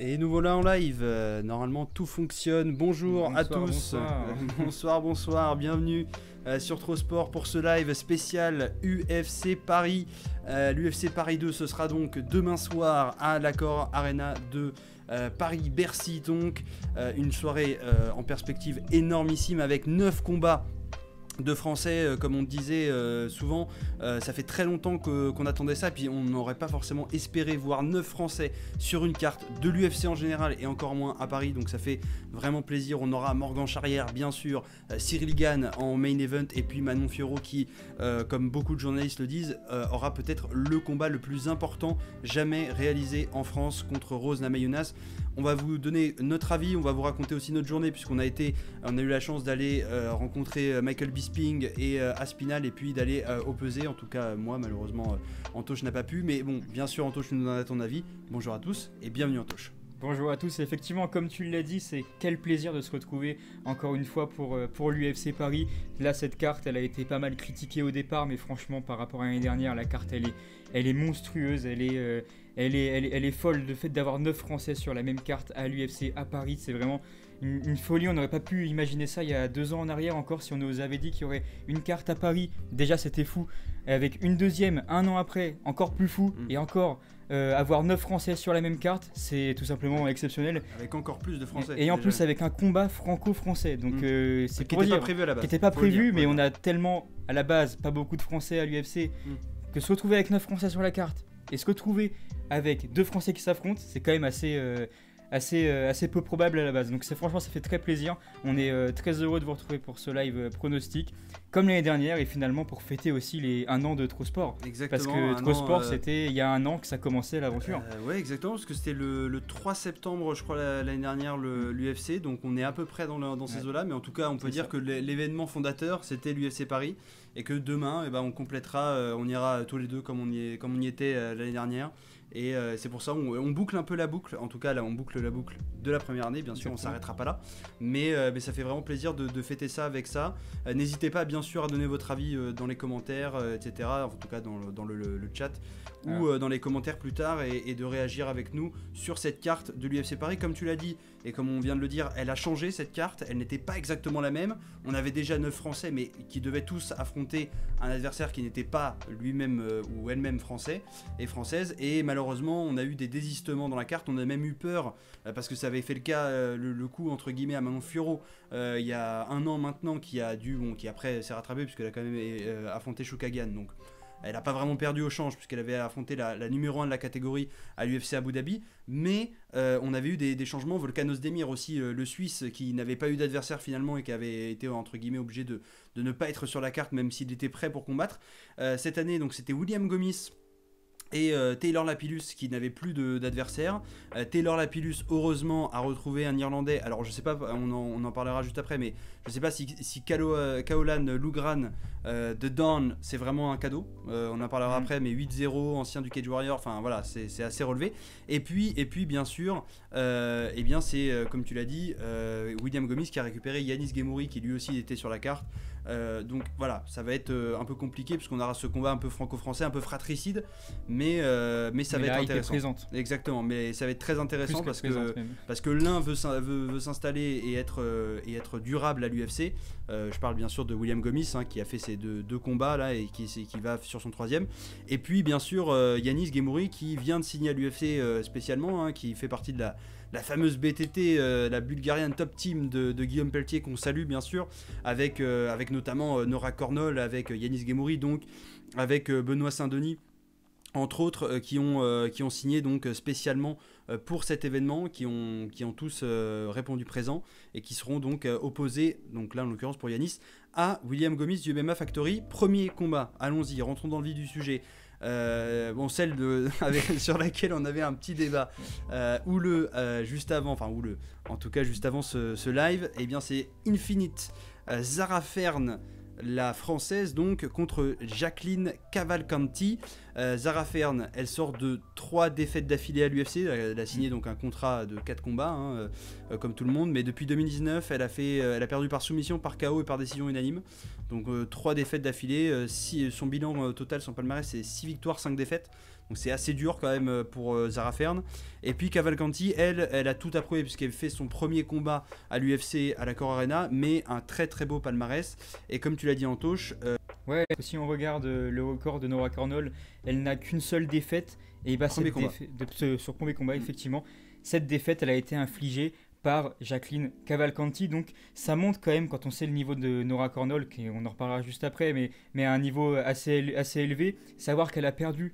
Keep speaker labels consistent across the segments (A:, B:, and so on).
A: Et nous voilà en live, normalement tout fonctionne. Bonjour à tous, bonsoir, bienvenue sur Trosport pour ce live spécial UFC Paris. L'UFC Paris 2, ce sera donc demain soir à l'Accor Arena de Paris-Bercy. Donc une soirée en perspective énormissime avec 9 combats de Français, comme on disait souvent, ça fait très longtemps qu'on attendait ça, et puis on n'aurait pas forcément espéré voir 9 Français sur une carte de l'UFC en général, et encore moins à Paris, donc ça fait vraiment plaisir. On aura Morgan Charrière, bien sûr, Cyril Gane en main event, et puis Manon Fiorot qui, comme beaucoup de journalistes le disent, aura peut-être le combat le plus important jamais réalisé en France contre Rose Namajunas. On va vous donner notre avis, on va vous raconter aussi notre journée, puisqu'on a eu la chance d'aller rencontrer Michael Bisping et Aspinall, et puis d'aller au pesé. En tout cas, moi, malheureusement, Antoche n'a pas pu. Mais bon, bien sûr, Antoche, tu nous donnes ton avis. Bonjour à tous et bienvenue, Antoche.
B: Bonjour à tous, effectivement, comme tu l'as dit, c'est quel plaisir de se retrouver encore une fois pour l'UFC Paris. Là, cette carte, elle a été pas mal critiquée au départ, mais franchement, par rapport à l'année dernière, la carte, elle est monstrueuse, elle est folle. Le fait d'avoir 9 Français sur la même carte à l'UFC à Paris, c'est vraiment une folie. On n'aurait pas pu imaginer ça il y a 2 ans en arrière encore, si on nous avait dit qu'il y aurait une carte à Paris. Déjà, c'était fou. Avec une deuxième, 1 an après, encore plus fou, et encore... avoir 9 Français sur la même carte, c'est tout simplement exceptionnel.
A: Avec encore plus de Français.
B: Et en plus avec un combat franco-français. Donc c'est
A: qui n'était pas prévu à la base.
B: Qui n'était pas prévu, mais on a tellement à la base pas beaucoup de Français à l'UFC que se retrouver avec 9 Français sur la carte et se retrouver avec 2 Français qui s'affrontent, c'est quand même assez peu probable à la base. Donc franchement, ça fait très plaisir. On est très heureux de vous retrouver pour ce live pronostic comme l'année dernière, et finalement pour fêter aussi les 1 an de Trosport.
A: Exactement.
B: Parce que Trosport, c'était il y a 1 an que ça commençait l'aventure.
A: Ouais, exactement, parce que c'était le 3 septembre, je crois, l'année dernière, l'UFC. Donc on est à peu près dans ces eaux-là, mais en tout cas, on peut dire que l'événement fondateur, c'était l'UFC Paris, et que demain, on complétera, on ira tous les deux comme on y était l'année dernière. Et c'est pour ça on boucle un peu la boucle. En tout cas là on boucle la boucle de la première année, bien sûr. Exactement. On s'arrêtera pas là, mais ça fait vraiment plaisir de fêter ça avec ça. N'hésitez pas bien sûr à donner votre avis dans les commentaires, etc. En tout cas dans le chat ou dans les commentaires plus tard, et de réagir avec nous sur cette carte de l'UFC Paris. Comme tu l'as dit et comme on vient de le dire, elle a changé cette carte, elle n'était pas exactement la même. On avait déjà 9 Français, mais qui devaient tous affronter un adversaire qui n'était pas lui-même ou elle-même français et française, et malheureusement on a eu des désistements dans la carte. On a même eu peur parce que ça avait fait le cas, le coup entre guillemets à Manon Fiorot il y a 1 an maintenant, qui après s'est rattrapé puisqu'elle a quand même affronté Chookagian. Donc elle n'a pas vraiment perdu au change puisqu'elle avait affronté la numéro 1 de la catégorie à l'UFC Abu Dhabi. Mais on avait eu des changements. Volkan Ozdemir aussi, le Suisse, qui n'avait pas eu d'adversaire finalement et qui avait été entre guillemets obligé de ne pas être sur la carte même s'il était prêt pour combattre. Cette année, donc c'était William Gomis et Taylor Lapillus qui n'avait plus d'adversaire. Taylor Lapillus, heureusement, a retrouvé un Irlandais. Alors je sais pas, on en parlera juste après, mais je sais pas si Caolan Loughran de Dawn, c'est vraiment un cadeau. On en parlera après, mais 8-0, ancien du Cage Warrior, enfin voilà, c'est assez relevé. Et puis bien sûr, c'est comme tu l'as dit, William Gomis qui a récupéré Yanis Ghemmouri, qui lui aussi était sur la carte. Donc voilà, ça va être un peu compliqué puisqu'on aura ce combat un peu franco-français, un peu fratricide, mais ça va être intéressant. Exactement, mais ça va être très intéressant parce que l'un veut s'installer et être durable à l'UFC. Je parle bien sûr de William Gomis, qui a fait ses deux combats là et qui va sur son 3e. Et puis bien sûr Yanis Ghemmouri qui vient de signer à l'UFC spécialement, qui fait partie de la fameuse BTT, la Bulgarian Top Team de Guillaume Pelletier, qu'on salue bien sûr, avec notamment Nora Cornol, avec Yanis Ghemmouri, donc avec Benoît Saint-Denis, entre autres, qui ont signé donc spécialement pour cet événement, qui ont tous répondu présent et qui seront donc opposés, donc là en l'occurrence pour Yanis, à William Gomis du MMA Factory. Premier combat, allons-y, rentrons dans le vif du sujet. Celle sur laquelle on avait un petit débat houleux juste avant ce live, et bien c'est Infinite Zara Fern, la française, donc contre Jacqueline Cavalcanti. Zara Fern, elle sort de 3 défaites d'affilée à l'UFC. Elle a signé donc un contrat de 4 combats, hein, comme tout le monde. Mais depuis 2019, elle a perdu par soumission, par KO et par décision unanime. Donc 3 défaites d'affilée. Son bilan total, son palmarès, c'est 6 victoires, 5 défaites. Donc c'est assez dur quand même pour Zara Fern. Et puis Cavalcanti, elle a tout approuvé puisqu'elle fait son premier combat à l'UFC à l'Accor Arena, mais un très très beau palmarès. Et comme tu l'as dit Antoche,
B: ouais, si on regarde le record de Nora Cornell, elle n'a qu'une seule défaite. Et bah, sur premier combat, effectivement, cette défaite, elle a été infligée par Jacqueline Cavalcanti. Donc ça montre quand même, quand on sait le niveau de Nora Cornell, on en reparlera juste après, mais à un niveau assez élevé, savoir qu'elle a perdu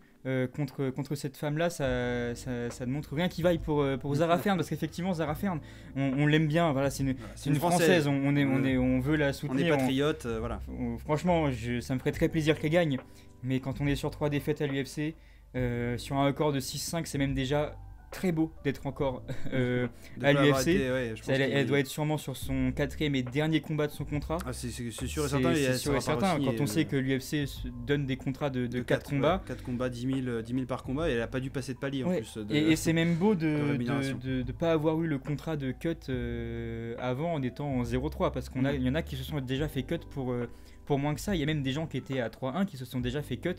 B: contre cette femme-là, ça ne montre rien qui vaille pour Zara Fern, parce qu'effectivement Zara Fern, on l'aime bien, voilà, c'est une Française, on veut la soutenir.
A: On est patriote, voilà.
B: Franchement, ça me ferait très plaisir qu'elle gagne, mais quand on est sur 3 défaites à l'UFC, sur un record de 6-5, c'est même déjà très beau d'être encore à l'UFC. Elle doit être sûrement sur son 4e et dernier combat de son contrat.
A: Ah, c'est sûr et certain.
B: C'est sûr et certain. Quand on sait que l'UFC donne des contrats de 4 combats.
A: 4 combats, 10 000 par combat, et elle n'a pas dû passer de palier en plus.
B: Et c'est même beau de ne pas avoir eu le contrat de cut avant en étant en 0-3, parce qu'il y en a qui se sont déjà fait cut pour moins que ça. Il y a même des gens qui étaient à 3-1 qui se sont déjà fait cut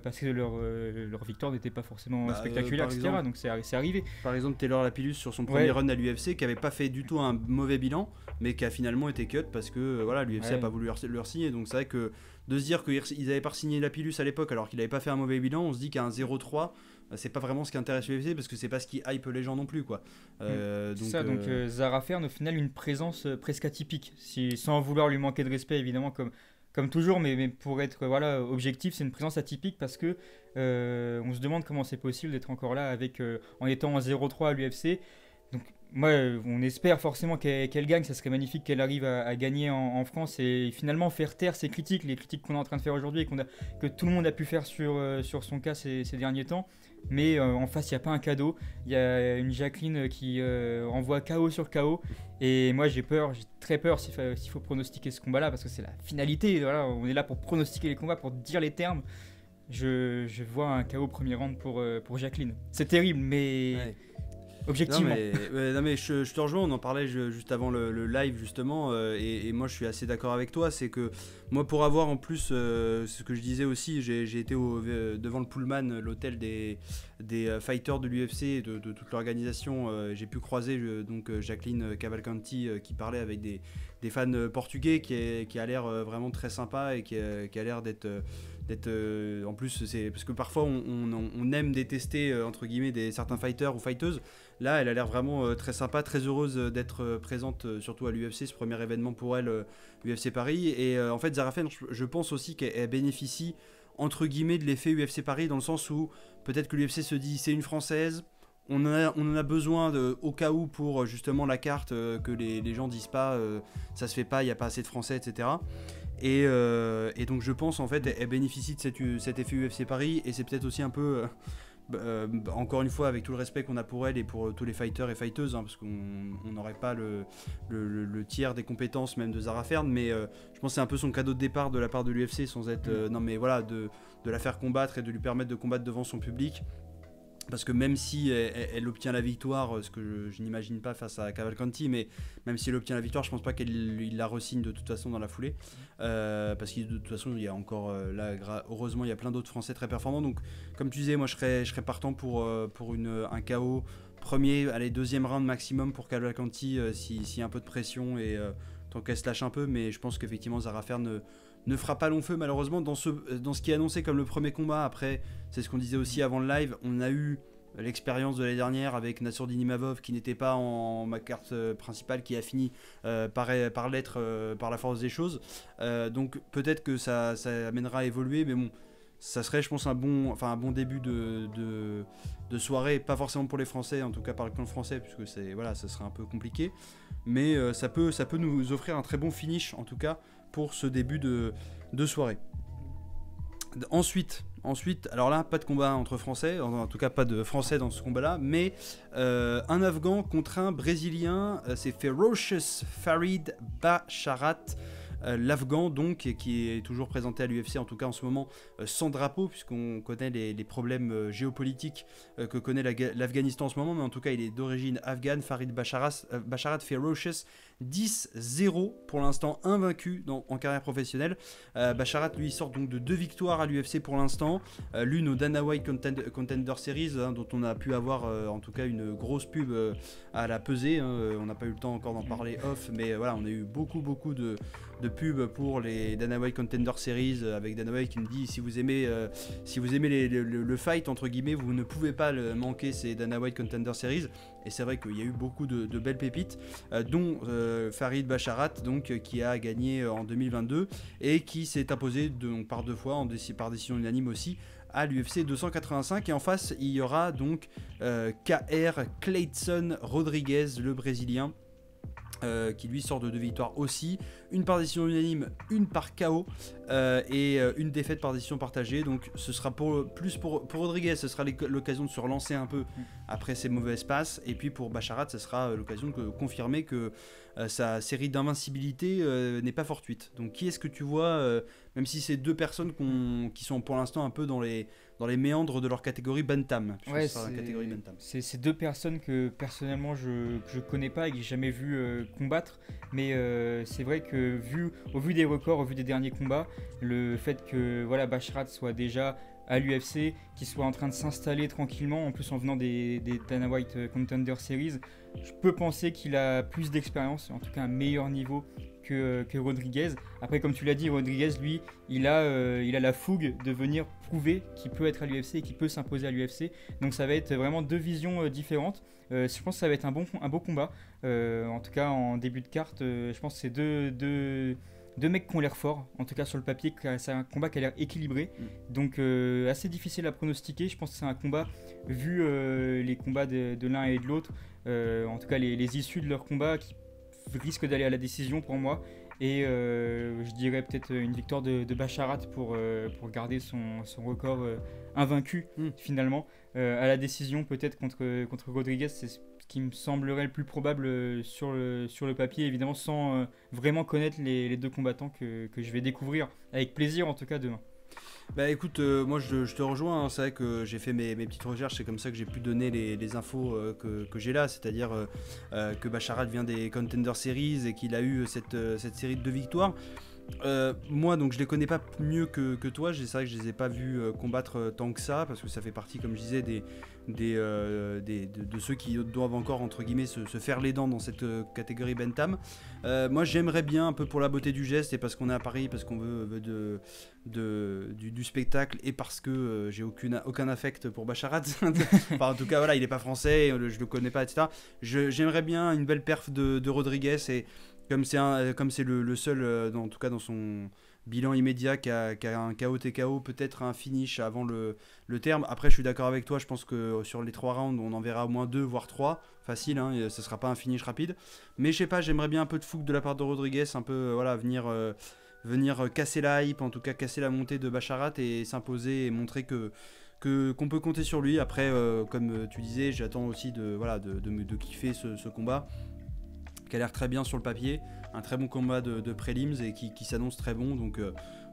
B: parce que leur victoire n'était pas forcément spectaculaire, etc.
A: Exemple,
B: donc c'est arrivé.
A: Par exemple, Taylor Lapillus sur son premier run à l'UFC, qui n'avait pas fait du tout un mauvais bilan, mais qui a finalement été cut parce que l'UFC n'a pas voulu le signer. Donc c'est vrai que de se dire qu'ils n'avaient pas signé Lapillus à l'époque alors qu'il n'avait pas fait un mauvais bilan, on se dit qu'un 0-3, c'est pas vraiment ce qui intéresse l'UFC, parce que c'est pas ce qui hype les gens non plus, quoi.
B: Donc Zara Fern, au final, une présence presque atypique, sans vouloir lui manquer de respect évidemment, comme toujours, mais pour être objectif, c'est une présence atypique parce que on se demande comment c'est possible d'être encore là en étant en 0-3 à l'UFC. Donc moi, on espère forcément qu'elle gagne. Ça serait magnifique qu'elle arrive à gagner en France et finalement faire taire ces critiques, les critiques qu'on est en train de faire aujourd'hui et que tout le monde a pu faire sur son cas ces derniers temps. Mais en face, il n'y a pas un cadeau. Il y a une Jacqueline qui envoie KO sur KO. Et moi, j'ai très peur s'il faut pronostiquer ce combat-là, parce que c'est la finalité. Voilà, on est là pour pronostiquer les combats, pour dire les termes. Je vois un KO premier round pour Jacqueline. C'est terrible, mais... Ouais. Objectivement.
A: Non mais je te rejoins, on en parlait juste avant le live justement, et moi je suis assez d'accord avec toi. C'est que moi, pour avoir en plus ce que je disais aussi, j'ai été devant le Pullman, l'hôtel des fighters de l'UFC et de toute l'organisation. J'ai pu croiser Jacqueline Cavalcanti qui parlait avec des fans portugais, qui a l'air vraiment très sympa et qui a l'air d'être en plus, c'est parce que parfois on aime détester entre guillemets certains fighters ou fighteuses. Là, elle a l'air vraiment très sympa, très heureuse d'être présente, surtout à l'UFC, ce premier événement pour elle, UFC Paris. Et en fait, Zara Fern, je pense aussi qu'elle bénéficie entre guillemets de l'effet UFC Paris, dans le sens où peut-être que l'UFC se dit c'est une Française, on en a besoin au cas où pour justement la carte, que les gens disent pas ça se fait pas, il n'y a pas assez de Français, etc. Et donc je pense en fait elle bénéficie de cet effet UFC Paris, et c'est peut-être aussi un peu encore une fois avec tout le respect qu'on a pour elle et pour tous les fighters et fighteuses, parce qu'on n'aurait pas le tiers des compétences même de Zara Fern, mais je pense que c'est un peu son cadeau de départ de la part de l'UFC, sans être non mais voilà, de la faire combattre et de lui permettre de combattre devant son public. Parce que même si elle obtient la victoire, ce que je n'imagine pas face à Cavalcanti, mais même si elle obtient la victoire, je pense pas qu'il la re-signe de toute façon dans la foulée. Parce que de toute façon, il y a encore heureusement, il y a plein d'autres Français très performants. Donc, comme tu disais, moi je serais partant pour un KO premier, allez, deuxième round maximum pour Cavalcanti, s'il y a un peu de pression et tant qu'elle se lâche un peu. Mais je pense qu'effectivement, Zara Fern ne fera pas long feu malheureusement dans ce qui est annoncé comme le premier combat. Après, c'est ce qu'on disait aussi avant le live, on a eu l'expérience de l'année dernière avec Nassourdine Imavov qui n'était pas en ma carte principale, qui a fini par l'être par la force des choses, donc peut-être que ça amènera à évoluer, mais bon, ça serait je pense un bon début de soirée, pas forcément pour les Français, en tout cas par le clan français, puisque ça serait un peu compliqué, mais ça peut nous offrir un très bon finish en tout cas pour ce début de soirée. Ensuite, alors là, pas de combat entre Français, en tout cas pas de Français dans ce combat-là, mais un Afghan contre un Brésilien, c'est Ferocious Farid Basharat. l'Afghan donc, qui est toujours présenté à l'UFC, en tout cas en ce moment, sans drapeau, puisqu'on connaît les problèmes géopolitiques que connaît l'Afghanistan en ce moment, mais en tout cas il est d'origine afghane. Farid Basharat Ferocious, 10-0 pour l'instant, invaincu en carrière professionnelle. Basharat lui sort donc de 2 victoires à l'UFC pour l'instant, l'une au Dana White Contender Series, dont on a pu avoir en tout cas une grosse pub à la pesée, on n'a pas eu le temps encore d'en parler off, mais voilà, on a eu beaucoup de pubs pour les Dana White Contender Series, avec Dana White qui me dit si vous aimez le fight entre guillemets, vous ne pouvez pas manquer ces Dana White Contender Series. Et c'est vrai qu'il y a eu beaucoup de belles pépites, dont Farid Basharat, donc, qui a gagné en 2022 et qui s'est imposé par 2 fois par décision unanime aussi à l'UFC 285. Et en face il y aura donc KR Clayton Rodriguez, le Brésilien, qui lui sort de 2 victoires aussi, une par décision unanime, une par KO, et une défaite par décision partagée. Donc ce sera pour Rodriguez, ce sera l'occasion de se relancer un peu après ses mauvaises passes, et puis pour Basharat ce sera l'occasion de confirmer que sa série d'invincibilité n'est pas fortuite. Donc qui est-ce que tu vois, même si c'est 2 personnes qui sont pour l'instant un peu dans les méandres de leur catégorie Bantam.
B: Ouais, c'est 2 personnes que personnellement je connais pas et que j'ai jamais vu combattre, mais c'est vrai que au vu des records, au vu des derniers combats, le fait que voilà, Basharat soit déjà à l'UFC, qu'il soit en train de s'installer tranquillement, en plus en venant des Dana White Contender Series, je peux penser qu'il a plus d'expérience, en tout cas un meilleur niveau que Rodriguez. Après, comme tu l'as dit, Rodriguez, lui, il a la fougue de venir prouver qu'il peut être à l'UFC et qu'il peut s'imposer à l'UFC. Donc ça va être vraiment 2 visions différentes. Je pense que ça va être un beau combat. En tout cas, en début de carte, je pense que c'est deux mecs qui ont l'air forts, en tout cas sur le papier. C'est un combat qui a l'air équilibré, donc assez difficile à pronostiquer. Je pense que c'est un combat, vu les combats de l'un et de l'autre, en tout cas les issues de leur combat, qui risquent d'aller à la décision pour moi. Et je dirais peut-être une victoire de Basharat pour garder son record invaincu finalement. À la décision peut-être contre Rodriguez, c'est ce qui me semblerait le plus probable sur le papier, évidemment sans vraiment connaître les 2 combattants que je vais découvrir avec plaisir en tout cas demain.
A: Bah écoute, moi je te rejoins, hein. C'est vrai que j'ai fait mes petites recherches, c'est comme ça que j'ai pu donner les infos que j'ai là, c'est-à-dire que Basharat vient des Contender Series et qu'il a eu cette série de 2 victoires. Moi donc je les connais pas mieux que toi, c'est vrai que je les ai pas vus combattre tant que ça, parce que ça fait partie, comme je disais, de ceux qui doivent encore entre guillemets se faire les dents dans cette catégorie Bantam. Moi j'aimerais bien, un peu pour la beauté du geste et parce qu'on est à Paris, parce qu'on veut du spectacle, et parce que j'ai aucun affect pour Basharat. Enfin, en tout cas voilà, il est pas français, je le connais pas, etc. J'aimerais bien une belle perf de Rodriguez, et comme c'est le seul, en tout cas dans son bilan immédiat, qui a un KO TKO, peut-être un finish avant le terme. Après, je suis d'accord avec toi, je pense que sur les 3 rounds, on en verra au moins 2, voire 3. Facile, hein, et ce sera pas un finish rapide. Mais je sais pas, j'aimerais bien un peu de fougue de la part de Rodriguez, un peu voilà, venir casser la hype, en tout cas casser la montée de Basharat et s'imposer et montrer qu'on peut compter sur lui. Après, comme tu disais, j'attends aussi de kiffer ce combat, qui a l'air très bien sur le papier, un très bon combat de prélims et qui s'annonce très bon. Donc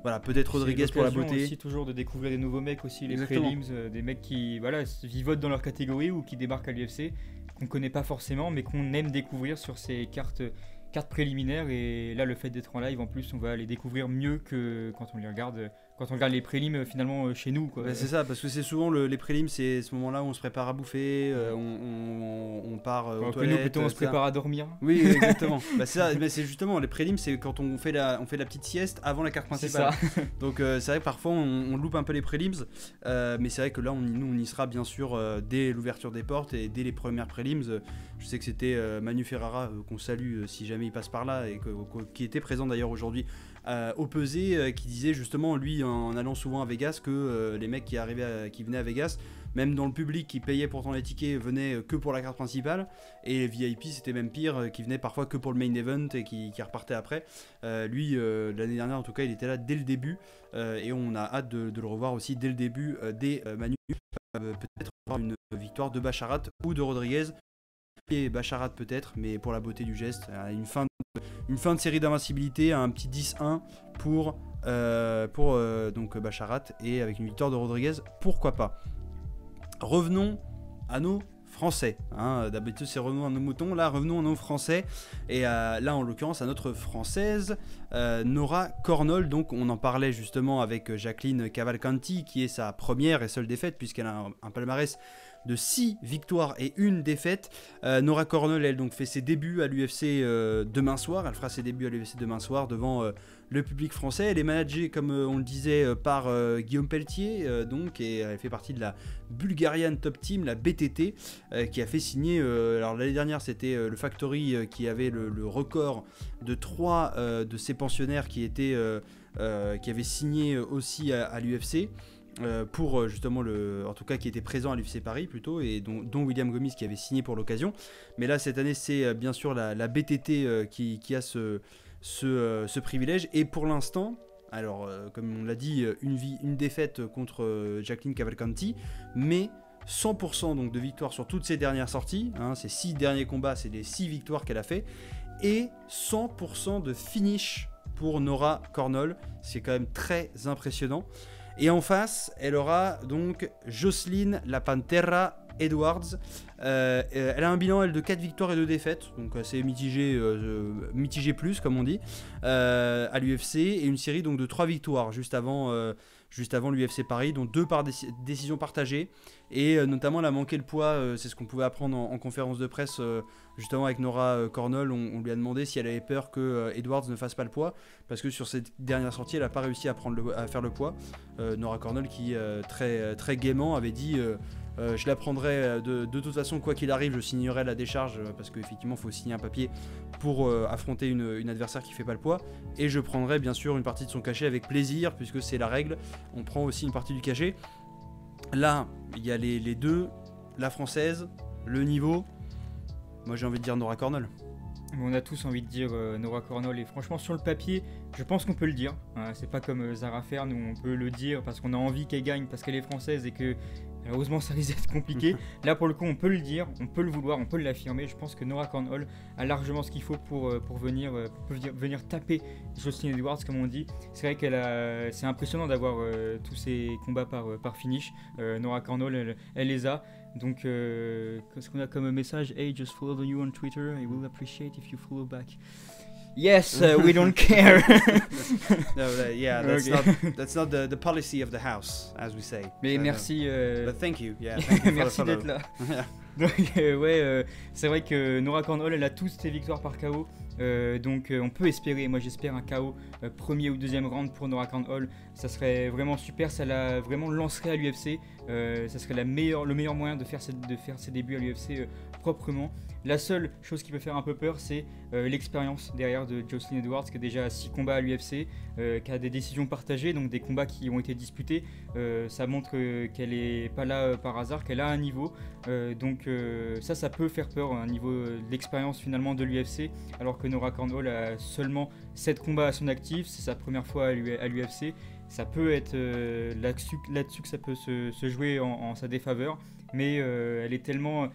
A: voilà, peut-être Rodriguez pour la beauté.
B: Aussi toujours de découvrir des nouveaux mecs aussi, les
A: Exactement.
B: prélims, des mecs qui vivotent dans leur catégorie ou qui débarquent à l'UFC, qu'on connaît pas forcément mais qu'on aime découvrir sur ces cartes préliminaires. Et là, le fait d'être en live, en plus, on va les découvrir mieux que quand on les regarde les prélims finalement chez nous, quoi.
A: Bah, c'est ça, parce que c'est souvent les prélims, c'est ce moment-là où on se prépare à bouffer, on part aux toilettes.
B: Nous, plutôt, on se prépare à dormir.
A: Oui, exactement. Bah, c'est ça, mais c'est justement les prélims, c'est quand on fait la petite sieste avant la carte principale.
B: C'est ça.
A: Donc c'est vrai que parfois on loupe un peu les prélims, mais c'est vrai que là on y sera bien sûr dès l'ouverture des portes et dès les premières prélims. Je sais que c'était Manu Ferrara, qu'on salue si jamais il passe par là, et qui était présent d'ailleurs aujourd'hui au pesé, qui disait justement, lui, en allant souvent à Vegas, que les mecs qui venaient à Vegas, même dans le public qui payait pourtant les tickets, venaient que pour la carte principale, et les VIP c'était même pire, qui venaient parfois que pour le main event et qui repartaient après. Lui, l'année dernière en tout cas, il était là dès le début, et on a hâte de le revoir aussi dès le début, dès Manu, peut-être avoir une victoire de Basharat ou de Rodriguez. Et Bacharat peut-être, mais pour la beauté du geste, une fin de série d'invincibilité, un petit 10-1 pour donc Bacharat, et avec une victoire de Rodriguez, pourquoi pas. Revenons à nos Français, d'habitude c'est revenons à nos moutons, là revenons à nos Français, et là en l'occurrence à notre Française Nora Cornol. Donc on en parlait justement avec Jacqueline Cavalcanti, qui est sa première et seule défaite, puisqu'elle a un palmarès de 6 victoires et 1 défaite. Nora Cornol, elle donc fait ses débuts à l'UFC demain soir. Elle fera ses débuts à l'UFC demain soir devant le public français. Elle est managée, comme on le disait, par Guillaume Pelletier, et elle fait partie de la Bulgarian Top Team, la BTT, qui a fait signer, alors l'année dernière c'était le Factory qui avait le record de 3 de ses pensionnaires qui avaient signé aussi à l'UFC. Pour justement en tout cas qui était présent à l'UFC Paris plutôt, et dont William Gomis qui avait signé pour l'occasion. Mais là cette année c'est bien sûr la BTT qui a ce privilège, et pour l'instant, alors comme on l'a dit, une défaite contre Jacqueline Cavalcanti, mais 100% donc de victoire sur toutes ses dernières sorties, ces 6 derniers combats, c'est les 6 victoires qu'elle a fait, et 100% de finish pour Nora Cornol, c'est quand même très impressionnant. Et en face, elle aura donc Jocelyn La Pantera Edwards. Elle a un bilan de 4 victoires et 2 défaites, donc assez mitigé plus comme on dit, à l'UFC, et une série donc de 3 victoires juste avant l'UFC Paris, dont 2 par décision partagée, et notamment elle a manqué le poids. C'est ce qu'on pouvait apprendre en conférence de presse justement avec Nora Cornol. On lui a demandé si elle avait peur que Edwards ne fasse pas le poids, parce que sur cette dernière sortie elle n'a pas réussi à faire le poids. Nora Cornol qui très, très gaiement avait dit je la prendrai de toute façon, quoi qu'il arrive je signerai la décharge, parce qu'effectivement il faut signer un papier pour affronter une adversaire qui fait pas le poids, et je prendrai bien sûr une partie de son cachet avec plaisir, puisque c'est la règle, on prend aussi une partie du cachet. Là il y a les deux, la française, le niveau, moi j'ai envie de dire Nora Cornol.
B: On a tous envie de dire Nora Cornol, et franchement sur le papier je pense qu'on peut le dire, c'est pas comme Zara Fern où on peut le dire parce qu'on a envie qu'elle gagne parce qu'elle est française et que malheureusement ça risque d'être compliqué. Là pour le coup on peut le dire, on peut le vouloir, on peut l'affirmer. Je pense que Nora Cornol a largement ce qu'il faut pour venir taper Jocelyn Edwards comme on dit. C'est vrai c'est impressionnant d'avoir tous ces combats par finish. Nora Cornol elle les a. Donc qu'est-ce qu'on a comme message? Hey, just follow you on Twitter, I will appreciate if you follow back. Yes, we don't care.
A: No, yeah, that's not the policy of the house, as we say.
B: Mais merci.
A: But thank you, yeah. Thank you
B: merci d'être là. Donc c'est vrai que Nora Cornol, elle a toutes ses victoires par KO. Donc on peut espérer, moi j'espère un KO premier ou deuxième round pour Nora Cornol. Ça serait vraiment super, ça la vraiment lancerait à l'UFC. Ça serait le meilleur moyen de faire ses débuts à l'UFC proprement. La seule chose qui peut faire un peu peur, c'est l'expérience derrière de Jocelyn Edwards, qui a déjà 6 combats à l'UFC, qui a des décisions partagées, donc des combats qui ont été disputés. Ça montre qu'elle n'est pas là par hasard, qu'elle a un niveau. Donc ça peut faire peur, un niveau d'expérience finalement de l'UFC, alors que Nora Cornol a seulement 7 combats à son actif, c'est sa première fois à l'UFC. Ça peut être là-dessus que ça peut se jouer en sa défaveur, mais elle est tellement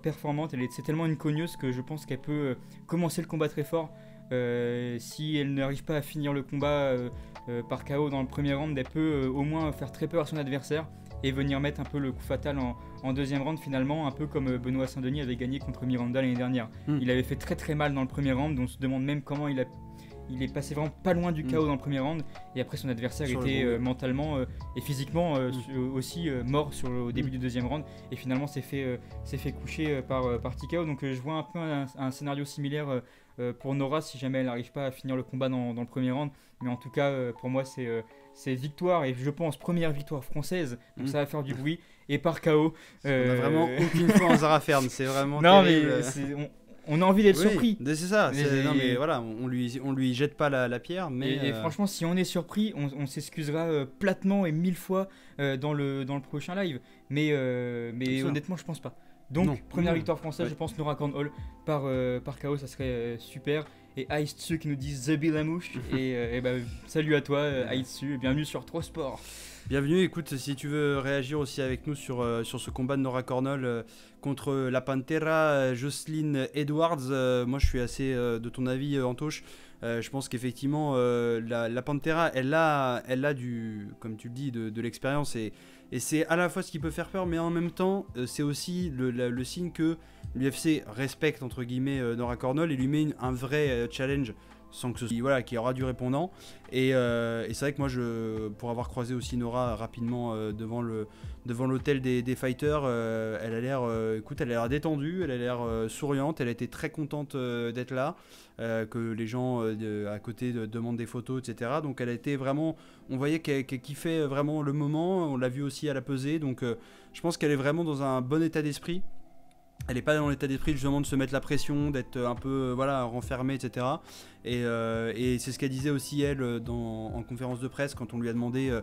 B: performante, c'est tellement une cogneuse que je pense qu'elle peut commencer le combat très fort. Si elle n'arrive pas à finir le combat par KO dans le premier round, elle peut au moins faire très peur à son adversaire et venir mettre un peu le coup fatal en deuxième round finalement, un peu comme Benoît Saint-Denis avait gagné contre Miranda l'année dernière. Il avait fait très très mal dans le premier round, on se demande même comment il est passé vraiment pas loin du KO dans le premier round, et après son adversaire était mentalement et physiquement aussi mort au début du deuxième round, et finalement s'est fait coucher par TKO. Donc je vois un peu un scénario similaire pour Nora si jamais elle n'arrive pas à finir le combat dans le premier round. Mais en tout cas pour moi c'est victoire, et je pense première victoire française, donc ça va faire du bruit, et par KO.
A: On a vraiment aucune foi en Zara Fern, c'est vraiment terrible.
B: Mais on a envie d'être surpris.
A: C'est ça. Non mais voilà, on lui jette pas la pierre. Mais
B: et franchement, si on est surpris, on s'excusera platement et 1000 fois dans le prochain live. Mais honnêtement, je pense pas. Donc,
A: Non.
B: première
A: Non.
B: victoire française,
A: Ouais.
B: je pense Nora Cornhole par KO, ça serait super. Et Ice Tzu qui nous dit The Bilamouche. et salut à toi, Ice Tzu, et bienvenue sur 3 Sports.
A: Bienvenue, écoute, si tu veux réagir aussi avec nous sur ce combat de Nora Cornhole contre la Pantera Jocelyn Edwards, moi je suis assez de ton avis, Antoche. Je pense qu'effectivement, la Pantera, elle a du, comme tu le dis, de l'expérience et c'est à la fois ce qui peut faire peur, mais en même temps, c'est aussi le signe que l'UFC respecte, entre guillemets, Nora Cornhole et lui met un vrai challenge sans que ce soit, voilà, qui aura du répondant. Et c'est vrai que moi, pour avoir croisé aussi Nora rapidement devant l'hôtel des fighters, elle a l'air détendue, elle a l'air souriante, elle a été très contente d'être là, que les gens à côté demandent des photos, etc. Donc elle a été vraiment, on voyait qu'elle kiffait vraiment le moment, on l'a vu aussi à la pesée, donc je pense qu'elle est vraiment dans un bon état d'esprit. Elle n'est pas dans l'état d'esprit justement de se mettre la pression, d'être un peu renfermée, etc. Et c'est ce qu'elle disait aussi elle en conférence de presse quand on lui a demandé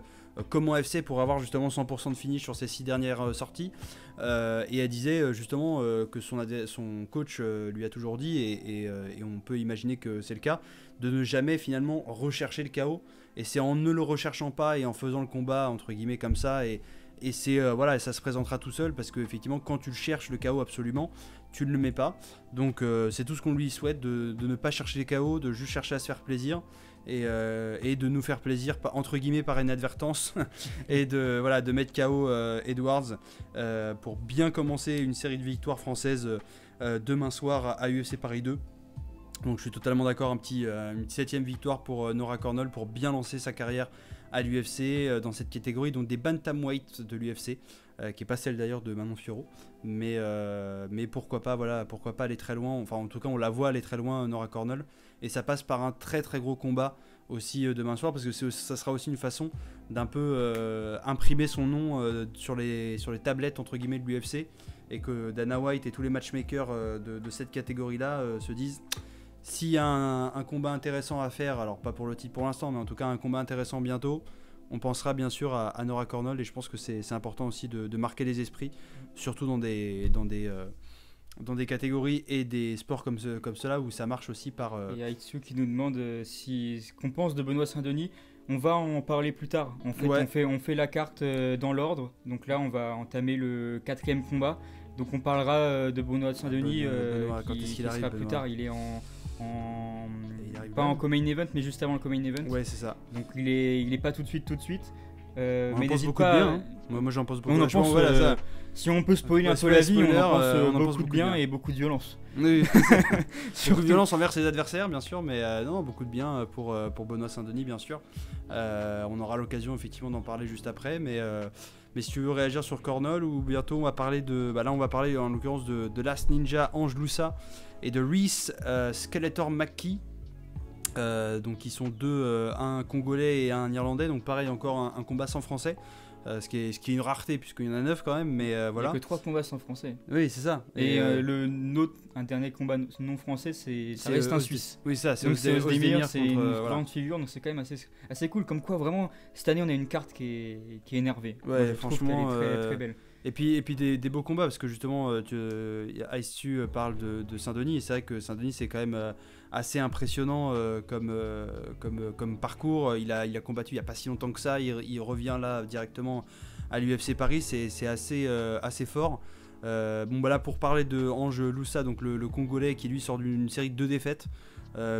A: comment elle fait pour avoir justement 100% de finish sur ses 6 dernières sorties. Et elle disait justement que son coach lui a toujours dit, et on peut imaginer que c'est le cas, de ne jamais finalement rechercher le KO. Et c'est en ne le recherchant pas et en faisant le combat entre guillemets comme ça et c'est ça se présentera tout seul parce qu'effectivement quand tu le cherches le KO absolument tu ne le mets pas, donc c'est tout ce qu'on lui souhaite, de ne pas chercher les KO, de juste chercher à se faire plaisir et de nous faire plaisir entre guillemets par inadvertance et de mettre KO Edwards pour bien commencer une série de victoires françaises demain soir à UFC Paris 2. Donc je suis totalement d'accord, une 7ème victoire pour Nora Cornhole pour bien lancer sa carrière à l'UFC dans cette catégorie, donc des bantamweight de l'UFC, qui n'est pas celle d'ailleurs de Manon Fiorot, mais pourquoi pas aller très loin, enfin en tout cas on la voit aller très loin, Nora Cornhole, et ça passe par un très très gros combat aussi demain soir, parce que ça sera aussi une façon d'un peu imprimer son nom sur les tablettes entre guillemets de l'UFC, et que Dana White et tous les matchmakers de cette catégorie-là se disent: s'il y a un combat intéressant à faire, alors pas pour le titre pour l'instant, mais en tout cas un combat intéressant bientôt, on pensera bien sûr à Nora Cornhole, et je pense que c'est important aussi de marquer les esprits, surtout dans des catégories et des sports comme cela où ça marche aussi par...
B: Il y a Itsu qui nous demande ce qu'on pense de Benoît Saint-Denis. On va en parler plus tard. En fait, on fait la carte dans l'ordre. Donc là, on va entamer le 4e combat. Donc on parlera de Benoît Saint-Denis qui sera plus tard. Il est pas en co-main event, mais juste avant le co-main event.
A: Ouais, c'est ça.
B: Donc il est pas tout de suite.
A: Mais n'hésite pas. Bien, hein. Moi j'en pense beaucoup.
B: Ça. Si on peut spoiler un peu la vie, on en pense beaucoup de bien et beaucoup de violence.
A: Oui. Beaucoup de violence envers ses adversaires, bien sûr, mais non, beaucoup de bien pour Benoît Saint-Denis, bien sûr. On aura l'occasion effectivement d'en parler juste après, mais si tu veux réagir sur Cornhole, ou bientôt on va parler là on va parler en l'occurrence de Last Ninja Ange Loussa et de Reese Skeletor McKee. Donc qui sont deux, un Congolais et un Irlandais, donc pareil encore un combat sans français, ce qui est une rareté puisqu'il y en a 9 quand même, mais voilà.
B: Il n'y a que 3 combats sans français.
A: Oui, c'est ça.
B: Et un dernier combat non français, ça reste un Suisse.
A: Oui, ça, c'est
B: Ozdemir, c'est une grande figure, donc c'est quand même assez cool. Comme quoi, vraiment, cette année, on a une carte qui est énervée.
A: Ouais,
B: moi,
A: franchement,
B: trouve qu'elle est très belle.
A: Et puis des beaux combats, parce que justement Ice Tzu parle de Saint-Denis, et c'est vrai que Saint-Denis c'est quand même assez impressionnant comme parcours. Il a combattu il n'y a pas si longtemps que ça, il revient là directement à l'UFC Paris, c'est assez fort. Là pour parler de Ange Loussa, donc le Congolais qui lui sort d'une série de 2 défaites,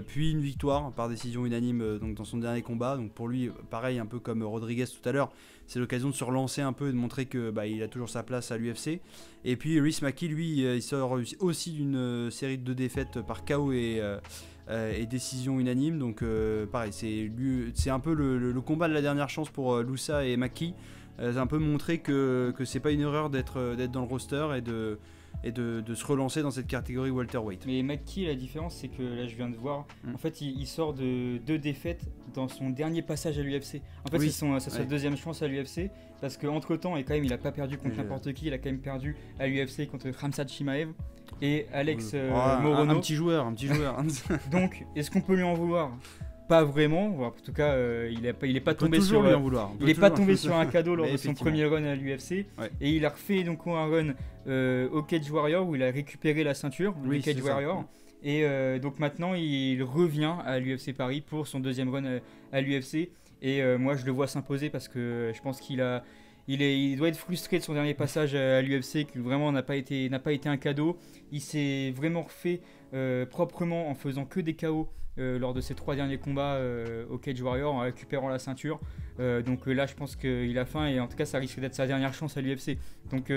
A: puis une victoire par décision unanime donc dans son dernier combat. Donc pour lui, pareil, un peu comme Rodriguez tout à l'heure, c'est l'occasion de se relancer un peu et de montrer que il a toujours sa place à l'UFC. Et puis Reese McKee, lui, il sort aussi d'une série de 2 défaites par KO et décision unanime. Donc pareil, c'est un peu le combat de la dernière chance pour Loussa et McKee. C'est un peu montrer que c'est pas une erreur d'être dans le roster et de se relancer dans cette catégorie welterweight.
B: Mais McKee, la différence, c'est que là je viens de voir, en fait il sort de 2 défaites dans son dernier passage à l'UFC. En fait c'est sa deuxième chance à l'UFC, parce qu'entre temps, et quand même il a pas perdu contre n'importe qui, il a quand même perdu à l'UFC contre Khamzat Chimaev et Alex Morono.
A: Un petit joueur.
B: Donc est-ce qu'on peut lui en vouloir? pas vraiment. En tout cas, il est pas tombé sur. Il est pas tombé sur un cadeau lors de son premier run à l'UFC.
A: Ouais.
B: Et il a refait donc un run au Cage Warrior où il a récupéré la ceinture du Cage Warrior. Et donc maintenant, il revient à l'UFC Paris pour son deuxième run à l'UFC. Et moi, je le vois s'imposer parce que je pense qu'il doit être frustré de son dernier passage à l'UFC, qui vraiment n'a pas été un cadeau. Il s'est vraiment refait proprement en faisant que des KO lors de ses 3 derniers combats au Cage Warrior, en récupérant la ceinture. Donc là, je pense qu'il a faim et en tout cas, ça risque d'être sa dernière chance à l'UFC. Donc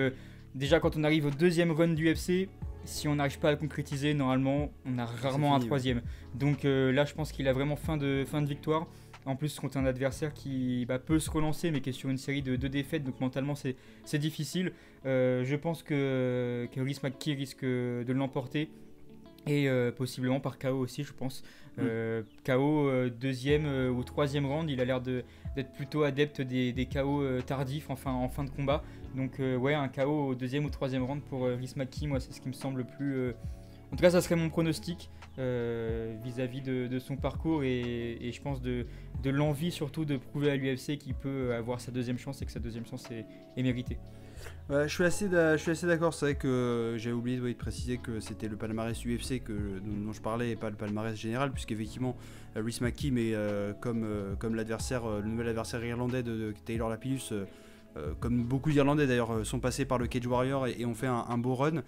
B: déjà, quand on arrive au deuxième run d'UFC, si on n'arrive pas à le concrétiser, normalement, on a rarement un troisième. Donc là, je pense qu'il a vraiment faim de victoire. En plus, contre un adversaire qui peut se relancer, mais qui est sur une série de 2 défaites, donc mentalement, c'est difficile. Je pense que Rhys McKee risque de l'emporter, et possiblement par KO aussi, je pense. KO deuxième ou troisième round, il a l'air d'être plutôt adepte des KO tardifs en fin de combat. Donc ouais, un KO au deuxième ou troisième round pour Rhys McKee, moi, c'est ce qui me semble le plus... En tout cas, ça serait mon pronostic vis-à-vis de son parcours et je pense de l'envie surtout de prouver à l'UFC qu'il peut avoir sa deuxième chance et que sa deuxième chance est méritée.
A: Ouais, je suis assez d'accord. C'est vrai que j'avais oublié de préciser que c'était le palmarès UFC dont je parlais et pas le palmarès général, puisqu'effectivement Rhys McKee, mais comme l'adversaire, le nouvel adversaire irlandais de Taylor Lapillus, comme beaucoup d'Irlandais d'ailleurs, sont passés par le Cage Warrior et ont fait un beau run.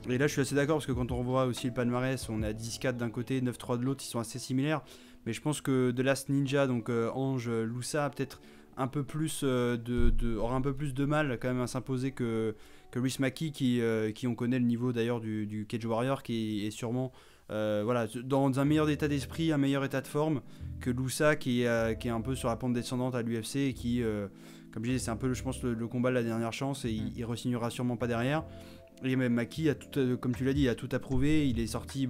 A: Et là je suis assez d'accord parce que quand on revoit aussi le palmarès, on est à 10-4 d'un côté, 9-3 de l'autre, ils sont assez similaires. Mais je pense que The Last Ninja, donc Ange Loussa, peut-être un peu plus aura un peu plus de mal quand même à s'imposer que Rhys McKee qui on connaît le niveau d'ailleurs du Cage Warrior, qui est sûrement dans un meilleur état d'esprit, un meilleur état de forme que Loussa qui est un peu sur la pente descendante à l'UFC et qui comme je disais, c'est un peu je pense le combat de la dernière chance et il re-signera sûrement pas derrière. Et même McKee, comme tu l'as dit, il a tout à prouver. Il est sorti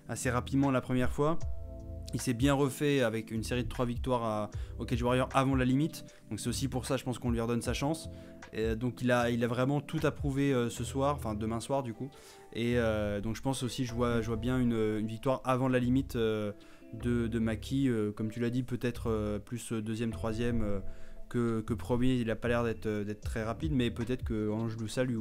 A: assez rapidement la première fois. Il s'est bien refait avec une série de 3 victoires au Cage Warrior avant la limite. Donc c'est aussi pour ça, je pense qu'on lui redonne sa chance. Et donc il a vraiment tout à prouver ce soir, enfin demain soir du coup. Et donc je pense aussi, je vois bien une victoire avant la limite de McKee. Comme tu l'as dit, peut-être plus deuxième, troisième que premier. Il n'a pas l'air d'être très rapide, mais peut-être que Ange Loussa lui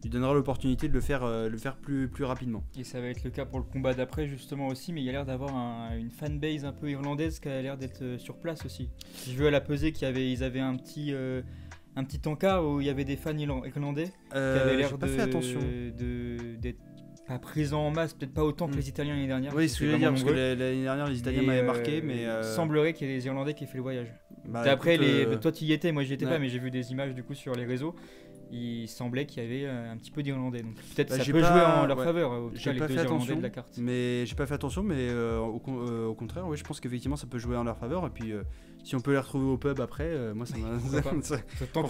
A: donnera l'opportunité de le faire plus rapidement.
B: Et ça va être le cas pour le combat d'après justement aussi, mais il y a l'air d'avoir une fanbase un peu irlandaise qui a l'air d'être sur place aussi. J'ai vu à la pesée ils avaient un petit encart où il y avait des fans irlandais qui avaient l'air d'être pas présents en masse, peut-être pas autant que les Italiens l'année dernière.
A: Oui, ce que je veux dire, parce que l'année dernière les Italiens m'avaient marqué, mais
B: il semblerait qu'il y ait des Irlandais qui aient fait le voyage.
A: Après,
B: toi tu y étais, moi j'y étais pas, mais j'ai vu des images du coup sur les réseaux. Il semblait qu'il y avait un petit peu d'Irlandais, donc peut-être ça peut jouer en leur faveur. En tout cas, les 2 Irlandais de la carte.
A: Mais j'ai pas fait attention, mais au contraire, oui, je pense qu'effectivement ça peut jouer en leur faveur. Et puis si on peut les retrouver au pub après, moi ça m'a.
B: Tant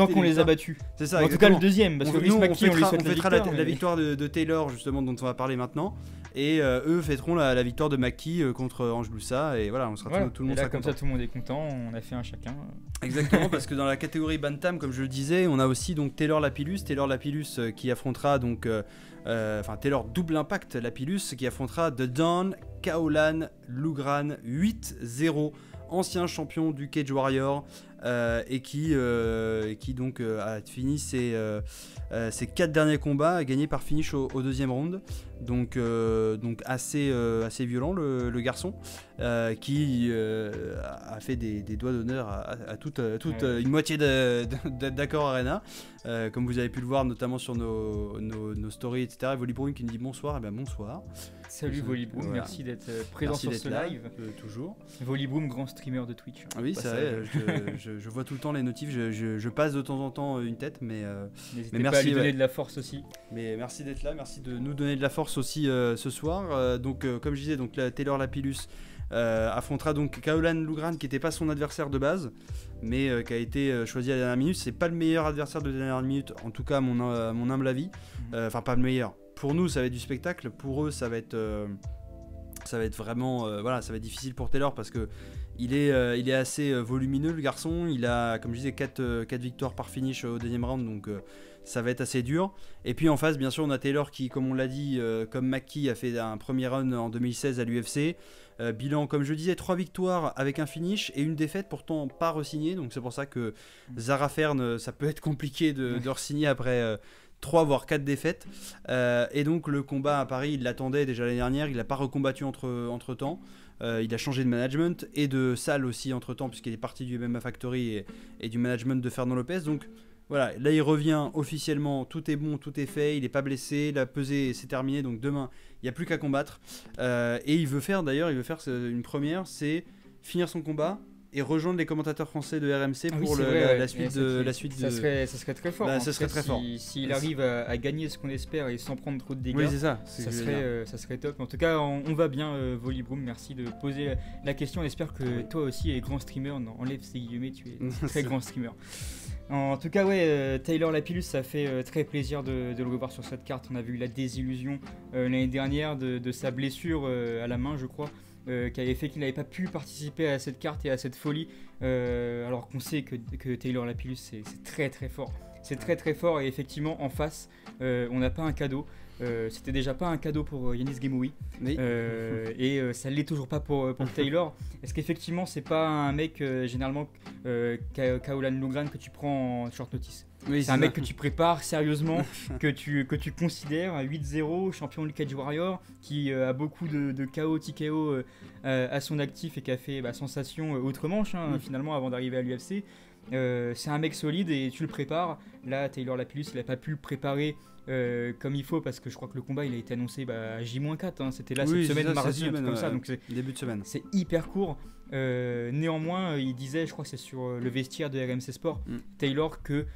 B: qu'on les a battus.
A: C'est ça.
B: En tout cas le deuxième, parce que Rhys McKee, on lui souhaite
A: la victoire de Taylor justement dont on va parler maintenant. Et eux fêteront la victoire de McKee contre Ange Loussa. Et voilà, on sera tout le monde
B: là, comme ça, tout le monde est content. On a fait un chacun.
A: Exactement, parce que dans la catégorie Bantam, comme je le disais, on a aussi donc Taylor Lapillus qui affrontera donc Taylor double impact Lapillus qui affrontera The Don Caolan Loughran 8-0, ancien champion du Cage Warrior et qui donc a fini ses 4 derniers combats gagnés par finish au deuxième round. Donc assez violent le garçon qui a fait des doigts d'honneur à toute une moitié d'Accor Arena, comme vous avez pu le voir notamment sur nos stories, etc. Volibroom qui nous dit bonsoir. Et bien bonsoir.
B: Salut Volibroom, voilà. Merci d'être présent sur ce live.
A: Toujours.
B: Volibroom, grand streamer de Twitch.
A: Oui, c'est vrai, je vois tout le temps les notifs, je passe de temps en temps une tête, mais
B: n'hésitez pas à lui donner de la force aussi.
A: Mais merci d'être là, merci de nous donner de la force aussi ce soir. Comme je disais, Taylor Lapillus affrontera donc Caolan Loughran qui n'était pas son adversaire de base, mais qui a été choisi à la dernière minute. C'est pas le meilleur adversaire de la dernière minute, en tout cas à mon humble avis. Enfin pas le meilleur. Pour nous ça va être du spectacle, pour eux ça va être vraiment ça va être difficile pour Taylor parce que il est assez volumineux le garçon. Il a, comme je disais, 4 victoires par finish au deuxième round, donc ça va être assez dur. Et puis en face, bien sûr, on a Taylor qui, comme on l'a dit, comme Mackie a fait un premier run en 2016 à l'UFC. Bilan, comme je disais, 3 victoires avec un finish et une défaite, pourtant pas re-signée. Donc c'est pour ça que Zara Fern, ça peut être compliqué de re-signer après 3 voire 4 défaites. Et donc le combat à Paris, il l'attendait déjà l'année dernière. Il n'a pas recombattu entre temps. Il a changé de management et de salle aussi entre temps, puisqu'il est parti du MMA Factory et du management de Fernand Lopez. Donc voilà, là il revient officiellement, tout est bon, tout est fait, il n'est pas blessé, la pesée c'est terminé, donc demain il n'y a plus qu'à combattre. Et il veut faire une première, c'est finir son combat et rejoindre les commentateurs français de RMC pour la suite de...
B: Ça serait très fort.
A: Bah, ça serait très fort.
B: S'il arrive à gagner ce qu'on espère et sans prendre trop de dégâts,
A: oui, c'est ça,
B: ça serait top. En tout cas, on va bien, Volibroom. Merci de poser la question. J'espère que toi aussi, et grand streamer, enlève ces guillemets, tu es très grand streamer. En tout cas, Taylor Lapillus, ça fait très plaisir de le revoir sur cette carte. On a vu la désillusion l'année dernière de sa blessure à la main, je crois, qui avait fait qu'il n'avait pas pu participer à cette carte et à cette folie, alors qu'on sait que Taylor Lapillus, c'est très très fort. C'est très très fort, et effectivement, en face, on n'a pas un cadeau. C'était déjà pas un cadeau pour Yanis Gemoui, oui. Et ça l'est toujours pas pour Taylor. Est-ce qu'effectivement c'est pas un mec généralement Kaolan Lugran que tu prends en short notice? Oui, c'est un mec que tu prépares sérieusement, que tu considères à 8-0, champion du Cage Warrior, qui a beaucoup de KO, TKO à son actif et qui a fait sensation outre-Manche finalement avant d'arriver à l'UFC. C'est un mec solide et tu le prépares. Là, Taylor Lapillus, il n'a pas pu le préparer comme il faut, parce que je crois que le combat il a été annoncé à J-4, c'était là cette semaine, mardi, un truc comme ça, donc
A: début de semaine.
B: C'est hyper court. Néanmoins, il disait, je crois que c'est sur le vestiaire de RMC Sport, Taylor, que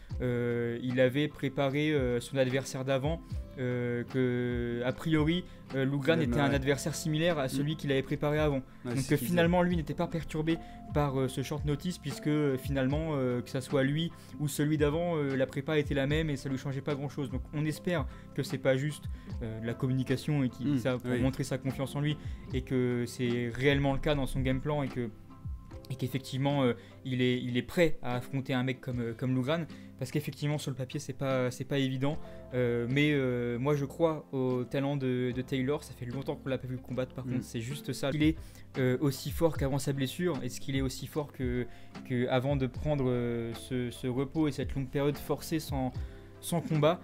B: il avait préparé son adversaire d'avant, que a priori Lugran était un adversaire similaire à celui qu'il avait préparé avant. Donc finalement lui n'était pas perturbé par ce short notice, puisque finalement que ça soit lui ou celui d'avant, la prépa était la même et ça lui changeait pas grand chose. Donc on espère que c'est pas juste de la communication et qu'il ça pour montrer sa confiance en lui, et que c'est réellement le cas dans son game plan, et qu'effectivement il est prêt à affronter un mec comme Lugran, parce qu'effectivement sur le papier c'est pas évident, mais moi je crois au talent de Taylor. Ça fait longtemps qu'on l'a pas vu combattre, par contre c'est juste ça. Il est aussi fort qu'avant sa blessure. Est-ce qu'il est aussi fort que avant de prendre ce repos et cette longue période forcée sans combat?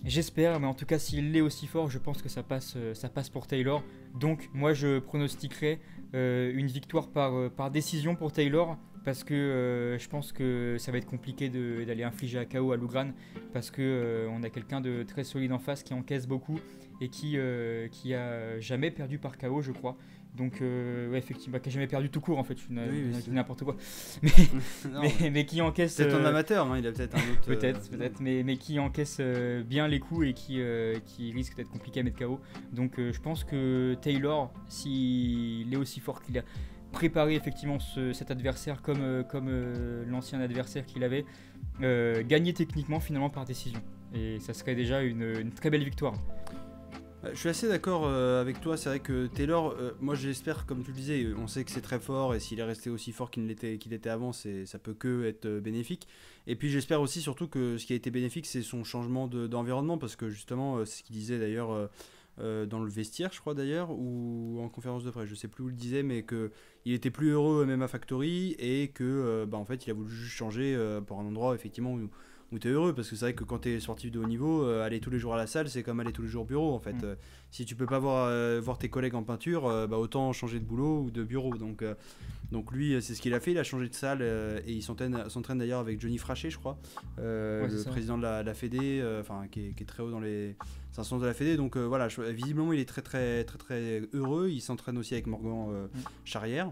B: J'espère, mais en tout cas s'il est aussi fort, je pense que ça passe pour Taylor. Donc moi je pronostiquerais une victoire par décision pour Taylor, parce que je pense que ça va être compliqué d'aller infliger un KO à Lugran, parce que on a quelqu'un de très solide en face qui encaisse beaucoup et qui a jamais perdu par KO, je crois. Donc effectivement, qui a jamais perdu tout court en fait, je dis n'importe quoi. Mais qui encaisse.
A: C'est un amateur, il a peut-être un autre.
B: peut-être, mais qui encaisse bien les coups et qui risque d'être compliqué à mettre KO. Donc je pense que Taylor, s'il est aussi fort qu'il a préparé effectivement cet adversaire comme l'ancien adversaire qu'il avait, gagner techniquement finalement par décision. Et ça serait déjà une très belle victoire.
A: Je suis assez d'accord avec toi. C'est vrai que Taylor, moi j'espère, comme tu le disais, on sait que c'est très fort, et s'il est resté aussi fort qu'il était avant, ça peut que être bénéfique. Et puis j'espère aussi surtout que ce qui a été bénéfique, c'est son changement d'environnement, parce que justement c'est ce qu'il disait d'ailleurs dans le vestiaire, je crois d'ailleurs, ou en conférence de presse, je sais plus où il disait, mais qu'il était plus heureux même à Factory, et que en fait il a voulu juste changer pour un endroit effectivement où tu es heureux, parce que c'est vrai que quand tu es sportif de haut niveau, aller tous les jours à la salle, c'est comme aller tous les jours au bureau en fait. Si tu peux pas voir tes collègues en peinture, autant changer de boulot ou de bureau. Donc lui, c'est ce qu'il a fait, il a changé de salle, et il s'entraîne d'ailleurs avec Johnny Frachet, je crois, le président de la Fédé, qui est très haut dans les instances de la Fédé. Donc voilà, visiblement il est très très très très heureux. Il s'entraîne aussi avec Morgan Charrière.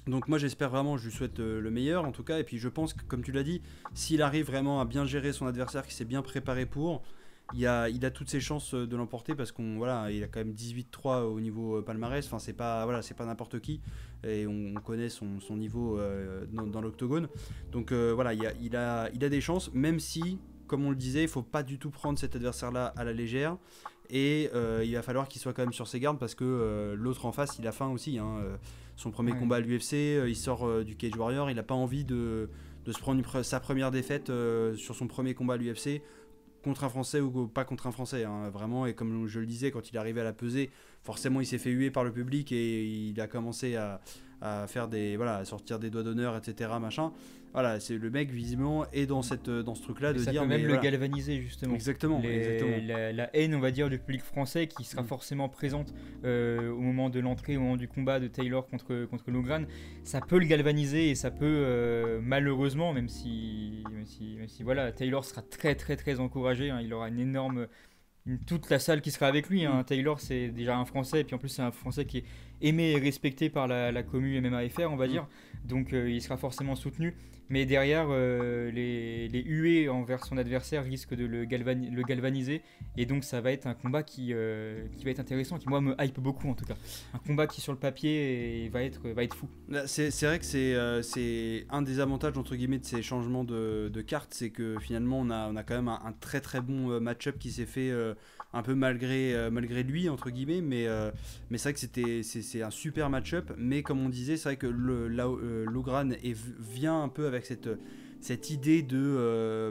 A: Donc moi j'espère vraiment, je lui souhaite le meilleur en tout cas, et puis je pense que, comme tu l'as dit, s'il arrive vraiment à bien gérer son adversaire, qui s'est bien préparé pour, il a toutes ses chances de l'emporter, parce il a quand même 18-3 au niveau palmarès, c'est pas n'importe qui, et on connaît son niveau dans l'octogone. Donc il a des chances, même si comme on le disait, il faut pas du tout prendre cet adversaire-là à la légère. Et il va falloir qu'il soit quand même sur ses gardes parce que l'autre en face, il a faim aussi. Son premier combat à l'UFC, il sort du Cage Warrior, il n'a pas envie de se prendre sa première défaite sur son premier combat à l'UFC contre un Français ou pas contre un Français. Vraiment, et comme je le disais, quand il est arrivé à la pesée, forcément il s'est fait huer par le public et il a commencé à faire à sortir des doigts d'honneur, etc. Machin. Voilà, c'est le mec visiblement est dans ce truc-là de
B: ça
A: dire.
B: Ça peut même le galvaniser justement.
A: Exactement.
B: La haine, on va dire, du public français qui sera forcément présente au moment de l'entrée, au moment du combat de Taylor contre Loughran, ça peut le galvaniser et ça peut malheureusement, même si voilà, Taylor sera très très très encouragé. Il aura une énorme toute la salle qui sera avec lui. Taylor, c'est déjà un Français, et puis en plus c'est un Français qui est aimé et respecté par la commu MMA-FR, on va dire. Donc il sera forcément soutenu. Mais derrière, les huées envers son adversaire risquent de le galvaniser. Et donc ça va être un combat qui va être intéressant, qui moi me hype beaucoup en tout cas. Un combat qui sur le papier va être fou.
A: C'est vrai que c'est un des avantages entre guillemets de ces changements de cartes, c'est que finalement on a quand même un très très bon match-up qui s'est fait un peu malgré lui entre guillemets, mais c'est vrai que c'est un super match-up. Mais comme on disait, c'est vrai que Loughran vient un peu avec cette idée de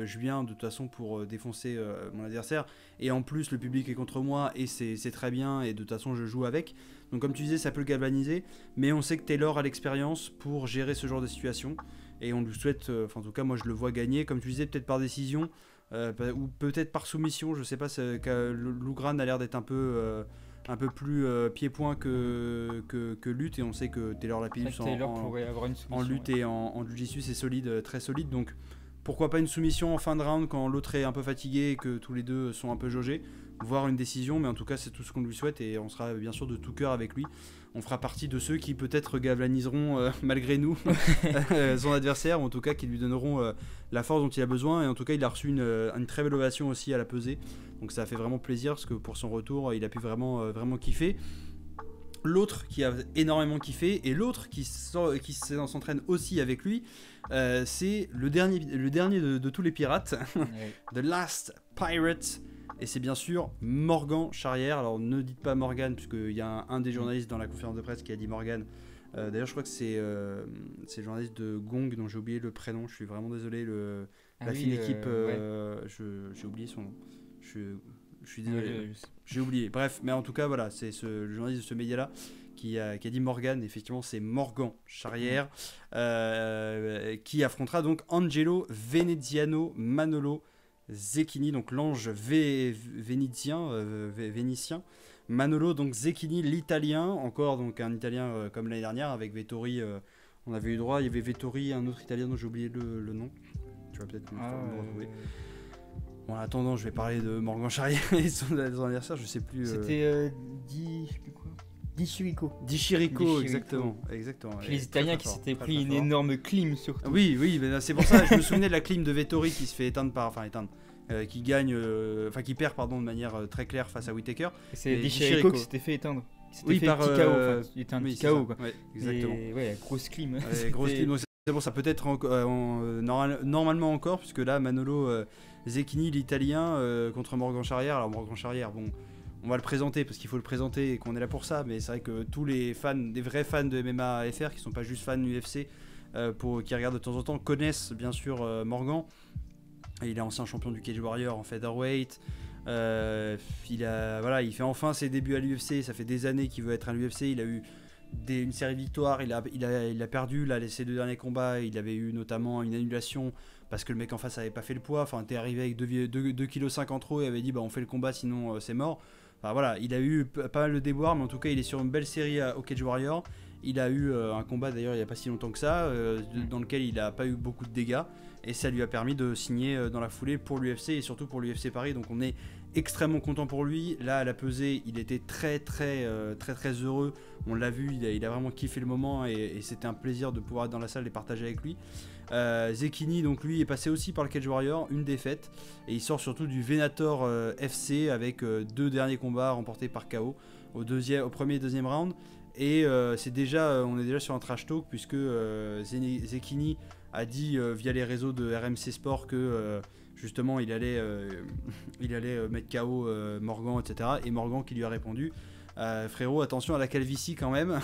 A: je viens de toute façon pour défoncer mon adversaire, et en plus le public est contre moi et c'est très bien, et de toute façon je joue avec. Donc comme tu disais, ça peut le galvaniser, mais on sait que Taylor a l'expérience pour gérer ce genre de situation, et on lui souhaite, en tout cas moi je le vois gagner, comme tu disais, peut-être par décision ou peut-être par soumission, je sais pas, Loughran a l'air d'être un peu plus pied-point que lutte, et on sait que Taylor Lapillus en lutte et en jiu-jitsu c'est solide, très solide, donc pourquoi pas une soumission en fin de round quand l'autre est un peu fatigué et que tous les deux sont un peu jaugés, voire une décision, mais en tout cas c'est tout ce qu'on lui souhaite, et on sera bien sûr de tout cœur avec lui. On fera partie de ceux qui peut-être galvaniseront malgré nous son adversaire, ou en tout cas qui lui donneront la force dont il a besoin, et en tout cas il a reçu une très belle ovation aussi à la pesée, donc ça a fait vraiment plaisir parce que pour son retour il a pu vraiment kiffer. L'autre qui a énormément kiffé, et l'autre qui s'entraîne aussi avec lui, c'est le dernier de tous les pirates, The Last Pirate, et c'est bien sûr Morgan Charrière. Alors ne dites pas Morgan, puisqu'il y a un des journalistes dans la conférence de presse qui a dit Morgan. D'ailleurs je crois que c'est le journaliste de Gong dont j'ai oublié le prénom, je suis vraiment désolé, la fine équipe, j'ai oublié son nom, je suis désolé, j'ai oublié. Bref, mais en tout cas voilà, c'est le journaliste de ce média là qui a dit Morgan. Effectivement c'est Morgan Charrière, qui affrontera donc Angelo Veneziano Manolo Zecchini, donc l'ange vénitien, Manolo donc Zecchini, l'italien, encore donc un italien comme l'année dernière avec Vettori, on avait eu droit, il y avait Vettori, un autre italien dont j'ai oublié le nom, tu vas peut-être me retrouver. Bon, en attendant, je vais parler de Morgan Charrière et son adversaire, je sais plus.
B: C'était Di Chirico,
A: exactement.
B: Puis les Italiens qui s'étaient pris une énorme clim surtout.
A: Oui, mais c'est pour ça, je me souvenais de la clim de Vettori qui se fait qui gagne, qui perd de manière très claire face à Whittaker.
B: Et c'est Di Chirico qui s'était fait éteindre. Il était un petit KO. Quoi.
A: Ouais, exactement.
B: Grosse clim.
A: Grosse clim. Donc c'est bon, ça peut être normalement encore, puisque là Manolo Zecchini, l'italien, contre Morgan Charrière. Alors Morgan Charrière, bon, on va le présenter parce qu'il faut le présenter et qu'on est là pour ça, mais c'est vrai que tous les fans, des vrais fans de MMA FR qui sont pas juste fans UFC, qui regardent de temps en temps, connaissent bien sûr Morgan. Il est ancien champion du Cage Warrior en featherweight. Il fait enfin ses débuts à l'UFC. Ça fait des années qu'il veut être à l'UFC. Il a eu une série de victoires. Il a perdu ses 2 derniers combats. Il avait eu notamment une annulation parce que le mec en face avait pas fait le poids. Enfin, t'es arrivé avec 2,5 kg en trop et avait dit on fait le combat sinon c'est mort. Enfin, voilà, il a eu pas mal de déboires, mais en tout cas il est sur une belle série au Cage Warrior. Il a eu un combat d'ailleurs il n'y a pas si longtemps que ça, dans lequel il n'a pas eu beaucoup de dégâts, et ça lui a permis de signer dans la foulée pour l'UFC et surtout pour l'UFC Paris. Donc on est extrêmement content pour lui. Là à la pesée il était très heureux, on l'a vu, il a vraiment kiffé le moment, et c'était un plaisir de pouvoir être dans la salle et partager avec lui. Zecchini donc lui est passé aussi par le Cage Warrior, une défaite, et il sort surtout du Venator FC avec 2 derniers combats remportés par KO au premier et deuxième round. Et on est déjà sur un trash talk, puisque Zecchini a dit via les réseaux de RMC Sport que justement il allait mettre KO Morgan, etc. Et Morgan qui lui a répondu frérot, attention à la calvitie quand même.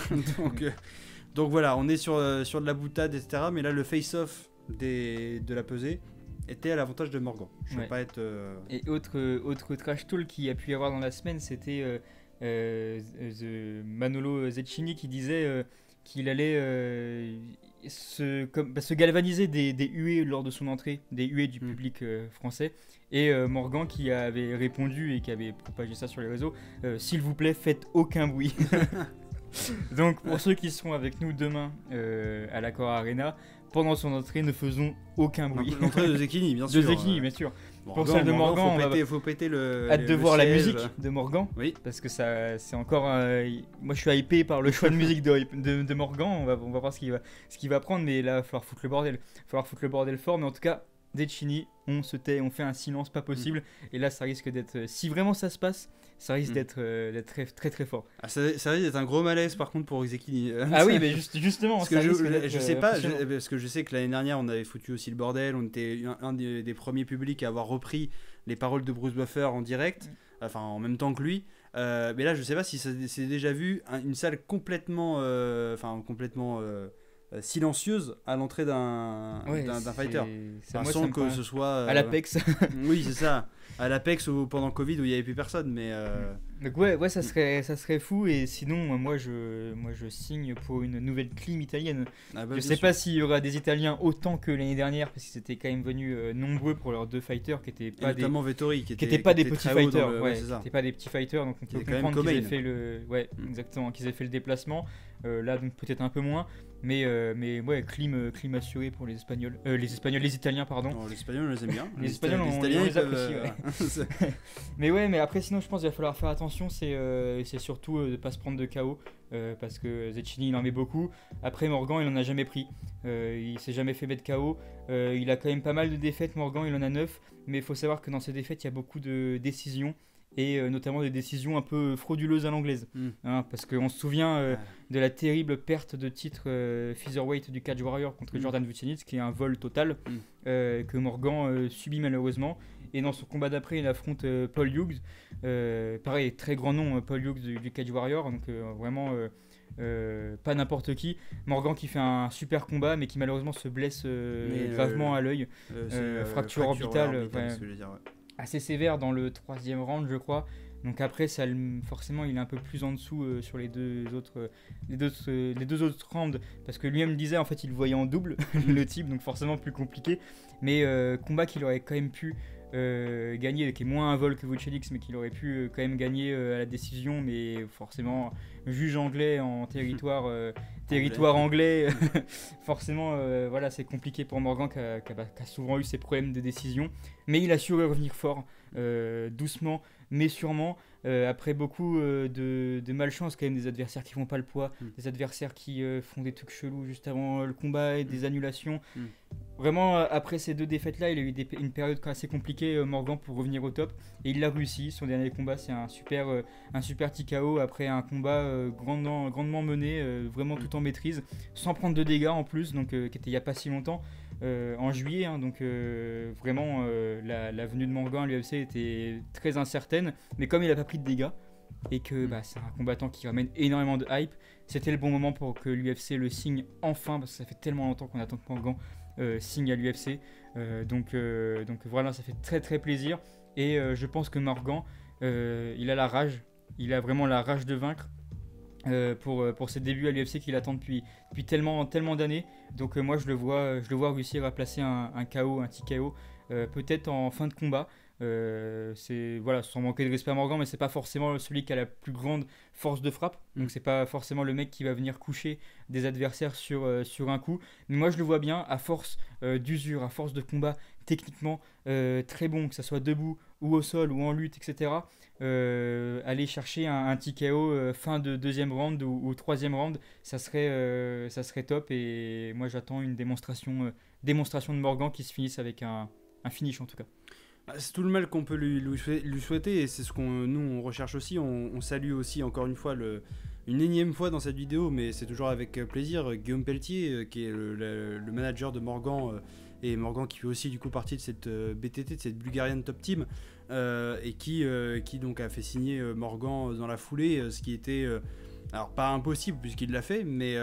A: Donc voilà, on est sur de la boutade, etc. Mais là, le face-off de la pesée était à l'avantage de Morgan. Je ne vais pas être.
B: Et autre trash talk qu'il y a pu y avoir dans la semaine, c'était Manolo Zecchini qui disait qu'il allait se galvaniser des huées lors de son entrée, des huées du public français. Et Morgan qui avait répondu et qui avait propagé ça sur les réseaux, s'il vous plaît, faites aucun bruit. Donc pour ceux qui seront avec nous demain à l'Accor Arena, pendant son entrée, ne faisons aucun bruit.
A: L'entrée de Zecchini, bien sûr.
B: De Zecchini, bien sûr.
A: Morgan,
B: pour celle de Morgan,
A: faut péter le.
B: Hâte de voir
A: siège.
B: La musique de Morgan.
A: Oui.
B: Parce que ça, c'est encore. Moi, je suis hypé par le choix de musique de Morgan. On va voir ce qu'il va prendre, mais là, il va falloir foutre le bordel. Il va falloir foutre le bordel fort, mais en tout cas, Zecchini, on se tait, on fait un silence pas possible. Et là, ça risque d'être. Si vraiment ça se passe, ça risque d'être très, très très fort.
A: Ah, ça risque d'être un gros malaise par contre pour Zecchini.
B: Ah oui, mais justement.
A: Parce que je sais pas, parce que je sais que l'année dernière on avait foutu aussi le bordel. On était un des premiers publics à avoir repris les paroles de Bruce Buffer en direct, enfin en même temps que lui. Mais là, je sais pas si c'est déjà vu une salle complètement, silencieuse à l'entrée d'un fighter. Sans que ce soit
B: à l'Apex.
A: Oui, c'est ça. À l'Apex ou pendant Covid où il n'y avait plus personne, mais
B: donc ouais, ça serait fou. Et sinon, moi je signe pour une nouvelle clim italienne. Je sais pas s'il y aura des Italiens autant que l'année dernière, parce qu'ils étaient quand même venus nombreux pour leurs deux fighters qui étaient pas
A: notamment Vettori qui
B: étaient pas des petits fighters.
A: C'était
B: pas des petits fighters, donc on peut comprendre qu'ils aient fait exactement, qu'ils aient fait le déplacement. Là donc peut-être un peu moins. Mais ouais, clim assuré pour les Espagnols. Les Italiens, pardon.
A: Non, les Espagnols, on les aime bien.
B: Les Espagnols, on les apprécie, ouais. mais après, sinon, je pense qu'il va falloir faire attention. C'est surtout de ne pas se prendre de KO. Parce que Zecchini, il en met beaucoup. Après, Morgan, il en a jamais pris. Il s'est jamais fait mettre KO. Il a quand même pas mal de défaites. Morgan, il en a 9. Mais il faut savoir que dans ces défaites, il y a beaucoup de décisions. Et notamment des décisions un peu frauduleuses à l'anglaise. Parce qu'on se souvient de la terrible perte de titre featherweight du Cage Warrior contre Jordan Vucenic, qui est un vol total que Morgan subit malheureusement. Et dans son combat d'après, il affronte Paul Hughes. Pareil, très grand nom, Paul Hughes du Cage Warrior, donc vraiment pas n'importe qui. Morgan qui fait un super combat, mais qui malheureusement se blesse gravement à l'œil. Fracture orbitale. Assez sévère dans le 3e round, je crois. Donc après, forcément, il est un peu plus en dessous sur les deux autres rounds, parce que lui-même disait, en fait, il le voyait en double, le type, donc forcément plus compliqué. Mais combat qu'il aurait quand même pu gagner, qui est moins un vol que Vucenic, mais qu'il aurait pu quand même gagner à la décision, mais forcément, juge anglais en territoire anglais, forcément, voilà, c'est compliqué pour Morgan qui a souvent eu ses problèmes de décision, mais il a su revenir fort, doucement, mais sûrement, après beaucoup de malchance, quand même, des adversaires qui font pas le poids, des adversaires qui font des trucs chelous juste avant le combat et des annulations. Vraiment, après ces deux défaites-là, il a eu une période assez compliquée, Morgan, pour revenir au top. Et il l'a réussi. Son dernier combat, c'est un super TKO après un combat grandement mené, vraiment tout en maîtrise, sans prendre de dégâts en plus, donc, qui était il n'y a pas si longtemps, en juillet. Donc vraiment, la venue de Morgan à l'UFC était très incertaine. Mais comme il n'a pas pris de dégâts, et que c'est un combattant qui ramène énormément de hype, c'était le bon moment pour que l'UFC le signe enfin, parce que ça fait tellement longtemps qu'on attend que Morgan signe à l'UFC. Donc voilà, ça fait très très plaisir. Et je pense que Morgan, il a la rage, il a vraiment la rage de vaincre pour ses débuts à l'UFC qu'il attend depuis tellement d'années. Donc moi je le vois réussir à placer un KO, un TKO, peut-être en fin de combat. C'est voilà, sans manquer de respect à Morgan, mais c'est pas forcément celui qui a la plus grande force de frappe, donc c'est pas forcément le mec qui va venir coucher des adversaires sur un coup, mais moi je le vois bien à force d'usure, à force de combat techniquement très bon, que ça soit debout ou au sol ou en lutte, etc. Aller chercher un TKO fin de 2e round ou 3e round, ça serait top. Et moi j'attends une démonstration de Morgan qui se finisse avec un finish en tout cas.
A: C'est tout le mal qu'on peut lui souhaiter, et c'est ce nous on recherche aussi. On salue aussi encore une fois une énième fois dans cette vidéo, mais c'est toujours avec plaisir, Guillaume Pelletier, qui est le manager de Morgan et Morgan qui fait aussi du coup partie de cette BTT, de cette Bulgarian Top Team, et qui donc a fait signer Morgan dans la foulée, ce qui était alors pas impossible puisqu'il l'a fait, mais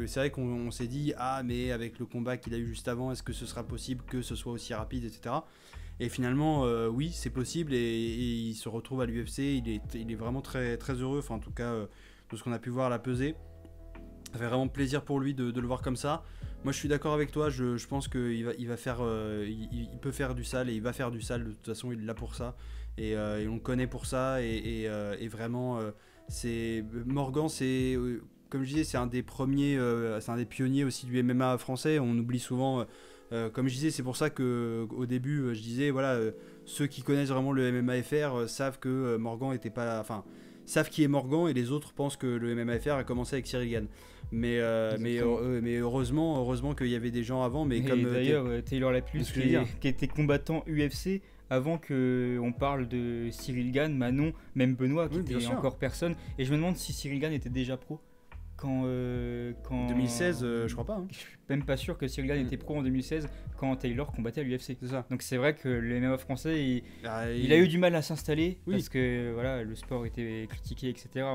A: c'est vrai qu'on s'est dit mais avec le combat qu'il a eu juste avant, est-ce que ce sera possible que ce soit aussi rapide, etc. Et finalement oui, c'est possible, et il se retrouve à l'UFC, il est vraiment très, très heureux, enfin en tout cas de ce qu'on a pu voir à la pesée. Ça fait vraiment plaisir pour lui de le voir comme ça. Moi je suis d'accord avec toi, je pense qu'il va faire, il peut faire du sale, et il va faire du sale, de toute façon il est là pour ça, et on le connaît pour ça, et vraiment c'est Morgan, c'est comme je disais, c'est un des premiers, c'est un des pionniers aussi du MMA français. On oublie souvent, comme je disais, c'est pour ça que au début je disais voilà, ceux qui connaissent vraiment le MMA FR savent que Morgan était pas, enfin savent qui est Morgan, et les autres pensent que le MMA FR a commencé avec Cyril Gane. Mais heureusement qu'il y avait des gens avant. Mais
B: et
A: comme
B: d'ailleurs Taylor Lapus qui était combattant UFC avant qu'on parle de Cyril Gane, Manon, même Benoît qui était encore personne. Et je me demande si Cyril Gane était déjà pro quand
A: 2016, je crois pas.
B: Je suis même pas sûr que Cyril Gane était pro en 2016 quand Taylor combattait à l'UFC.
A: C'est ça.
B: Donc c'est vrai que le MMA français, il a eu du mal à s'installer parce que voilà, le sport était critiqué, etc.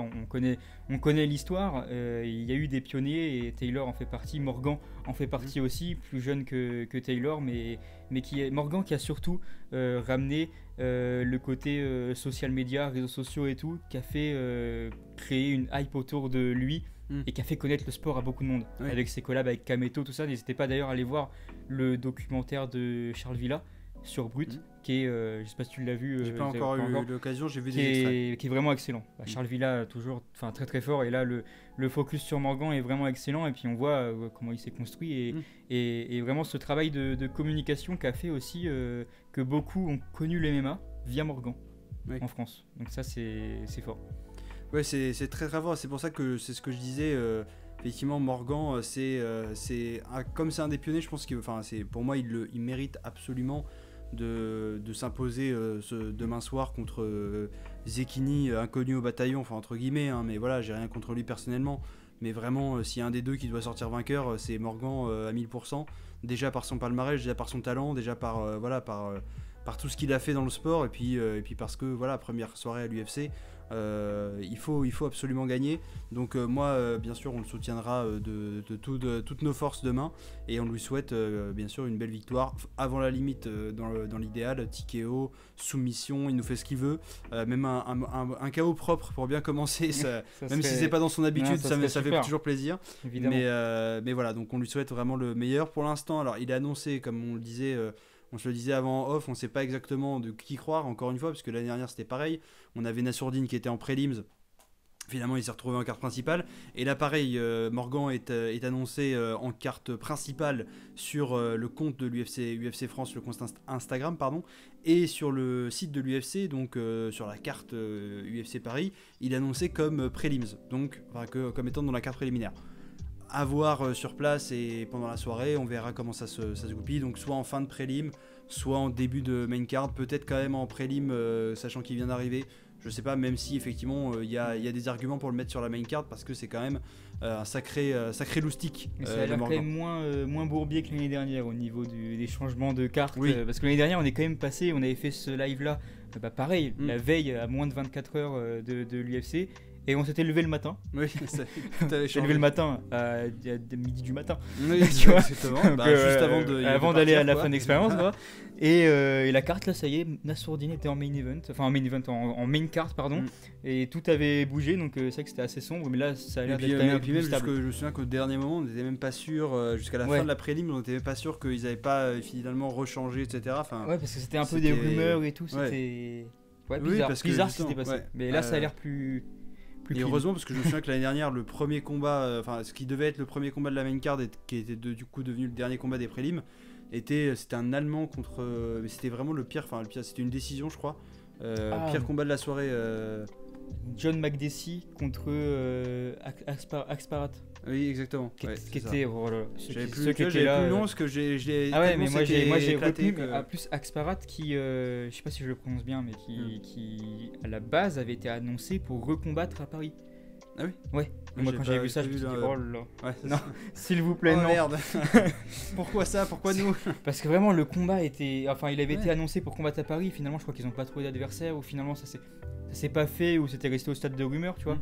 B: On connaît l'histoire. Il y a eu des pionniers et Taylor en fait partie. Morgan en fait partie aussi, plus jeune que Taylor, mais Morgan qui a surtout ramené le côté social media, réseaux sociaux et tout, qui a fait créer une hype autour de lui. Et qui a fait connaître le sport à beaucoup de monde, avec ses collabs avec Kameto, tout ça. N'hésitez pas d'ailleurs à aller voir le documentaire de Charles Villa sur Brut, qui est, je sais pas si tu l'as vu,
A: j'ai pas encore eu l'occasion, j'ai vu des extraits.
B: Qui est vraiment excellent. Charles Villa toujours, très très fort, et là le focus sur Morgan est vraiment excellent, et puis on voit comment il s'est construit, et vraiment ce travail de communication qu'a fait aussi que beaucoup ont connu le MMA via Morgan en France. Donc ça c'est fort.
A: Ouais, c'est très très fort. C'est pour ça que c'est ce que je disais. Effectivement, Morgan, comme c'est un des pionniers, je pense que, pour moi, il mérite absolument de s'imposer demain soir contre Zekini, inconnu au bataillon, enfin entre guillemets. Hein, mais voilà, j'ai rien contre lui personnellement. Mais vraiment, s'il y a un des deux qui doit sortir vainqueur, c'est Morgan à 1000%. Déjà par son palmarès, déjà par son talent, déjà par tout ce qu'il a fait dans le sport, et puis parce que voilà, première soirée à l'UFC. Il faut absolument gagner, donc moi bien sûr on le soutiendra de toutes nos forces demain, et on lui souhaite bien sûr une belle victoire avant la limite, dans l'idéal, TKO, soumission, il nous fait ce qu'il veut, même un KO propre pour bien commencer, même si c'est pas dans son habitude, ça fait toujours plaisir, mais voilà, donc on lui souhaite vraiment le meilleur pour l'instant. Alors il est annoncé, comme on le disait, on se le disait avant en off, on ne sait pas exactement de qui croire, encore une fois, parce que l'année dernière c'était pareil. On avait Nassourdine qui était en prélims, finalement il s'est retrouvé en carte principale. Et là pareil, Morgan est annoncé en carte principale sur le compte de l'UFC France, le compte Instagram, pardon, et sur le site de l'UFC, donc sur la carte UFC Paris, il est annoncé comme prélims, donc comme étant dans la carte préliminaire. À voir sur place et pendant la soirée, on verra comment ça se goupille. Donc soit en fin de prélim, soit en début de main card, peut-être quand même en prélim, sachant qu'il vient d'arriver. Je sais pas, même si effectivement il y a des arguments pour le mettre sur la main card, parce que c'est quand même un sacré loustic.
B: Mais ça a l'air quand même moins bourbier que l'année dernière au niveau des changements de cartes, parce que l'année dernière on est quand même passé, on avait fait ce live là, pareil, la veille à moins de 24 heures de l'UFC. Et on s'était levé le matin.
A: Oui,
B: j'ai levé le matin à midi du matin.
A: Oui, tu vois. Exactement. Juste
B: avant d'aller à la fin d'expérience. Et la carte, là, ça y est, Nassourdine était en main event. Enfin, en main card, pardon. Et tout avait bougé, donc c'est vrai que c'était assez sombre. Mais là, ça a l'air d'être quand même plus stable.
A: Je me souviens qu'au dernier moment, on n'était même pas sûr, jusqu'à la fin de la prélim, on n'était même pas sûr qu'ils n'avaient pas finalement rechangé, etc.
B: Ouais, parce que c'était un peu des rumeurs et tout. C'était bizarre ce qui s'était passé. Mais là, ça a l'air plus...
A: Et heureusement, parce que je me souviens que l'année dernière, le premier combat, ce qui devait être le premier combat de la main card, qui était du coup devenu le dernier combat des prélims, c'était un Allemand contre. Mais c'était vraiment le pire, c'était une décision, je crois. Pire combat de la soirée.
B: John McDessie contre Axparat.
A: Oui, exactement.
B: Qui était.
A: J'avais plus le nom, parce que j'ai.
B: Ah ouais, mais moi j'ai retenu plus Axparat qui, je sais pas si je le prononce bien, mais qui à la base avait été annoncé pour recombattre à Paris.
A: Ah oui.
B: Ouais. Et moi, quand j'avais vu ça, je me suis dit, oh là là.
A: Ouais,
B: non, s'il vous plaît,
A: oh,
B: non.
A: Merde. Pourquoi ça? Pourquoi nous?
B: Parce que vraiment, le combat était. Enfin, il avait été annoncé pour combattre à Paris. Finalement, je crois qu'ils n'ont pas trouvé d'adversaire. Ou finalement, ça s'est pas fait. Ou c'était resté au stade de rumeur, tu vois.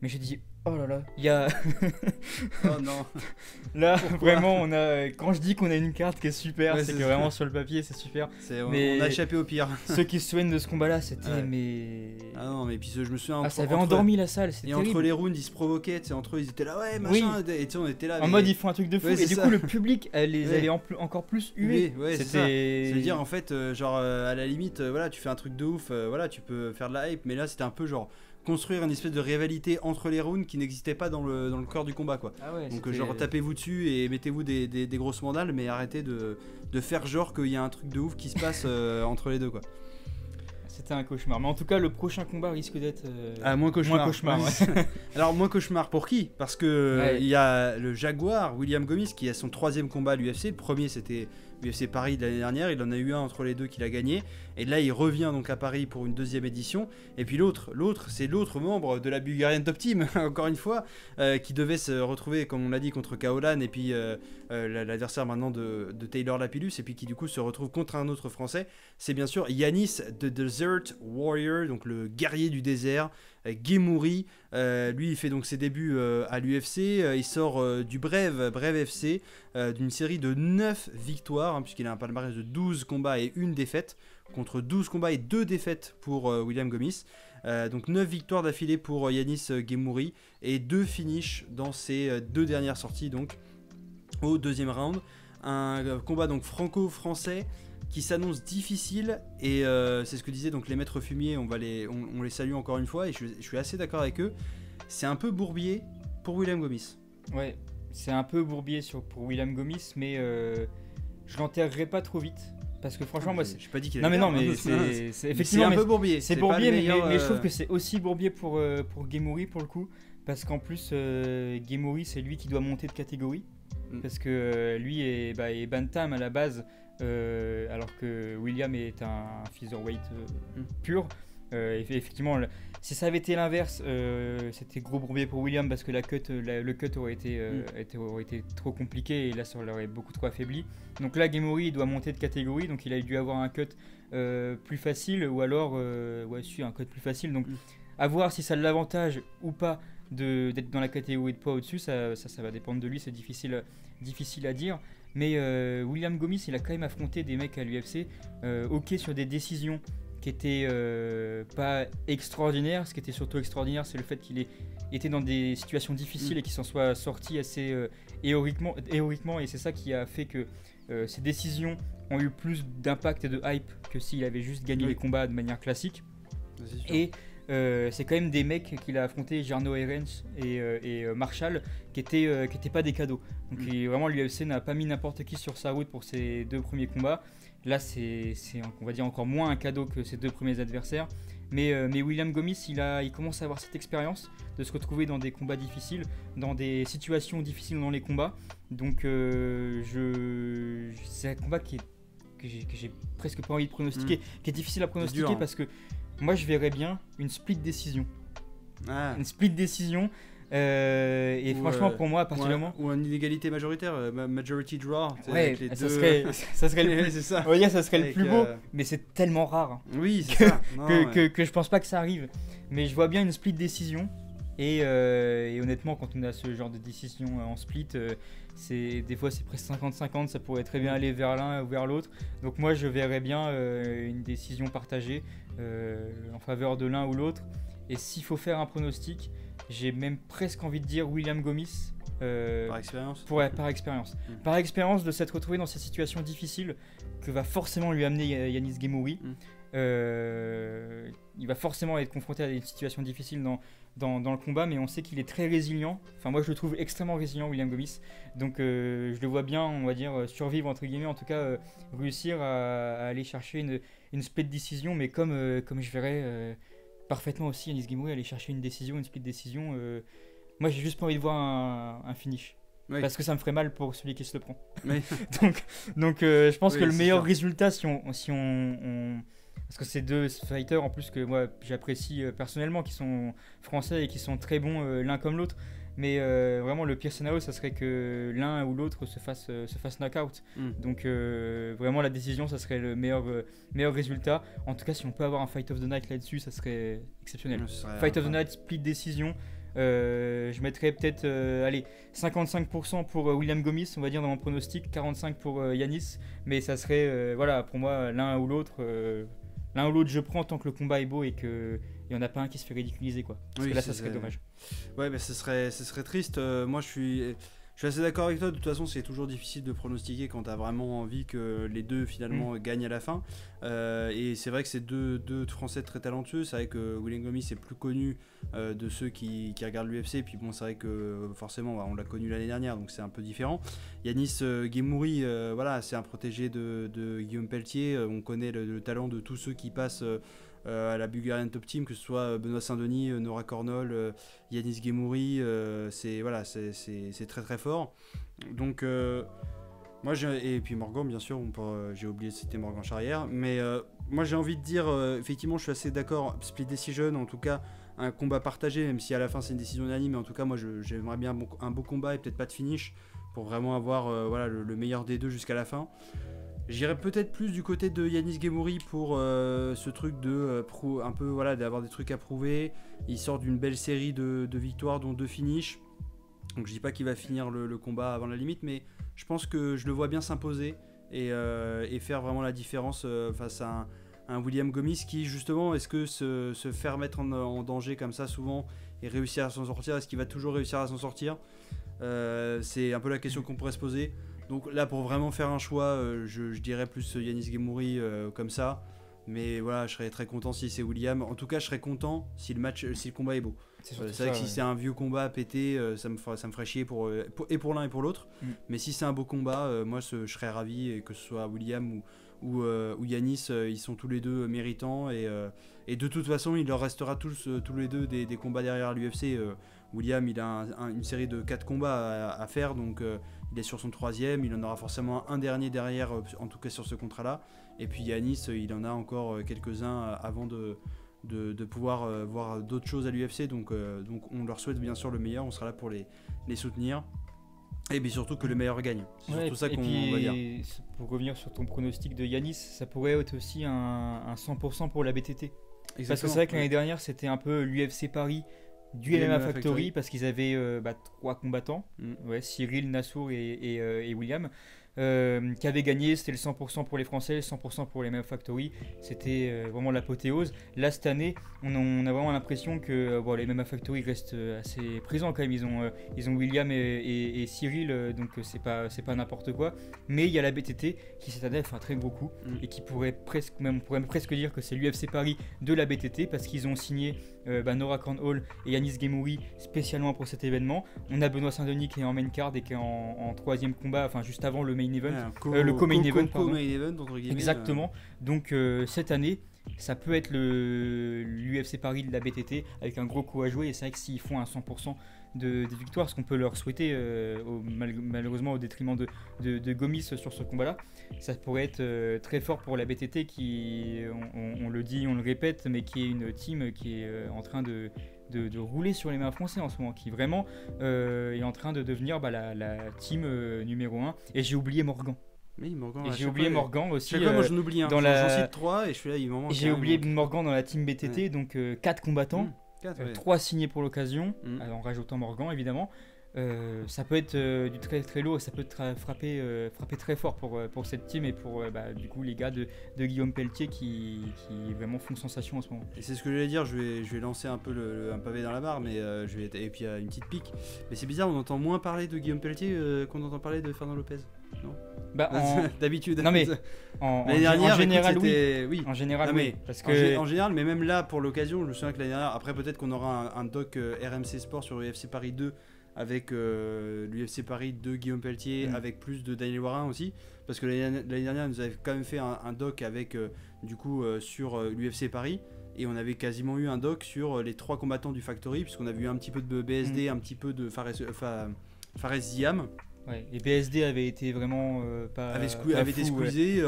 B: Mais j'ai dit, oh là là, il y a.
A: Oh non.
B: Là, vraiment, on a. Quand je dis qu'on a une carte qui est super, c'est que vraiment sur le papier, c'est super.
A: On a échappé au pire.
B: Ceux qui se souviennent de ce combat-là, c'était. Mais.
A: Ah non, mais puis je me souviens.
B: Ça avait endormi la salle, c'était terrible.
A: Entre les rounds, ils se provoquaient, tu sais, entre eux, ils étaient là, ouais, machin. Oui. Et tu sais, on était là.
B: En mode, ils font un truc de fou. Et du coup, le public, elle allait encore plus huer.
A: Ouais, c'est ça. C'est-à-dire, en fait, genre, à la limite, voilà, tu fais un truc de ouf, voilà, tu peux faire de la hype, mais là, c'était un peu genre. Construire une espèce de rivalité entre les rounds qui n'existait pas dans le corps du combat, quoi.
B: Ah ouais,
A: donc genre tapez-vous dessus et mettez-vous des grosses mandales, mais arrêtez de faire genre qu'il y a un truc de ouf qui se passe entre les deux, quoi.
B: C'était un cauchemar, mais en tout cas le prochain combat risque d'être
A: moins cauchemar.
B: Ouais.
A: Alors moins cauchemar pour qui? Parce que il y a le Jaguar William Gomis qui a son 3e combat à l'UFC. Le premier c'était l'UFC Paris de l'année dernière, il en a eu un entre les deux qu'il a gagné, et là il revient donc à Paris pour une 2e édition. Et puis l'autre c'est l'autre membre de la Bulgarian Top Team encore une fois, qui devait se retrouver comme on l'a dit contre Kaolan, et puis l'adversaire maintenant de Taylor Lapillus, et puis qui du coup se retrouve contre un autre français. C'est bien sûr Yanis The Desert Warrior, donc le guerrier du désert, Gemouri. Lui il fait donc ses débuts à l'UFC, il sort du Brave FC, d'une série de 9 victoires, puisqu'il a un palmarès de 12 combats et 1 défaite, contre 12 combats et 2 défaites pour William Gomis. Donc 9 victoires d'affilée pour Yanis Gemouri, et 2 finishes dans ses 2 dernières sorties, donc au 2e round. Un combat donc franco-français qui s'annonce difficile, et c'est ce que disaient donc les maîtres fumiers, on les salue encore une fois, et je suis assez d'accord avec eux. C'est un peu bourbier pour William Gomis.
B: Ouais, c'est un peu bourbier pour William Gomis, mais je l'enterrerai pas trop vite. Parce que franchement, moi,
A: j'ai pas dit qu'il
B: non mais c'est effectivement
A: un peu bourbier.
B: C'est bourbier, mais je trouve que c'est aussi bourbier pour Gemouri pour le coup, parce qu'en plus Gemouri c'est lui qui doit monter de catégorie, parce que lui est bantam à la base, alors que William est un featherweight pur. Effectivement, si ça avait été l'inverse, c'était gros bourbier pour William, parce que le cut aurait été trop compliqué, et là ça l'aurait beaucoup trop affaibli. Donc là, Gemouri doit monter de catégorie, donc il a dû avoir un cut plus facile, ou alors un cut plus facile. Donc à voir si ça l'avantage ou pas d'être dans la catégorie de poids au-dessus, ça va dépendre de lui, c'est difficile à dire. Mais William Gomis, il a quand même affronté des mecs à l'UFC, ok sur des décisions qui était pas extraordinaire. Ce qui était surtout extraordinaire, c'est le fait qu'il était dans des situations difficiles et qu'il s'en soit sorti assez héroïquement, et c'est ça qui a fait que ses décisions ont eu plus d'impact et de hype que s'il avait juste gagné les combats de manière classique. Et c'est quand même des mecs qu'il a affronté, Jarno Herens et Marshall, qui étaient pas des cadeaux. Donc vraiment, l'UFC n'a pas mis n'importe qui sur sa route pour ses 2 premiers combats. Là, c'est on va dire encore moins un cadeau que ses 2 premiers adversaires. Mais William Gomis, il commence à avoir cette expérience de se retrouver dans des combats difficiles, dans des situations difficiles dans les combats. Donc c'est un combat que j'ai presque pas envie de pronostiquer, qui est difficile à pronostiquer, dur, parce que moi je verrais bien une split décision. Une split décision. Et franchement, pour moi, à partir du moment
A: ou une inégalité majoritaire, majority draw,
B: ouais, les ça serait le plus,
A: ça.
B: On va dire, ça serait le plus beau, mais c'est tellement rare
A: oui, c'est ça.
B: que je pense pas que ça arrive. Mais je vois bien une split décision, et honnêtement, quand on a ce genre de décision en split, des fois c'est presque 50-50, ça pourrait très bien aller vers l'un ou vers l'autre. Donc moi je verrais bien une décision partagée en faveur de l'un ou l'autre. Et s'il faut faire un pronostic, j'ai même presque envie de dire William Gomis.
A: Par expérience
B: par expérience. Par expérience de s'être retrouvé dans ces situations difficiles que va forcément lui amener Yanis Gemouri. Il va forcément être confronté à des situations difficiles dans le combat, mais on sait qu'il est très résilient. Enfin, moi je le trouve extrêmement résilient, William Gomis. Donc je le vois bien, on va dire, survivre entre guillemets, en tout cas réussir à aller chercher une split décision, mais comme je verrais parfaitement aussi Yanis Gemouri aller chercher une split décision. Moi j'ai juste pas envie de voir un finish. Oui. Parce que ça me ferait mal pour celui qui se le prend. Oui. donc je pense que le meilleur résultat, si on parce que c'est deux fighters en plus que moi j'apprécie personnellement, qui sont français et qui sont très bons l'un comme l'autre. Mais vraiment, le pire scénario, ça serait que l'un ou l'autre se fasse knock-out. Donc vraiment, la décision, ça serait le meilleur résultat. En tout cas, si on peut avoir un Fight of the Night là-dessus, ça serait exceptionnel. Fight of the Night, split décision. Je mettrais peut-être 55% pour William Gomis, on va dire, dans mon pronostic, 45% pour Yanis. Mais ça serait, voilà, pour moi, l'un ou l'autre, je prends tant que le combat est beau et qu'il n'y en a pas un qui se fait ridiculiser, quoi. Parce que là, ça serait dommage.
A: Ouais, mais ce serait triste. Moi, je suis assez d'accord avec toi. De toute façon, c'est toujours difficile de pronostiquer quand tu as vraiment envie que les deux finalement gagnent à la fin. Et c'est vrai que c'est deux Français très talentueux. C'est vrai que William Gomis est plus connu de ceux qui regardent l'UFC. Puis bon, c'est vrai que forcément, on l'a connu l'année dernière, donc c'est un peu différent. Yanis Guémouri, voilà, c'est un protégé de Guillaume Pelletier. On connaît le talent de tous ceux qui passent à la Bulgarian Top Team, que ce soit Benoît Saint-Denis, Nora Cornol, Yanis Guémouri, c'est très très fort. Donc moi et puis Morgan, bien sûr, j'ai oublié de citer Morgan Charrière, mais moi j'ai envie de dire, effectivement, je suis assez d'accord, split decision, en tout cas un combat partagé, même si à la fin c'est une décision unanime, mais en tout cas moi j'aimerais bien un beau combat et peut-être pas de finish pour vraiment avoir voilà, le meilleur des deux jusqu'à la fin. J'irais peut-être plus du côté de Yanis Guémouri pour ce truc de un peu voilà, d'avoir des trucs à prouver. Il sort d'une belle série de victoires, dont 2 finishes. Donc je dis pas qu'il va finir le combat avant la limite, mais je pense que je le vois bien s'imposer et faire vraiment la différence face à un William Gomis qui, justement, est-ce que se faire mettre en danger comme ça souvent et réussir à s'en sortir, est-ce qu'il va toujours réussir à s'en sortir? C'est un peu la question qu'on pourrait se poser. Donc là, pour vraiment faire un choix, je dirais plus Yanis Guémouri comme ça. Mais voilà, je serais très content si c'est William. En tout cas, je serais content si le combat est beau. C'est vrai que si c'est un vieux combat à péter, ça me ferait chier pour l'un et pour l'autre. Mais si c'est un beau combat, moi je serais ravi, et que ce soit William ou Yanis, ils sont tous les deux méritants. Et de toute façon, il leur restera tous les deux des combats derrière l'UFC. William, il a une série de 4 combats à faire, donc il est sur son 3e, il en aura forcément un dernier derrière, en tout cas sur ce contrat-là. Et puis Yanis, il en a encore quelques-uns avant de pouvoir voir d'autres choses à l'UFC, donc on leur souhaite bien sûr le meilleur, on sera là pour les soutenir. Et puis surtout que le meilleur gagne. C'est surtout ça qu'on va dire.
B: Pour revenir sur ton pronostic de Yanis, ça pourrait être aussi un 100% pour la BTT. Exactement. Parce que c'est vrai que l'année dernière, c'était un peu l'UFC Paris du MMA Factory, parce qu'ils avaient 3 combattants, Cyril, Nassour et William, qui avaient gagné. C'était le 100% pour les Français, le 100% pour les MMA Factory. C'était vraiment l'apothéose. Là, cette année, on a vraiment l'impression que les MMA Factory restent assez présents quand même. Ils ont William et Cyril, donc c'est pas n'importe quoi. Mais il y a la BTT qui cette année a fait un très gros coup et qui on pourrait presque dire que c'est l'UFC Paris de la BTT, parce qu'ils ont signé Nora Cornhall et Yanis Guémouri spécialement pour cet événement. On a Benoît Saint-Denis qui est en main card et qui est en 3e combat, enfin juste avant le main event, le co-main event,
A: entre guillemets.
B: Exactement. Donc cette année, ça peut être l'UFC Paris de la BTT avec un gros coup à jouer, et c'est vrai que s'ils font un 100% des victoires, ce qu'on peut leur souhaiter malheureusement au détriment de Gomis sur ce combat-là, ça pourrait être très fort pour la BTT qui, on le dit, on le répète, mais qui est une team qui est en train de rouler sur les mains français en ce moment, qui vraiment est en train de devenir la team numéro 1. Et j'ai oublié Morgan.
A: Oui, Morgan.
B: Et j'ai oublié Morgan aussi.
A: Chaque fois, moi j'en oublie un. J'en cite 3 et je suis là, il m'en manque.
B: J'ai oublié Morgan dans la team BTT, donc 4 combattants. 3 signés pour l'occasion, en rajoutant Morgan évidemment. Ça peut être du très très lourd, et ça peut frapper très fort pour cette team et pour du coup les gars de Guillaume Pelletier qui vraiment font sensation en ce moment.
A: Et c'est ce que j'allais dire, je vais lancer un peu un pavé dans la mare, mais et puis une petite pique. Mais c'est bizarre, on entend moins parler de Guillaume Pelletier qu'on entend parler de Fernand Lopez. Non, d'habitude.
B: Non mais en général,
A: oui.
B: En général,
A: non, mais,
B: oui. Parce que
A: en général, mais même là pour l'occasion, je me souviens que l'année dernière, après peut-être qu'on aura un doc RMC Sport sur UFC Paris 2 avec l'UFC Paris de Guillaume Pelletier, avec plus de Daniel Warin aussi, parce que l'année dernière, nous avait quand même fait un doc avec du coup sur l'UFC Paris, et on avait quasiment eu un doc sur les 3 combattants du Factory, puisqu'on a vu un petit peu de BSD, un petit peu de Fares Ziam.
B: Ouais, et BSD avait été vraiment pas
A: avait été
B: fou, ouais.
A: squeezé.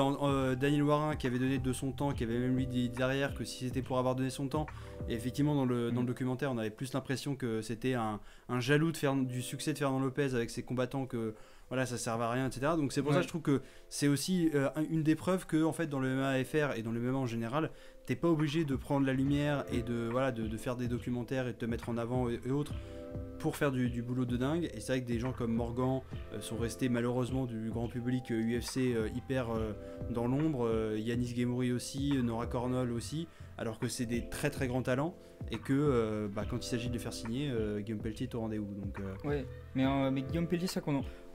A: Daniel Warin qui avait donné de son temps, qui avait même lui dit derrière que si c'était pour avoir donné son temps. Et effectivement, dans le documentaire, on avait plus l'impression que c'était un jaloux du succès de Fernand Lopez avec ses combattants, que voilà, ça servait à rien, etc. Donc c'est pour ça que je trouve que c'est aussi une des preuves que en fait, dans le MMA FR et dans le MMA en général, t'es pas obligé de prendre la lumière et de faire des documentaires et de te mettre en avant et autres pour faire du boulot de dingue. Et c'est vrai que des gens comme Morgan sont restés malheureusement du grand public UFC hyper dans l'ombre, Yanis Gemouri aussi, Nora Cornell aussi, alors que c'est des très très grands talents et que quand il s'agit de les faire signer, Guillaume Pelletier est au rendez-vous. Donc,
B: Ouais, mais Guillaume Pelletier, ça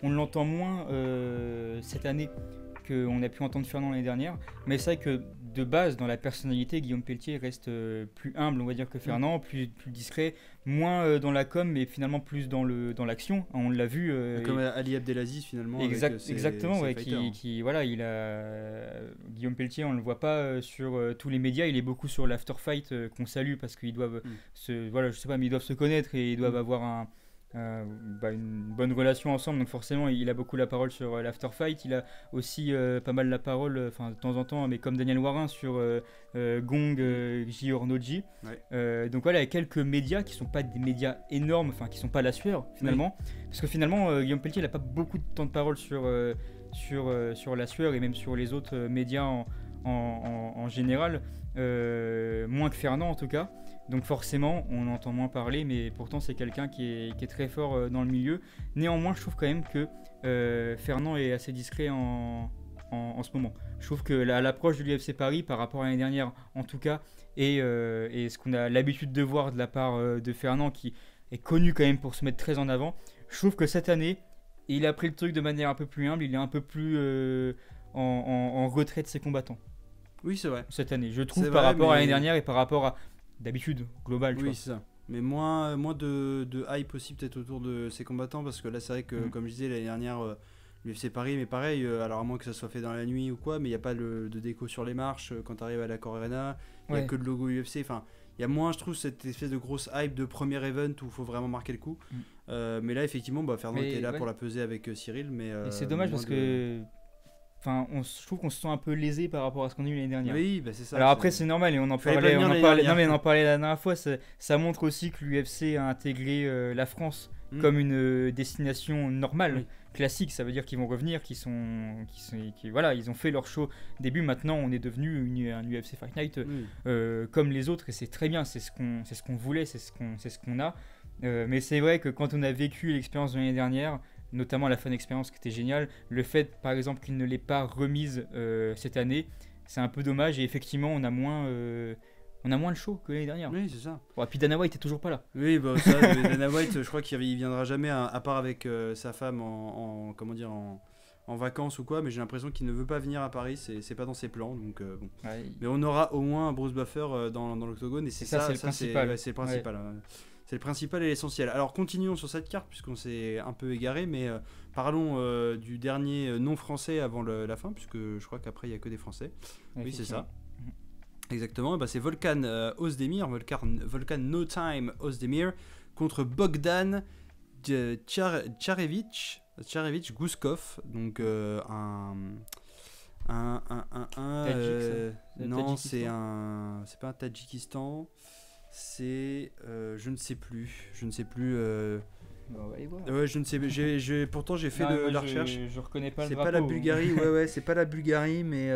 B: on l'entend moins cette année qu'on a pu entendre Fernand l'année dernière, mais c'est vrai que de base, dans la personnalité, Guillaume Pelletier reste plus humble, on va dire, que Fernand, plus discret, moins dans la com, mais finalement plus dans l'action. On l'a vu.
A: comme Ali Abdelaziz finalement.
B: Exactement,
A: avec
B: ouais,
A: ses fighters.
B: voilà, Guillaume Pelletier, on le voit pas sur tous les médias, il est beaucoup sur l'after fight qu'on salue parce qu'ils doivent voilà, je sais pas, mais ils doivent se connaître et ils doivent avoir une bonne relation ensemble, donc forcément il a beaucoup la parole sur l'after fight. Il a aussi pas mal la parole, de temps en temps, mais comme Daniel Warin sur Gong, J. Ornoji.
A: Ouais.
B: Donc voilà, il y a quelques médias qui sont pas des médias énormes, enfin qui sont pas la sueur finalement, parce que finalement Guillaume Pelletier il a pas beaucoup de temps de parole sur la sueur et même sur les autres médias en général, moins que Fernand en tout cas. Donc forcément, on entend moins parler, mais pourtant c'est quelqu'un qui est très fort dans le milieu. Néanmoins, je trouve quand même que Fernand est assez discret en ce moment. Je trouve que l'approche de l'UFC Paris par rapport à l'année dernière, en tout cas, et ce qu'on a l'habitude de voir de la part de Fernand, qui est connu quand même pour se mettre très en avant, je trouve que cette année, il a pris le truc de manière un peu plus humble, il est un peu plus en retrait de ses combattants.
A: Oui, c'est vrai.
B: Cette année, je trouve, par rapport à l'année dernière et par rapport à d'habitude global.
A: Oui, c'est ça. Mais moins de hype aussi peut-être autour de ces combattants, parce que là c'est vrai que comme je disais l'année dernière, l'UFC Paris, mais pareil, alors à moins que ça soit fait dans la nuit ou quoi, mais il n'y a pas de déco sur les marches quand tu arrives à l'Accor Arena, il n'y a que le logo UFC, enfin il y a moins, je trouve, cette espèce de grosse hype de premier event où il faut vraiment marquer le coup. Mais là effectivement Fernand était là pour la peser avec Cyril, mais
B: c'est dommage parce que je trouve qu'on se sent un peu lésé par rapport à ce qu'on a eu l'année dernière.
A: Oui, c'est ça.
B: Alors après, c'est normal et on en parlait la dernière fois. Ça montre aussi que l'UFC a intégré la France comme une destination normale, classique. Ça veut dire qu'ils vont revenir, voilà, ils ont fait leur show début. Maintenant, on est devenu un UFC Fight Night comme les autres et c'est très bien. C'est ce qu'on voulait, c'est ce qu'on a. Mais c'est vrai que quand on a vécu l'expérience de l'année dernière, notamment la fan expérience qui était géniale, le fait par exemple qu'il ne l'ait pas remise cette année, c'est un peu dommage et effectivement on a moins de show que l'année dernière.
A: Oui, c'est ça.
B: Bon, et puis Dana White est toujours pas là.
A: Oui, ça, Dana White, je crois qu'il viendra jamais à part avec sa femme en vacances ou quoi, mais j'ai l'impression qu'il ne veut pas venir à Paris, c'est pas dans ses plans, donc bon. Ouais. Mais on aura au moins Bruce Buffer dans l'octogone et c'est le principal. C'est le principal. Ouais. C'est le principal et l'essentiel. Alors continuons sur cette carte puisqu'on s'est un peu égaré, mais parlons du dernier non français avant la fin, puisque je crois qu'après il n'y a que des français. Oui, c'est ça. Exactement, c'est Volkan Ozdemir, Volkan No Time Ozdemir contre Bogdan Tcharevich Gouskov, donc non, c'est pas un Tadjikistan. C'est je ne sais plus ouais, je ne sais, pourtant j'ai fait la recherche.
B: Je reconnais pas
A: le
B: drapeau.
A: C'est pas la Bulgarie, c'est pas la Bulgarie, mais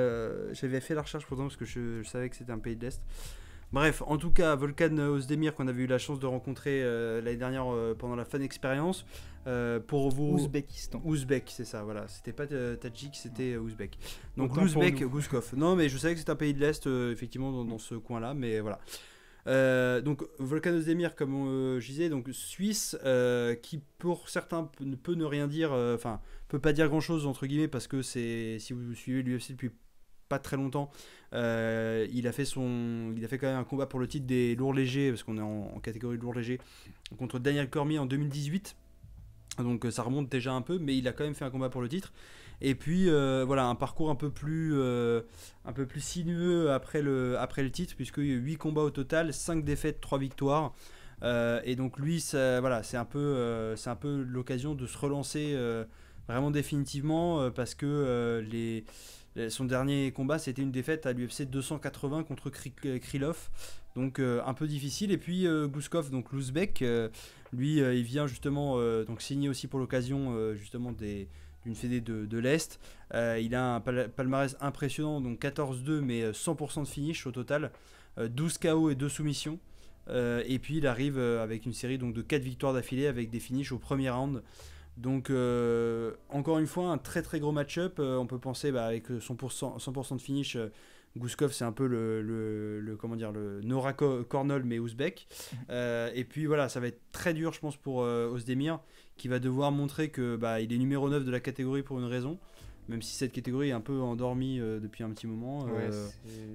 A: j'avais fait la recherche pourtant parce que je savais que c'était un pays de l'Est. Bref, en tout cas, Volkan Ozdemir qu'on avait eu la chance de rencontrer l'année dernière pendant la Fan Experience, pour vous. Ouzbek, c'est ça, voilà. C'était pas Tadjik, c'était Ouzbek. Donc l'Ouzbek, Gouskov. Non, mais je savais que c'était un pays de l'Est, effectivement, dans ce coin-là, mais voilà. Donc Volkan Ozdemir, comme je disais, donc Suisse, qui pour certains peut ne rien dire, peut pas dire grand chose entre guillemets, parce que si vous suivez l'UFC depuis pas très longtemps, il a fait quand même un combat pour le titre des lourds légers, parce qu'on est en catégorie de lourds légers, contre Daniel Cormier en 2018, donc ça remonte déjà un peu, mais il a quand même fait un combat pour le titre. Et puis voilà, un parcours un peu plus sinueux après le titre, puisque 8 combats au total, 5 défaites, 3 victoires. Et donc lui, c'est un peu l'occasion de se relancer vraiment définitivement, parce que son dernier combat, c'était une défaite à l'UFC 280 contre Krylov, donc un peu difficile. Et puis Gouskov, donc l'Ouzbek, lui, il vient justement donc signer aussi pour l'occasion justement d'une fédé de l'Est. Il a un palmarès impressionnant, donc 14-2, mais 100% de finish au total, 12 KO et 2 soumissions. Et puis il arrive avec une série donc, de 4 victoires d'affilée avec des finishes au premier round. Donc encore une fois un très très gros match-up. On peut penser avec 100% de finish, Gouskov c'est un peu comment dire, le Nora Kornol mais ouzbek. Et puis voilà, ça va être très dur je pense pour Ozdemir, qui va devoir montrer que il est numéro 9 de la catégorie pour une raison. Même si cette catégorie est un peu endormie depuis un petit moment.
B: Ouais,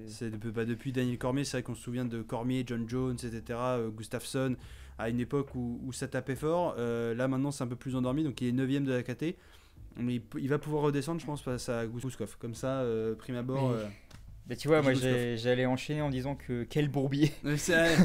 A: c'est depuis Daniel Cormier, c'est vrai qu'on se souvient de Cormier, John Jones, etc. Gustafsson, à une époque où ça tapait fort. Là maintenant c'est un peu plus endormi, donc il est 9ème de la KT. Mais il va pouvoir redescendre, je pense, face à Gouskov. Comme ça, prime abord.
B: Bah, tu vois, moi j'allais enchaîner en disant que quel bourbier.
A: C'est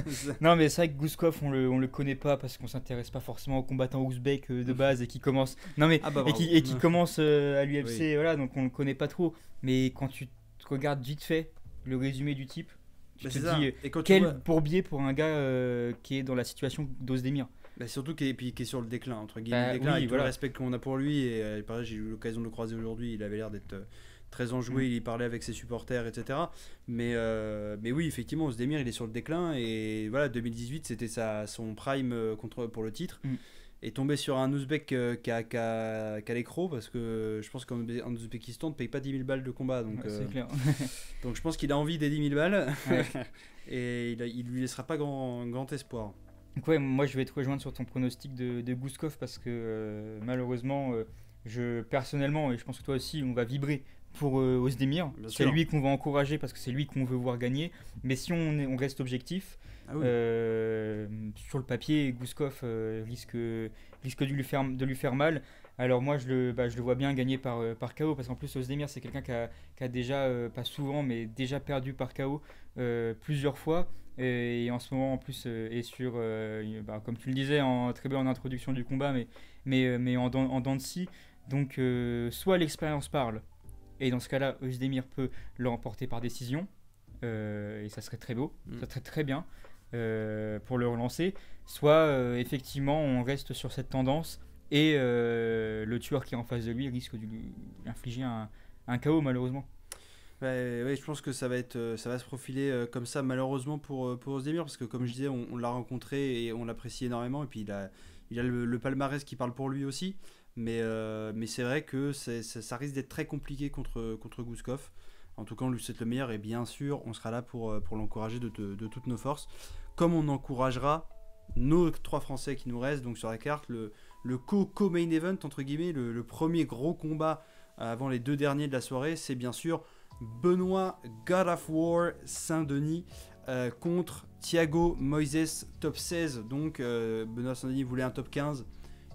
B: Non, mais c'est vrai que Gouskov, on le connaît pas parce qu'on s'intéresse pas forcément aux combattants ouzbeks de base et qui commence. Non, mais qui commence à l'UFC, oui. Voilà, donc on le connaît pas trop. Mais quand tu regardes vite fait le résumé du type, tu te dis quel bourbier pour un gars qui est dans la situation d'Ozdemir.
A: Surtout qui est sur le déclin, entre guillemets. Le déclin, avec tout le respect qu'on a pour lui. Et pareil, j'ai eu l'occasion de le croiser aujourd'hui. Il avait l'air d'être très enjoué, il parlait avec ses supporters, etc. Mais oui, effectivement, Ozdemir, il est sur le déclin. Et voilà, 2018, c'était son prime pour le titre. Et tomber sur un Ouzbek qui a l'écro, parce que je pense qu'en Ouzbékistan, on ne paye pas 10 000 balles de combat. Donc,
B: c'est clair.
A: Donc je pense qu'il a envie des 10 000 balles. Ouais. Et il lui laissera pas grand espoir.
B: Donc ouais, moi je vais te rejoindre sur ton pronostic de Gouskov parce que malheureusement, personnellement, et je pense que toi aussi, on va vibrer pour Ozdemir. C'est lui qu'on va encourager parce que c'est lui qu'on veut voir gagner. Mais si on reste objectif, sur le papier, Gouskov risque de lui faire mal. Alors moi je le vois bien gagner par KO, parce qu'en plus Ozdemir c'est quelqu'un qui a déjà, pas souvent, mais déjà perdu par KO plusieurs fois. Et en ce moment en plus est sur, comme tu le disais très bien en introduction du combat, mais en dents de scie. Donc soit l'expérience parle, et dans ce cas-là Ozdemir peut l'emporter par décision, et ça serait très beau, ça serait très bien pour le relancer. Soit effectivement on reste sur cette tendance et le tueur qui est en face de lui risque de lui infliger un KO malheureusement.
A: Ouais, je pense que ça va se profiler comme ça malheureusement pour Ozdemir, parce que comme je disais, on l'a rencontré et on l'apprécie énormément, et puis il a le palmarès qui parle pour lui aussi, mais c'est vrai que ça risque d'être très compliqué contre Gouskov. En tout cas, on lui souhaite le meilleur, et bien sûr on sera là pour l'encourager de toutes nos forces, comme on encouragera nos 3 Français qui nous restent donc sur la carte, le co-main event entre guillemets, le premier gros combat avant les 2 derniers de la soirée. C'est bien sûr Benoît God of War Saint-Denis contre Thiago Moises, top 16. Donc Benoît Saint-Denis voulait un top 15,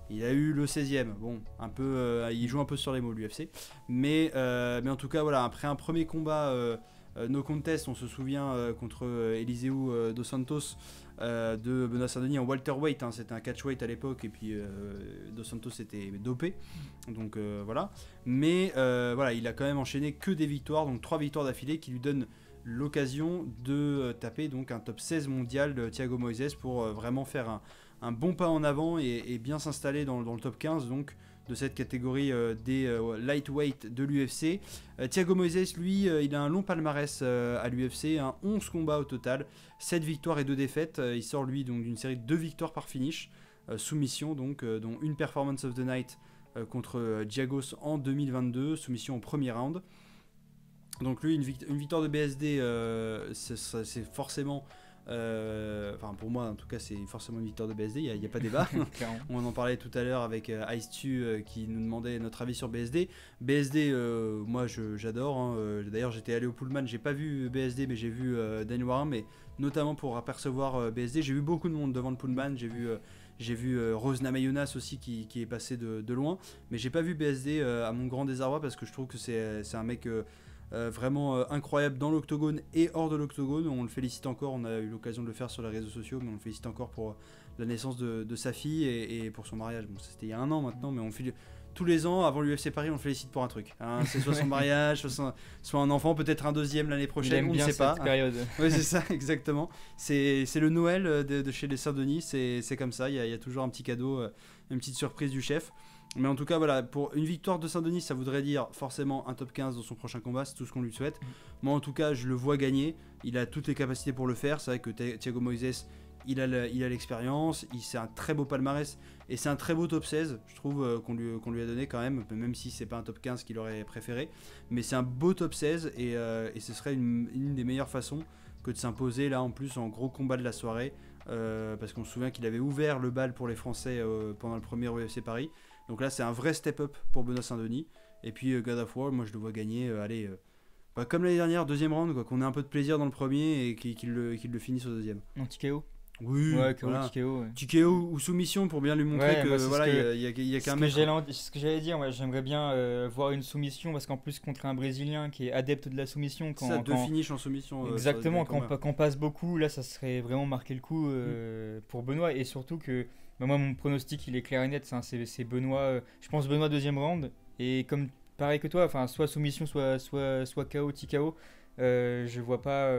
A: il a eu le 16e. Bon, un peu, il joue un peu sur les mots l'UFC, mais en tout cas voilà, après un premier combat no contest, on se souvient contre Eliseu dos Santos, de Benoît Saint-Denis en welterweight, c'était un catchweight à l'époque, et puis dos Santos était dopé, donc voilà. Mais voilà, il a quand même enchaîné que des victoires, donc 3 victoires d'affilée qui lui donnent l'occasion de taper donc un top 16 mondial de Thiago Moises pour vraiment faire un bon pas en avant et bien s'installer dans le top 15 donc de cette catégorie des lightweight de l'UFC. Thiago Moises, lui, il a un long palmarès à l'UFC, 11 combats au total, 7 victoires et 2 défaites. Il sort lui donc d'une série de 2 victoires par finish, soumission donc, dont une performance of the night contre Giagos en 2022, soumission au premier round. Donc lui, une victoire de BSD, c'est forcément... pour moi en tout cas, c'est forcément une victoire de BSD, il n'y a pas débat. On en parlait tout à l'heure avec Ice2 qui nous demandait notre avis sur BSD. Moi j'adore, d'ailleurs j'étais allé au Pullman, j'ai pas vu BSD mais j'ai vu Daniel Warren, mais notamment pour apercevoir BSD. J'ai vu beaucoup de monde devant le Pullman, j'ai vu Rose Namajunas aussi qui est passé de loin, mais j'ai pas vu BSD à mon grand désarroi, parce que je trouve que c'est un mec vraiment incroyable dans l'octogone et hors de l'octogone. On le félicite encore, on a eu l'occasion de le faire sur les réseaux sociaux, mais on le félicite encore pour la naissance de sa fille et pour son mariage. Bon, c'était il y a 1 an maintenant, mais tous les ans, avant l'UFC Paris, on le félicite pour un truc. Hein. C'est soit son mariage, soit un enfant, peut-être un deuxième l'année prochaine, on ne sait pas.
B: Période.
A: Oui, c'est ça, exactement. C'est le Noël de chez les Saint-Denis, c'est comme ça. Il y a toujours un petit cadeau, une petite surprise du chef. Mais en tout cas, voilà, pour une victoire de Saint-Denis, ça voudrait dire forcément un top 15 dans son prochain combat, c'est tout ce qu'on lui souhaite. Moi, en tout cas, je le vois gagner. Il a toutes les capacités pour le faire. C'est vrai que Thiago Moises, il a l'expérience, c'est un très beau palmarès et c'est un très beau top 16, je trouve, qu'on lui a donné quand même si c'est pas un top 15 qu'il aurait préféré. Mais c'est un beau top 16 et ce serait une des meilleures façons que de s'imposer là en plus en gros combat de la soirée. Parce qu'on se souvient qu'il avait ouvert le bal pour les Français pendant le premier UFC Paris. Donc là, c'est un vrai step-up pour Benoît Saint-Denis. Et puis God of War, moi je le vois gagner, comme l'année dernière, deuxième round, quoi, qu'on ait un peu de plaisir dans le premier et qu'il le finisse au deuxième.
B: En TKO.
A: Oui,
B: ouais,
A: voilà.
B: TKO, ouais.
A: TKO ou soumission pour bien lui montrer que voilà, il y a qu'un mec.
B: C'est ce que j'allais dire, ouais, j'aimerais bien voir une soumission parce qu'en plus contre un Brésilien qui est adepte de la soumission.
A: Deux finishes en soumission.
B: Exactement, quand passe beaucoup, là ça serait vraiment marquer le coup pour Benoît et surtout que moi mon pronostic il est clair et net, c'est Benoît, je pense Benoît deuxième round et comme pareil que toi, enfin soit soumission, soit KO, TKO, je vois pas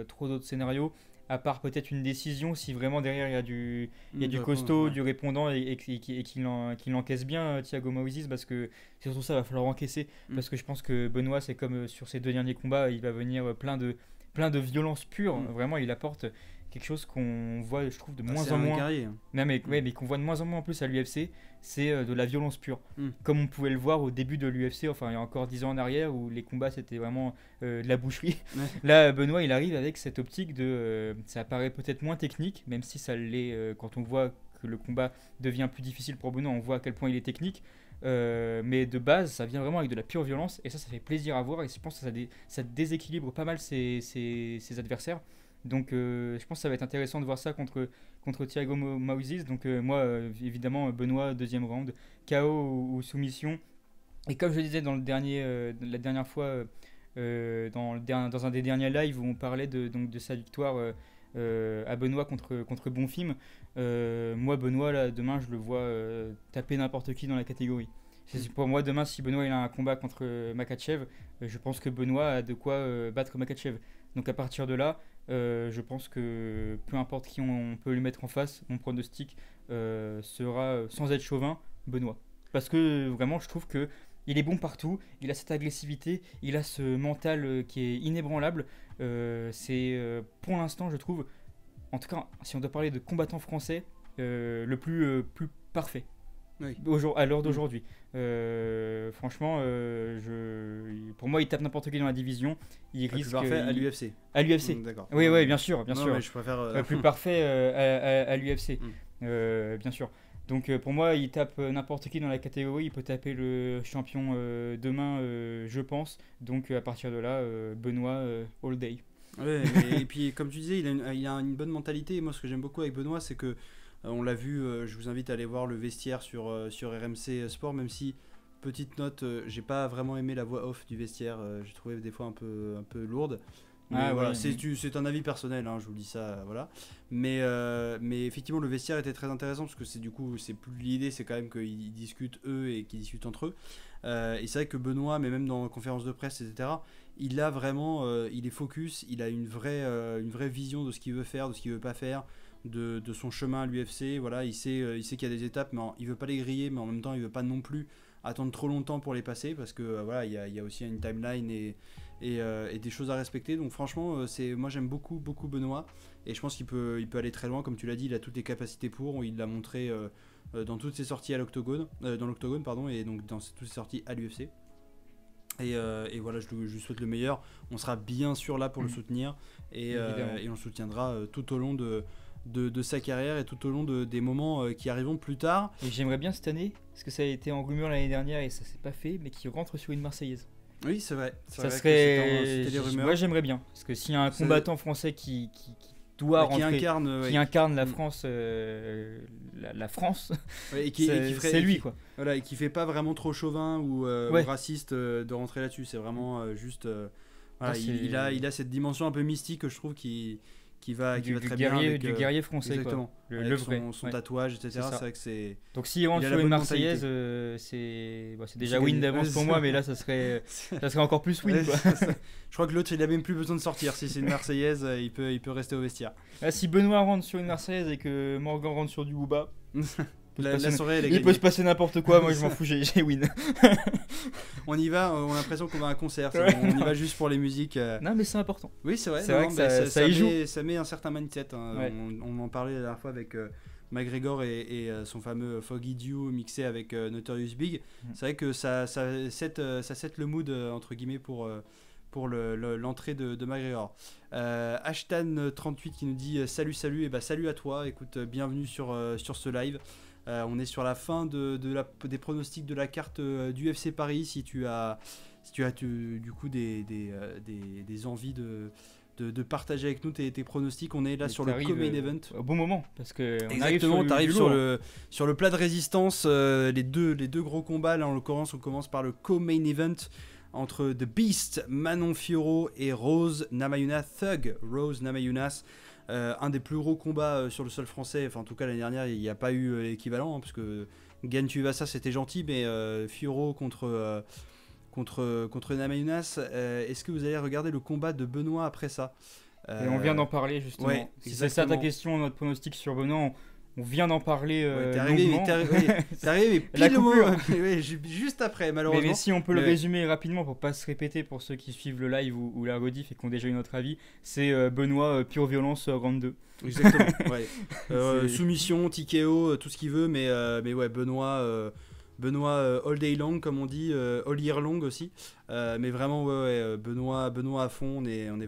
B: trop d'autres scénarios. À part peut-être une décision, si vraiment derrière il y a du costaud, du répondant et qu'il encaisse bien Thiago Moises, parce que c'est surtout ça, il va falloir encaisser. Parce que je pense que Benoît, c'est comme sur ses deux derniers combats, il va venir plein de violence pure. Vraiment, il apporte quelque chose qu'on voit, je trouve, de moins en moins. Non, mais qu'on voit de moins en moins en plus à l'UFC, c'est de la violence pure. Comme on pouvait le voir au début de l'UFC, enfin il y a encore 10 ans en arrière, où les combats c'était vraiment de la boucherie. Ouais. Là, Benoît, il arrive avec cette optique de. Ça paraît peut-être moins technique, même si ça l'est quand on voit que le combat devient plus difficile pour Benoît, on voit à quel point il est technique. Mais de base, ça vient vraiment avec de la pure violence, et ça fait plaisir à voir, et je pense que ça déséquilibre pas mal ses adversaires. Donc je pense que ça va être intéressant de voir ça contre Thiago Moises. Donc moi, évidemment, Benoît, deuxième round, KO ou soumission. Et comme je le disais dans la dernière fois, dans un des derniers lives où on parlait de sa victoire à Benoît contre Bonfim, moi, Benoît, là, demain, je le vois taper n'importe qui dans la catégorie. Pour moi, demain, si Benoît il a un combat contre Makhachev, je pense que Benoît a de quoi battre Makhachev. Donc à partir de là, je pense que peu importe qui on peut lui mettre en face, mon pronostic sera, sans être chauvin, Benoît. Parce que vraiment, je trouve que il est bon partout, il a cette agressivité, il a ce mental qui est inébranlable. C'est pour l'instant, je trouve, en tout cas, si on doit parler de combattant français, le plus parfait. Oui. À l'heure d'aujourd'hui. Franchement, pour moi, il tape n'importe qui dans la division. Il risque.
A: Plus parfait à l'UFC.
B: À l'UFC.
A: D'accord.
B: Oui, bien sûr.
A: Mais je préfère.
B: Plus parfait à l'UFC. Bien sûr. Donc pour moi, il tape n'importe qui dans la catégorie. Il peut taper le champion demain, je pense. Donc à partir de là, Benoît all day.
A: Ouais, et puis comme tu disais, il a une bonne mentalité. Et moi, ce que j'aime beaucoup avec Benoît, c'est que on l'a vu, je vous invite à aller voir le vestiaire sur RMC Sport, même si, petite note, j'ai pas vraiment aimé la voix off du vestiaire, j'ai trouvé des fois un peu lourde. Mais voilà, c'est un avis personnel, hein, je vous dis ça, voilà. Mais effectivement, le vestiaire était très intéressant parce que l'idée, c'est quand même qu'ils discutent eux et qu'ils discutent entre eux. Et c'est vrai que Benoît, mais même dans la conférence de presse, etc., il a vraiment, il est focus, il a une vraie vision de ce qu'il veut faire, de ce qu'il veut pas faire. De son chemin à l'UFC, voilà, il sait qu'il y a des étapes, mais il veut pas les griller, mais en même temps il veut pas non plus attendre trop longtemps pour les passer parce que voilà, il y a aussi une timeline et des choses à respecter. Donc franchement, moi j'aime beaucoup Benoît et je pense qu'il peut aller très loin, comme tu l'as dit, il a toutes les capacités pour, il l'a montré dans toutes ses sorties à l'octogone, et donc dans toutes ses sorties à l'UFC. Et voilà, je lui souhaite le meilleur. On sera bien sûr là pour le soutenir et on le soutiendra tout au long de sa carrière et tout au long des moments qui arriveront plus tard.
B: Et j'aimerais bien cette année, parce que ça a été en rumeur l'année dernière et ça s'est pas fait, mais qu'il rentre sur une Marseillaise.
A: Oui, c'est vrai.
B: Ça serait. C'était les rumeurs. Moi, j'aimerais bien, parce que s'il y a un combattant français qui doit rentrer, qui incarne la France, la France, c'est lui, quoi.
A: Voilà, et qui fait pas vraiment trop chauvin ou raciste de rentrer là-dessus. C'est vraiment juste. Voilà, il a cette dimension un peu mystique que je trouve qui qui va très bien
B: guerrier,
A: avec,
B: du guerrier français,
A: exactement,
B: quoi.
A: avec
B: Le vrai.
A: son tatouage, etc.
B: C'est ça.
A: C'est vrai que c'est...
B: Donc s'il rentre
A: Il a
B: sur
A: la
B: une
A: bonne
B: Marseillaise, c'est déjà win
A: gagné.
B: d'avance pour moi, mais là ça serait encore plus win,
A: Ouais,
B: quoi.
A: Je crois que l'autre, il a même plus besoin de sortir. Si c'est une Marseillaise, il peut rester au vestiaire.
B: Là, si Benoît rentre sur une Marseillaise et que Morgan rentre sur du Booba,
A: La soirée, elle est
B: il peut
A: gagnée.
B: se passer n'importe quoi, moi je m'en fous, j'ai win.
A: On y va, on a l'impression qu'on va à un concert.
B: Ouais.
A: On y va juste pour les musiques.
B: Non, mais c'est important.
A: Oui, c'est vrai.
B: C'est vrai que
A: mais
B: ça y joue.
A: ça met un certain mindset. Hein.
B: Ouais.
A: On en parlait la dernière fois avec McGregor et son fameux Foggy Dew mixé avec Notorious Big. C'est vrai que ça set le mood, entre guillemets, pour l'entrée de McGregor. Ashtan38 qui nous dit salut, et bah salut à toi. Écoute, bienvenue sur ce live. On est sur la fin des pronostics de la carte du FC Paris. Si tu as du coup des envies de partager avec nous tes pronostics, on est là sur le co-main event.
B: Au bon moment, parce que
A: Exactement, tu arrives sur le plat de résistance, les deux gros combats. Là, en l'occurrence, on commence par le co-main event entre The Beast, Manon Fiorot et Rose Namajunas, Thug Rose Namajunas. Un des plus gros combats sur le sol français. Enfin, en tout cas, l'année dernière, il n'y a pas eu l'équivalent, hein, parce que Gan Tuivasa, c'était gentil, mais Fiorot contre Namajunas. Est-ce que vous allez regarder le combat de Benoît après ça?
B: Et on vient d'en parler, justement.
A: Ouais,
B: si c'est ça ta question, notre pronostic sur Benoît, on vient d'en parler.
A: T'es arrivé, mais pile au moment, juste après, malheureusement.
B: Mais si on peut le résumer rapidement pour pas se répéter pour ceux qui suivent le live ou la rediff et qui ont déjà eu notre avis, c'est Benoît pure violence round 2.
A: Exactement. Ouais. Soumission, TKO, tout ce qu'il veut, mais ouais, Benoît all day long, comme on dit, all year long aussi. Mais vraiment, ouais, Benoît à fond. On est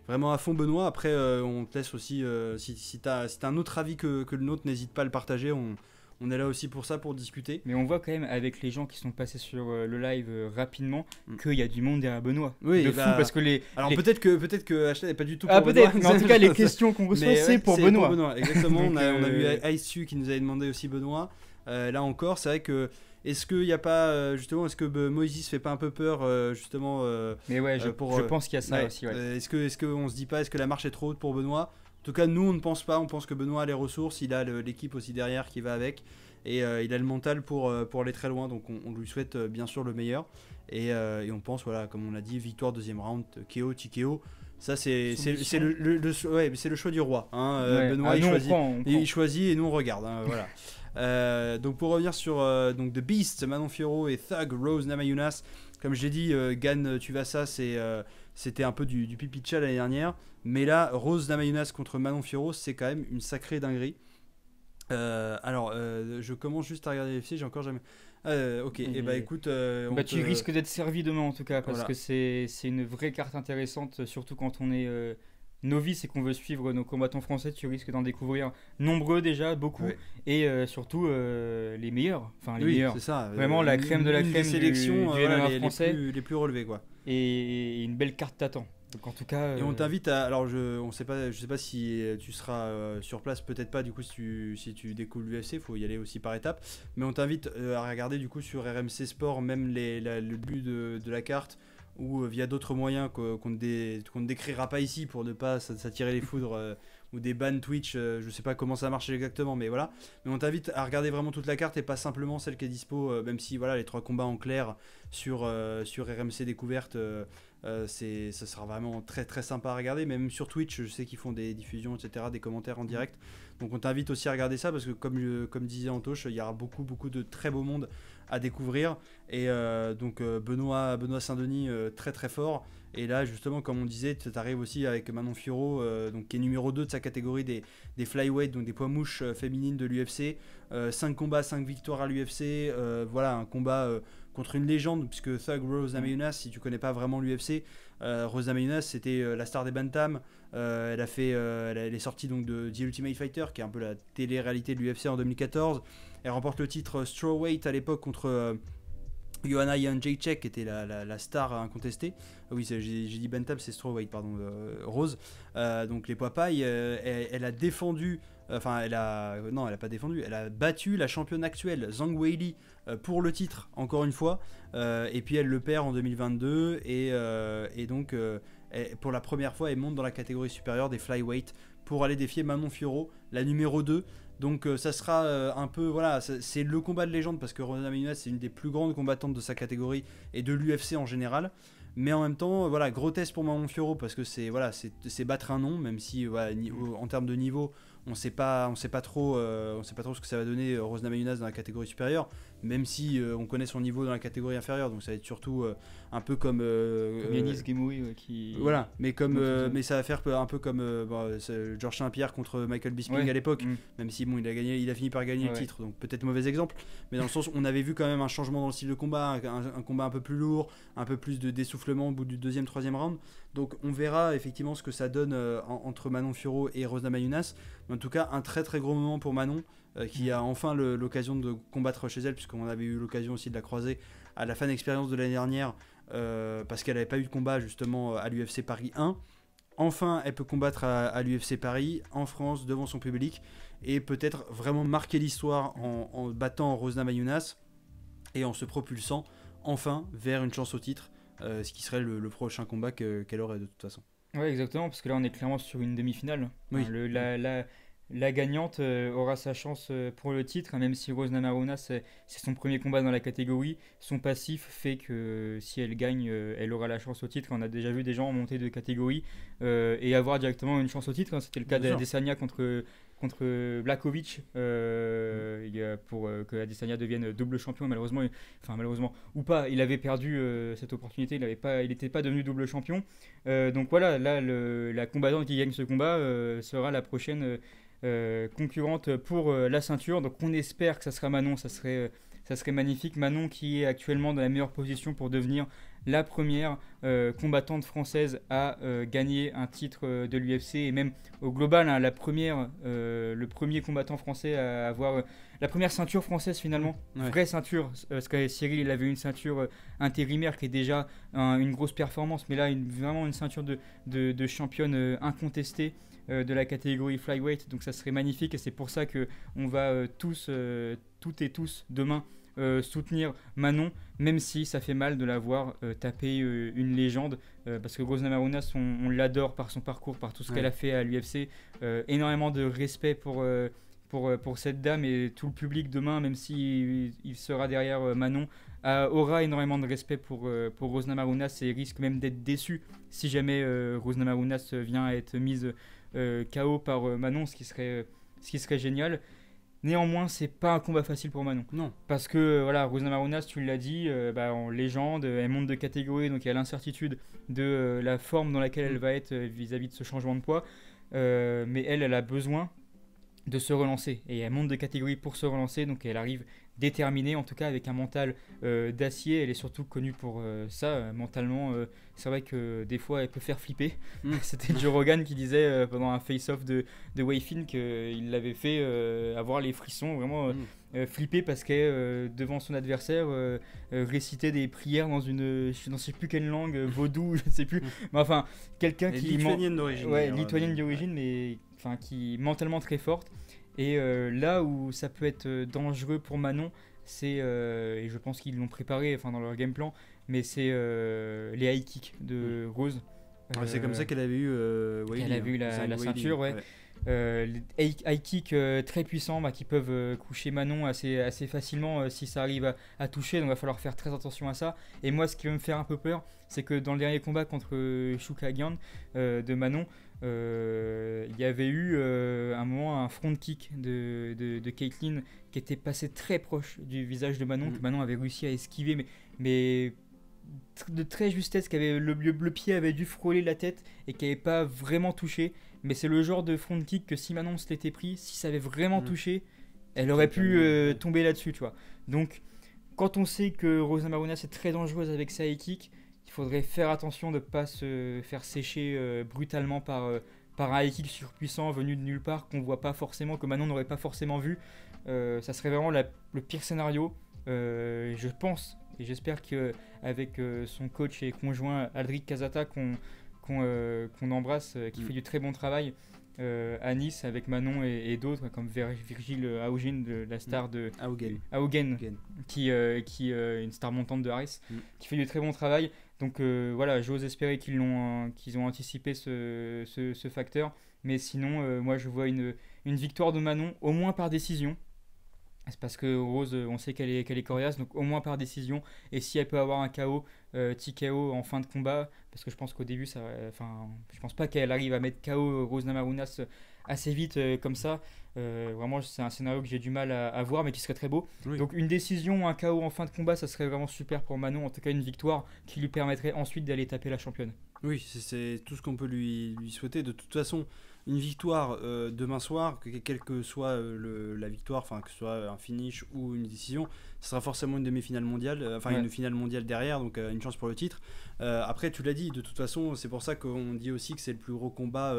A: vraiment à fond, Benoît. Après, on te laisse aussi, si t'as un autre avis que le nôtre, n'hésite pas à le partager. On est là aussi pour ça, pour discuter.
B: Mais on voit quand même avec les gens qui sont passés sur le live rapidement qu'il y a du monde derrière Benoît.
A: Oui,
B: fou, parce que
A: alors peut-être que Hashtag n'est pas du tout pour
B: peut-être,
A: Benoît.
B: mais en tout cas les questions qu'on reçoit c'est pour Benoît.
A: Exactement.
B: Donc,
A: on a vu Ice qui nous avait demandé aussi Benoît. Là encore, c'est vrai que est-ce qu'il n'y a pas justement, est-ce que Moïse fait pas un peu peur justement
B: Mais ouais, je pense qu'il y a ça aussi. Ouais.
A: Est-ce qu'on se dit pas, est-ce que la marche est trop haute pour Benoît? En tout cas, nous on ne pense pas. On pense que Benoît a les ressources, il a l'équipe aussi derrière qui va avec, et il a le mental pour aller très loin. Donc on lui souhaite bien sûr le meilleur. Et on pense, voilà, comme on l'a dit, victoire deuxième round, KO, TKO. Ça c'est le choix du roi. Hein.
B: Ouais.
A: Benoît
B: on
A: il choisit et nous on regarde. Hein, voilà. Donc pour revenir sur donc The Beast, Manon Fiorot et Thug Rose Namajunas, comme je l'ai dit, Gan Tuivasa, c'était un peu du pipi de chat l'année dernière, mais là Rose Namajunas contre Manon Fiorot, c'est quand même une sacrée dinguerie. Je commence juste à regarder les FC, j'ai encore jamais. Ok, et bah écoute,
B: tu risques d'être servi demain en tout cas, parce
A: voilà.
B: que c'est une vraie carte intéressante, surtout quand on est novice et qu'on veut suivre nos combattants français. Tu risques d'en découvrir nombreux déjà, beaucoup, ouais. Et surtout les meilleurs, enfin les meilleurs.
A: C'est ça.
B: Vraiment la crème de la crème
A: sélection
B: du MMA français,
A: les plus relevés quoi.
B: Et une belle carte t'attend. Donc en tout cas,
A: et on t'invite à. Alors je sais pas si tu seras sur place, peut-être pas du coup si tu découvres l'UFC, faut y aller aussi par étapes. Mais on t'invite à regarder du coup sur RMC Sport même le but de la carte, ou via d'autres moyens qu'on ne décrira pas ici pour ne pas s'attirer les foudres ou des bans Twitch, je sais pas comment ça marche exactement, mais voilà. Mais on t'invite à regarder vraiment toute la carte et pas simplement celle qui est dispo, même si voilà, les 3 combats en clair sur RMC Découverte, ça sera vraiment très très sympa à regarder. Même sur Twitch, je sais qu'ils font des diffusions, etc., des commentaires en direct. Donc on t'invite aussi à regarder ça, parce que comme disait Antoche, il y aura beaucoup de très beau monde à découvrir. Et donc Benoît Saint-Denis, très très fort. Et là justement, comme on disait, tu arrives aussi avec Manon Fiorot, donc, qui est numéro 2 de sa catégorie des flyweight, donc des poids mouches féminines de l'UFC. 5 combats, 5 victoires à l'UFC. Voilà, un combat contre une légende, puisque Thug Rose Namajunas, si tu connais pas vraiment l'UFC, Rose Namajunas, c'était la star des Bantam. Elle est sortie donc de The Ultimate Fighter, qui est un peu la télé-réalité de l'UFC en 2014. Elle remporte le titre Strawweight à l'époque contre Joanna Jędrzejczyk, qui était la star incontestée. Oui, j'ai dit Bantam, c'est Strawweight, pardon, Rose. Donc les poids pailles, elle a défendu. Enfin, elle a pas défendu. Elle a battu la championne actuelle, Zhang Weili, pour le titre, encore une fois. Et puis elle le perd en 2022. Et donc, pour la première fois, elle monte dans la catégorie supérieure des flyweight pour aller défier Manon Fiorot, la numéro 2. Donc ça sera un peu, voilà, c'est le combat de légende parce que Rose Namajunas c'est une des plus grandes combattantes de sa catégorie et de l'UFC en général. Mais en même temps, voilà, gros test pour Manon Fiorot parce que c'est battre un nom, même si voilà, en termes de niveau, on sait pas trop ce que ça va donner Rose Namajunas dans la catégorie supérieure, même si on connaît son niveau dans la catégorie inférieure. Donc ça va être surtout un peu comme
B: Yanis Gemoui qui.
A: Voilà, mais mais ça va faire un peu comme Georges Saint-Pierre contre Michael Bisping à l'époque, même si bon, il a fini par gagner le titre, donc peut-être mauvais exemple, mais dans le sens où on avait vu quand même un changement dans le style de combat, un combat un peu plus lourd, un peu plus de d'essoufflement au bout du deuxième, troisième round. Donc on verra effectivement ce que ça donne entre Manon Fiorot et Rose Namajunas. Mais en tout cas, un très très gros moment pour Manon qui a enfin l'occasion de combattre chez elle, puisqu'on avait eu l'occasion aussi de la croiser à la Fan Experience de l'année dernière. Parce qu'elle n'avait pas eu de combat justement à l'UFC Paris 1. Enfin, elle peut combattre à l'UFC Paris, en France, devant son public, et peut-être vraiment marquer l'histoire en battant Rose Namajunas et en se propulsant enfin vers une chance au titre, ce qui serait le prochain combat qu'elle aurait de toute façon.
B: Ouais, exactement, parce que là on est clairement sur une demi-finale.
A: Oui.
B: Enfin, la gagnante aura sa chance pour le titre, hein, même si Rose Namajunas c'est son premier combat dans la catégorie. Son passif fait que si elle gagne, elle aura la chance au titre. On a déjà vu des gens monter de catégorie et avoir directement une chance au titre, hein. C'était le cas d'Adesanya contre Blakovic pour que Adesanya devienne double champion. Malheureusement ou pas, il avait perdu cette opportunité. Il n'était pas devenu double champion. Donc voilà, là la combattante qui gagne ce combat sera la prochaine concurrente pour la ceinture. Donc on espère que ça sera Manon. Ça serait magnifique. Manon qui est actuellement dans la meilleure position pour devenir la première combattante française à gagner un titre de l'UFC et même au global, hein, le premier combattant français à avoir la première ceinture française finalement, vraie ceinture, parce que Cyril il avait une ceinture intérimaire qui est déjà une grosse performance, mais là vraiment une ceinture de championne incontestée de la catégorie flyweight, donc ça serait magnifique et c'est pour ça que on va toutes et tous demain soutenir Manon, même si ça fait mal de la voir taper une légende, parce que Rose Namajunas on l'adore par son parcours, par tout ce qu'elle a fait à l'UFC, énormément de respect pour cette dame, et tout le public demain, même s'il sera derrière Manon, aura énormément de respect pour Rose Namajunas et risque même d'être déçu si jamais Rose Namajunas vient à être mise KO par Manon, ce qui serait génial. Néanmoins, c'est pas un combat facile pour Manon.
A: Non.
B: Parce que voilà, Rose Namajunas, tu l'as dit, en légende, elle monte de catégorie, donc il y a l'incertitude de la forme dans laquelle elle va être vis-à-vis de ce changement de poids. Mais elle a besoin de se relancer. Et elle monte de catégorie pour se relancer, donc elle arrive déterminée, en tout cas avec un mental d'acier. Elle est surtout connue pour ça, mentalement. C'est vrai que des fois, elle peut faire flipper. C'était Joe Rogan qui disait pendant un face-off de Weifin qu'il l'avait fait avoir les frissons, vraiment flipper, parce qu'elle, devant son adversaire, récitait des prières dans je ne sais plus quelle langue, vaudou, je ne sais plus. Mais enfin, quelqu'un qui...
A: Lituanienne d'origine.
B: Ouais, lituanienne d'origine, mais qui est mentalement très forte. Et là où ça peut être dangereux pour Manon, c'est, et je pense qu'ils l'ont préparé dans leur game plan, mais c'est les high kicks de Rose.
A: C'est comme ça qu'elle avait eu
B: la ceinture, ouais. Les high kicks très puissants qui peuvent coucher Manon assez facilement si ça arrive à toucher, donc il va falloir faire très attention à ça. Et moi, ce qui va me faire un peu peur, c'est que dans le dernier combat contre Chookagian de Manon, il y avait eu un moment un front kick de Caitlyn qui était passé très proche du visage de Manon, que Manon avait réussi à esquiver, mais de très justesse, le pied avait dû frôler la tête et qui n'avait pas vraiment touché. Mais c'est le genre de front kick que si Manon se l'était pris, si ça avait vraiment touché, elle aurait pu tomber là-dessus, tu vois. Donc, quand on sait que Rose Namajunas est très dangereuse avec sa high kick, il faudrait faire attention de ne pas se faire sécher brutalement par un high kick surpuissant venu de nulle part, qu'on voit pas forcément, que Manon n'aurait pas forcément vu. Ça serait vraiment le pire scénario. Je pense et j'espère qu'avec son coach et conjoint Aldric Casata, qu'on embrasse, qui fait du très bon travail à Nice avec Manon et d'autres comme Virgile Augen, la star de Augen, qui est une star montante de Harris, qui fait du très bon travail. Donc voilà, j'ose espérer qu'ils ont anticipé ce facteur. Mais sinon, moi je vois une victoire de Manon, au moins par décision. C'est parce que Rose, on sait qu'elle est coriace, donc au moins par décision. Et si elle peut avoir un KO, TKO en fin de combat, parce que je pense qu'au début, je pense pas qu'elle arrive à mettre KO Rose Namajunas assez vite comme ça. Vraiment, c'est un scénario que j'ai du mal à voir, mais qui serait très beau.
A: Oui.
B: Donc une décision, un KO en fin de combat, ça serait vraiment super pour Manon. En tout cas, une victoire qui lui permettrait ensuite d'aller taper la championne.
A: Oui, c'est tout ce qu'on peut lui souhaiter. De toute façon, une victoire demain soir, quelle que soit la victoire, enfin que ce soit un finish ou une décision, ce sera forcément une demi-finale mondiale, une finale mondiale derrière, donc une chance pour le titre. Après, tu l'as dit, de toute façon, c'est pour ça qu'on dit aussi que c'est le plus gros combat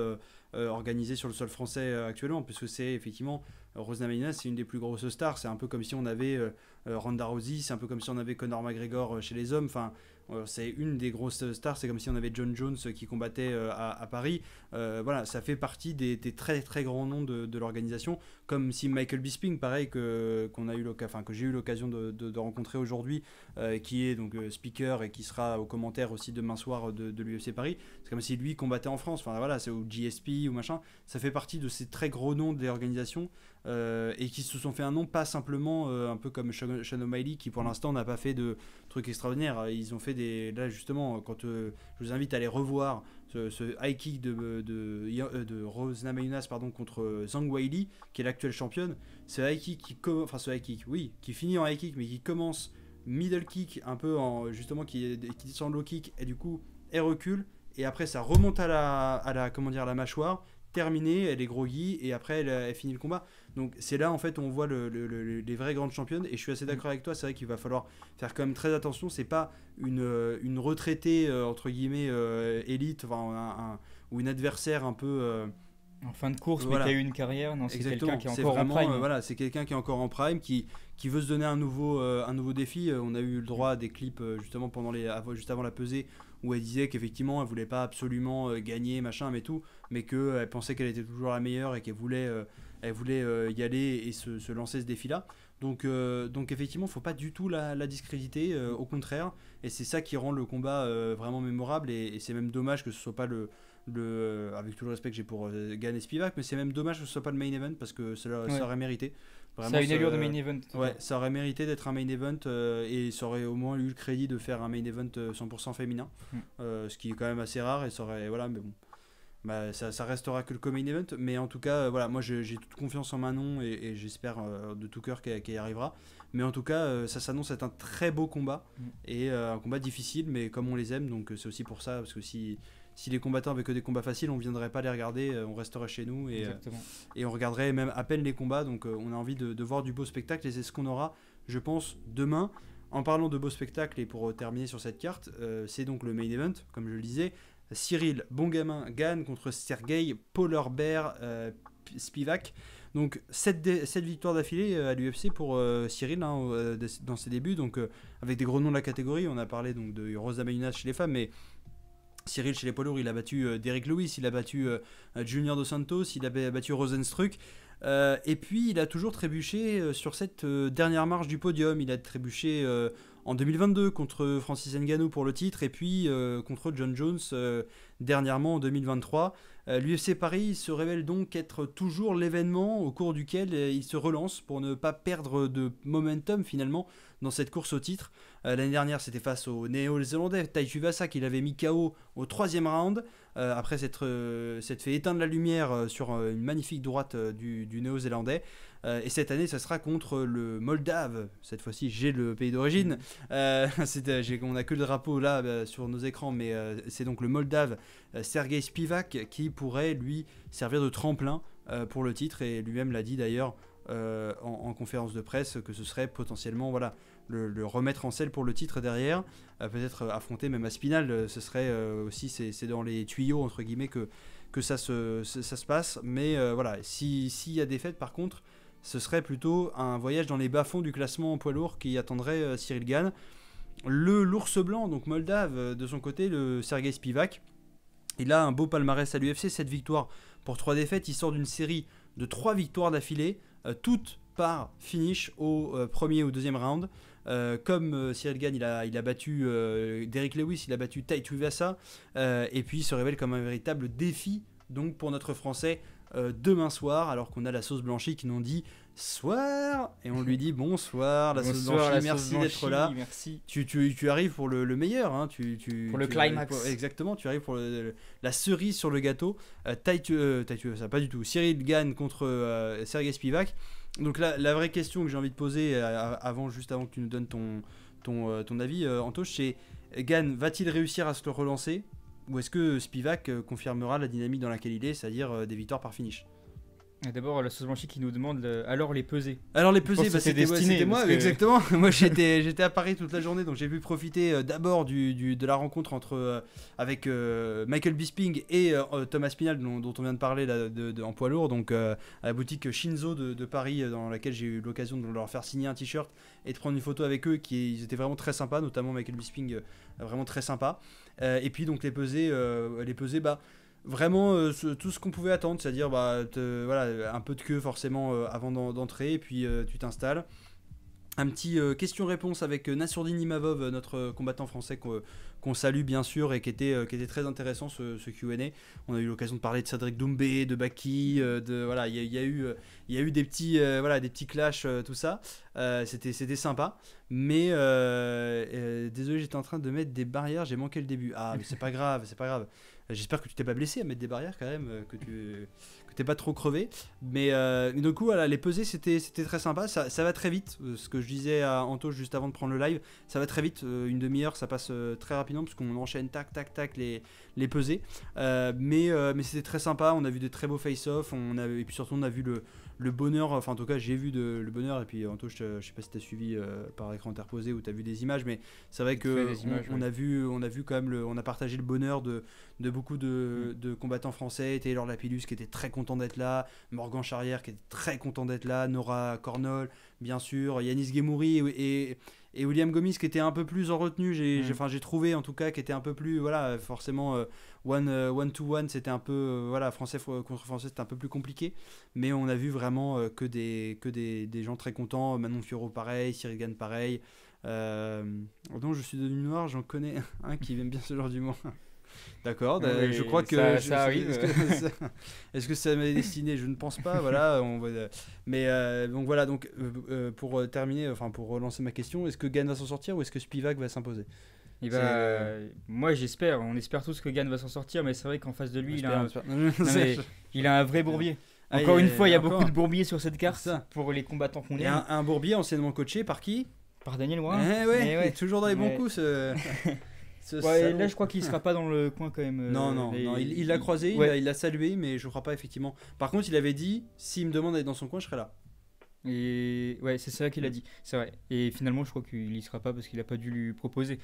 A: organisé sur le sol français actuellement, puisque c'est effectivement Rose Namajunas, c'est une des plus grosses stars. C'est un peu comme si on avait Ronda Rousey, c'est un peu comme si on avait Conor McGregor chez les hommes. Enfin, c'est une des grosses stars. C'est comme si on avait John Jones qui combattait à Paris. Voilà, ça fait partie des très très grands noms de l'organisation. Comme si Michael Bisping, pareil, que j'ai eu l'occasion de rencontrer aujourd'hui, qui est donc speaker et qui sera aux commentaires aussi demain soir de l'UFC Paris. C'est comme si lui combattait en France. Enfin voilà, c'est au GSP ou machin. Ça fait partie de ces très gros noms des organisations. Et qui se sont fait un nom, pas simplement un peu comme Sean O'Malley, qui pour l'instant n'a pas fait de trucs extraordinaires. Ils ont fait là justement, quand je vous invite à aller revoir ce high kick de Rose Namajunas contre Zhang Weili, qui est l'actuelle championne. Ce high kick qui finit en high kick, mais qui commence middle kick, un peu justement qui descend low kick, et du coup elle recule, et après ça remonte à la mâchoire, terminée, elle est groggy, et après elle finit le combat. Donc c'est là en fait où on voit les vraies grandes championnes, et je suis assez d'accord avec toi. C'est vrai qu'il va falloir faire quand même très attention. C'est pas une retraitée entre guillemets élite, ou une adversaire un peu
B: en fin de course,
A: voilà.
B: Mais qui a eu une carrière. Non, c'est
A: Exactement.
B: quelqu'un qui est encore en prime.
A: Voilà, c'est quelqu'un qui est encore en prime, qui veut se donner un nouveau défi. On a eu le droit à des clips justement juste avant la pesée, où elle disait qu'effectivement elle voulait pas absolument gagner machin mais tout, mais qu'elle pensait qu'elle était toujours la meilleure et qu'elle voulait y aller et se lancer ce défi là. Donc effectivement, faut pas du tout la discréditer, au contraire, et c'est ça qui rend le combat vraiment mémorable, et c'est même dommage que ce soit pas avec tout le respect que j'ai pour Gane et Spivak, mais c'est même dommage que ce soit pas le main event, parce que ça aurait mérité.
B: Vraiment, ça a une allure de main event.
A: Ouais, ça aurait mérité d'être un main event, et ça aurait au moins eu le crédit de faire un main event 100% féminin, ce qui est quand même assez rare, et ça aurait, voilà, mais bon. Bah, ça restera que le co-main event, mais en tout cas, voilà, moi j'ai toute confiance en Manon, et j'espère de tout cœur qu'elle y arrivera. Mais en tout cas, ça s'annonce être un très beau combat, et un combat difficile, mais comme on les aime, donc c'est aussi pour ça, parce que si les combattants avaient que des combats faciles, on viendrait pas les regarder, on resterait chez nous, et on regarderait même à peine les combats. Donc on a envie de voir du beau spectacle, et c'est ce qu'on aura, je pense, demain. En parlant de beau spectacle, et pour terminer sur cette carte, c'est donc le main event, comme je le disais. Cyril Bongamin gagne contre Sergei Polerbear Spivak. Donc 7 victoires d'affilée à l'UFC pour Cyril, dans ses débuts, donc avec des gros noms de la catégorie. On a parlé donc de Rose Namajunas chez les femmes, mais Cyril chez les poids lourds, il a battu Derrick Lewis, il a battu Junior Dos Santos, il a battu Rosenstruck. Et puis il a toujours trébuché sur cette dernière marche du podium. Il a trébuché en 2022 contre Francis Ngannou pour le titre, et puis contre John Jones dernièrement en 2023. L'UFC Paris se révèle donc être toujours l'événement au cours duquel il se relance pour ne pas perdre de momentum finalement dans cette course au titre. L'année dernière, c'était face au néo-zélandais Tai Tuivasa, qu'il avait mis KO au 3e round, après s'être fait éteindre la lumière sur une magnifique droite du néo-zélandais. Et cette année, ça sera contre le Moldave. Cette fois-ci, j'ai le pays d'origine. On n'a que le drapeau là sur nos écrans, mais c'est donc le Moldave Sergei Spivak qui pourrait lui servir de tremplin pour le titre, et lui-même l'a dit d'ailleurs en conférence de presse, que ce serait potentiellement le remettre en selle pour le titre derrière, peut-être affronter même Aspinall. Ce serait aussi, c'est dans les tuyaux entre guillemets que ça se passe, mais voilà, s'il y a défaite par contre, ce serait plutôt un voyage dans les bas-fonds du classement en poids lourd qui attendrait Cyril Gane. L'ours blanc, donc moldave, de son côté, le Sergei Spivak, il a un beau palmarès à l'UFC, 7 victoires pour 3 défaites. Il sort d'une série de 3 victoires d'affilée, toutes par finish au premier ou deuxième round. Comme Cyril Gane, il a battu Derrick Lewis, il a battu Tai Tuivasa, et puis il se révèle comme un véritable défi donc pour notre Français demain soir, alors qu'on a la sauce blanchie qui nous dit soir, et on lui dit bonsoir la sauce blanchie, merci d'être là,
B: merci.
A: Tu arrives pour le meilleur, hein,
B: pour le climax.
A: Exactement, tu arrives pour la cerise sur le gâteau. Ça pas du tout. Cyril Gane contre Sergej Spivak. Donc la vraie question que j'ai envie de poser juste avant que tu nous donnes ton avis, Antoche, c'est Gane va-t-il réussir à se le relancer, ou est-ce que Spivak confirmera la dynamique dans laquelle il est, c'est-à-dire des victoires par finish?
B: D'abord, la sauce blanchie qui nous demande alors les pesées.
A: Alors les pesées, c'était moi,
B: que...
A: exactement. Moi j'étais à Paris toute la journée, donc j'ai pu profiter d'abord de la rencontre avec Michael Bisping et Thomas Pinal dont on vient de parler là, en poids lourd, donc à la boutique Shinzo de Paris, dans laquelle j'ai eu l'occasion de leur faire signer un t-shirt et de prendre une photo avec eux, ils étaient vraiment très sympas, notamment Michael Bisping, vraiment très sympa. Et puis donc les pesées, vraiment tout ce qu'on pouvait attendre, c'est-à-dire voilà, un peu de queue forcément avant d'entrer, et puis tu t'installes. Un petit question-réponse avec Nassourdine Imavov, notre combattant français qu'on salue bien sûr, et qui était très intéressant ce Q&A. On a eu l'occasion de parler de Cédric Doumbé, de Baki, voilà, il y a eu des petits clashs, tout ça. C'était sympa, mais désolé, j'étais en train de mettre des barrières, j'ai manqué le début. Ah, mais c'est pas grave. J'espère que tu t'es pas blessé à mettre des barrières quand même, que t'es pas trop crevé. Mais du coup, voilà, les pesées, c'était très sympa. Ça va très vite. Ce que je disais à Anto juste avant de prendre le live, ça va très vite. Une demi-heure, ça passe très rapidement parce qu'on enchaîne tac les pesées. Mais c'était très sympa. On a vu des très beaux face-off. Et puis surtout, on a vu le bonheur. Enfin, en tout cas, j'ai vu le bonheur. Et puis Anto, je sais pas si t'as suivi par écran interposé ou t'as vu des images, mais c'est vrai que on a vu quand même on a partagé le bonheur de beaucoup de combattants français. Taylor Lapillus qui était très content d'être là, Morgan Charrière qui était très content d'être là, Nora Cornol bien sûr, Yanis Gemouri et William Gomis qui était un peu plus en retenue. J'ai trouvé en tout cas qui était un peu plus, voilà, forcément one to one, c'était un peu voilà, français contre français, c'était un peu plus compliqué, mais on a vu vraiment que des gens très contents. Manon Fiorot pareil, Cyril Gane pareil. Donc je suis devenu noir, j'en connais un qui aime bien ce genre d'humour. D'accord,
B: oui,
A: je crois que
B: ça arrive.
A: Est-ce que ça m'est destiné? Je ne pense pas. Voilà, mais donc voilà, donc pour terminer, enfin pour relancer ma question, est-ce que Gane va s'en sortir ou est-ce que Spivak va s'imposer?
B: Moi j'espère, on espère tous que Gane va s'en sortir, mais c'est vrai qu'en face de lui, il a un vrai bourbier. Encore une fois, il y a beaucoup de bourbiers sur cette carte pour les combattants qu'on aime.
A: Un bourbier anciennement coaché par qui?
B: Par Daniel Ouin.
A: Ouais. Toujours dans les bons coups.
B: Là je crois qu'il sera pas dans le coin quand même.
A: Non, il l'a croisé, il l'a salué, mais je crois pas effectivement. Par contre, il avait dit, s'il me demande d'être dans son coin, je serai là.
B: Et ouais, c'est ça qu'il a dit, c'est vrai. Et finalement, je crois qu'il y sera pas parce qu'il a pas dû lui proposer.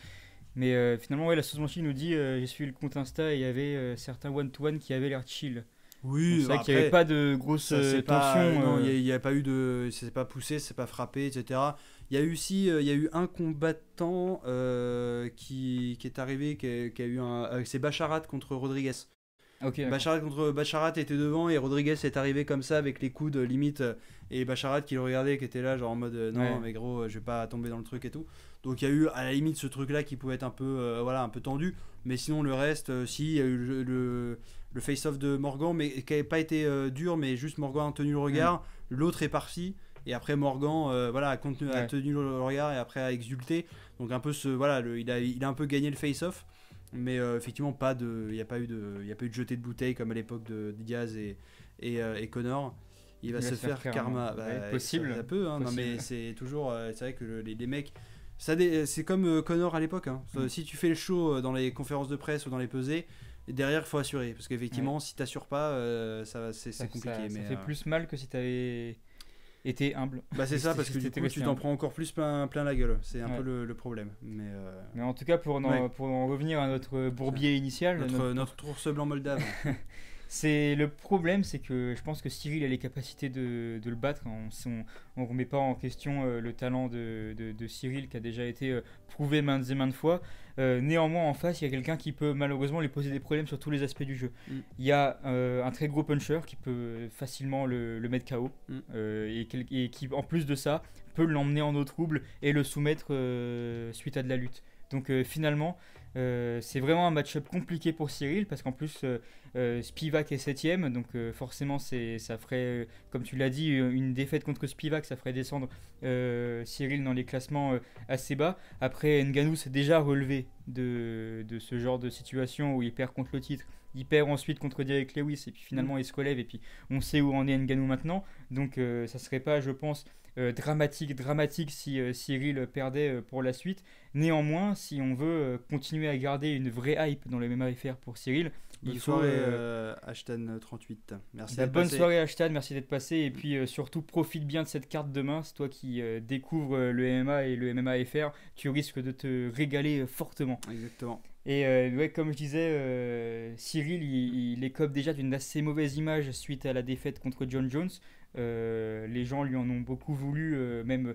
B: Mais finalement, ouais, la sauce blanchie nous dit, j'ai suivi le compte Insta et il y avait certains one-to-one qui avaient l'air chill.
A: Oui,
B: c'est vrai qu'il n'y avait pas de grosse tension.
A: Non, il n'y a pas eu de, c'est pas poussé, c'est pas frappé, etc. Il y a eu un combattant qui est arrivé, qui a eu c'est Bacharat contre Rodriguez.
B: Okay,
A: Bacharat était devant et Rodriguez est arrivé comme ça avec les coudes limite, et Bacharat qui le regardait, qui était là genre en mode non mais gros, je vais pas tomber dans le truc et tout. Donc il y a eu à la limite ce truc là qui pouvait être un peu un peu tendu, mais sinon le reste, si il y a eu le face-off de Morgan, mais qui n'avait pas été dur, mais juste Morgan a tenu le regard, l'autre est parti. Et après Morgan a tenu le regard et après a exulté. Donc un peu il a un peu gagné le face-off, mais effectivement il n'y a pas eu de jeté de bouteille comme à l'époque de Diaz et Conor. Il va se faire karma.
B: Possible.
A: Ça peut, hein. Non, mais c'est toujours c'est vrai que les mecs, c'est comme Conor à l'époque, hein. Si tu fais le show dans les conférences de presse ou dans les pesées, derrière il faut assurer, parce qu'effectivement si tu n'assures pas, c'est compliqué.
B: Ça fait plus mal que si tu avais été humble.
A: C'est ça, parce que du coup tu t'en prends encore plus plein la gueule. C'est un peu le problème. Mais
B: en tout cas, pour en revenir à notre bourbier initial,
A: notre ours blanc moldave.
B: Le problème, c'est que je pense que Cyril a les capacités de le battre. On remet pas en question le talent de Cyril qui a déjà été prouvé maintes et maintes fois. Néanmoins, en face, il y a quelqu'un qui peut malheureusement lui poser des problèmes sur tous les aspects du jeu. Il y a un très gros puncher qui peut facilement le mettre KO et qui, en plus de ça, peut l'emmener en eau trouble et le soumettre suite à de la lutte. Donc finalement, c'est vraiment un match-up compliqué pour Cyril parce qu'en plus Spivak est 7ème, donc forcément ça ferait, comme tu l'as dit, une défaite contre Spivak, ça ferait descendre Cyril dans les classements assez bas. Après, Ngannou s'est déjà relevé de ce genre de situation où il perd contre le titre. Il perd ensuite contre Derek Lewis et puis finalement il se relève et puis on sait où en est Ngannou maintenant. Donc ça serait pas, je pense, dramatique si Cyril perdait pour la suite. Néanmoins, si on veut continuer à garder une vraie hype dans le MMA pour Cyril,
A: bonne
B: il faut...
A: soirée Ashton38. Merci d'être
B: bonne
A: passé.
B: soirée Ashton, merci d'être passé. Et puis surtout, profite bien de cette carte demain. C'est toi qui découvres le MMA et le MMA FR. Tu risques de te régaler fortement.
A: Exactement.
B: Et ouais, comme je disais, Cyril, il écope déjà d'une assez mauvaise image suite à la défaite contre John Jones. Les gens lui en ont beaucoup voulu, même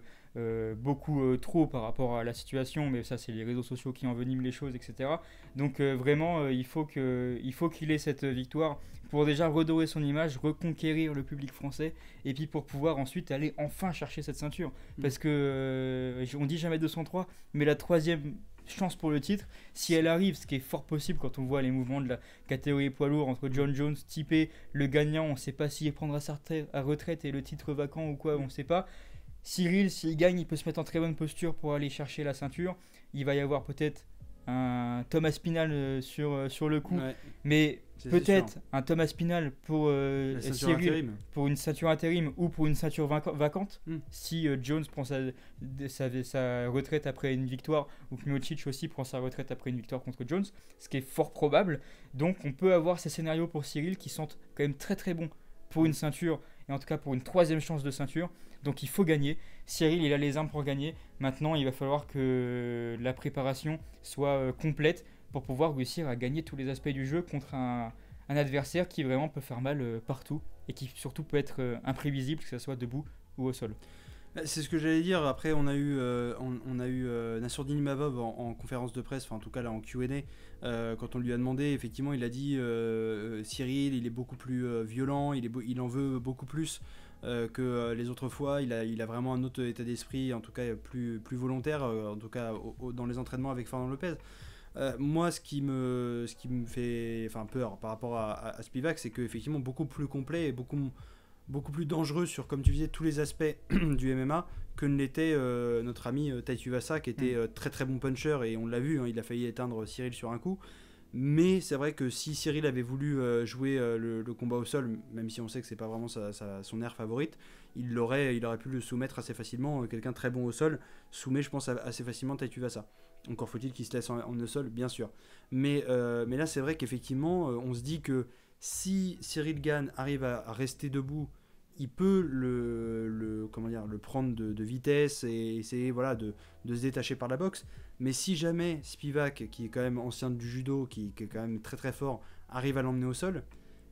B: beaucoup trop par rapport à la situation, mais ça c'est les réseaux sociaux qui enveniment les choses, etc. Donc vraiment, il faut qu'il ait cette victoire pour déjà redorer son image, reconquérir le public français, et puis pour pouvoir ensuite aller enfin chercher cette ceinture. Parce que on dit jamais 203, mais la troisième chance pour le titre, si elle arrive, ce qui est fort possible quand on voit les mouvements de la catégorie poids lourd entre John Jones, Stipe, le gagnant, on ne sait pas s'il prendra sa retraite et le titre vacant ou quoi, on ne sait pas. Cyril, s'il gagne, il peut se mettre en très bonne posture pour aller chercher la ceinture. Il va y avoir peut-être un Thomas Spinal sur le coup, mais peut-être un Thomas Spinal pour Cyril pour une ceinture intérim ou pour une ceinture vacante si Jones prend sa retraite après une victoire ou que Miocic aussi prend sa retraite après une victoire contre Jones, ce qui est fort probable. Donc on peut avoir ces scénarios pour Cyril qui sentent quand même très très bons pour une ceinture et en tout cas pour une troisième chance de ceinture. Donc il faut gagner. Cyril, il a les armes pour gagner. Maintenant, il va falloir que la préparation soit complète pour pouvoir réussir à gagner tous les aspects du jeu contre un adversaire qui vraiment peut faire mal partout et qui surtout peut être imprévisible, que ce soit debout ou au sol.
A: C'est ce que j'allais dire. Après, on a eu Nassourdine Imavov en conférence de presse, enfin en tout cas là en Q&A, quand on lui a demandé, effectivement, il a dit Cyril, il est beaucoup plus violent, il en veut beaucoup plus que les autres fois. Il a vraiment un autre état d'esprit, en tout cas plus volontaire, en tout cas dans les entraînements avec Fernand Lopez. Moi, ce qui me fait peur par rapport à Spivak, c'est qu'effectivement beaucoup plus complet et beaucoup plus dangereux sur, comme tu disais, tous les aspects du MMA que ne l'était notre ami Tai Tuivasa, qui était très très bon puncher, et on l'a vu, il a failli éteindre Cyril sur un coup. Mais c'est vrai que si Cyril avait voulu jouer le combat au sol, même si on sait que c'est pas vraiment son aire favorite, il aurait pu le soumettre assez facilement. Quelqu'un de très bon au sol soumet, je pense, assez facilement Tai Tuivasa. Encore faut-il qu'il se laisse en au sol, bien sûr. Mais là, c'est vrai qu'effectivement, on se dit que si Cyril Gane arrive à rester debout, il peut le prendre de vitesse et essayer de se détacher par la boxe. Mais si jamais Spivak, qui est quand même ancien du judo, qui est quand même très très fort, arrive à l'emmener au sol,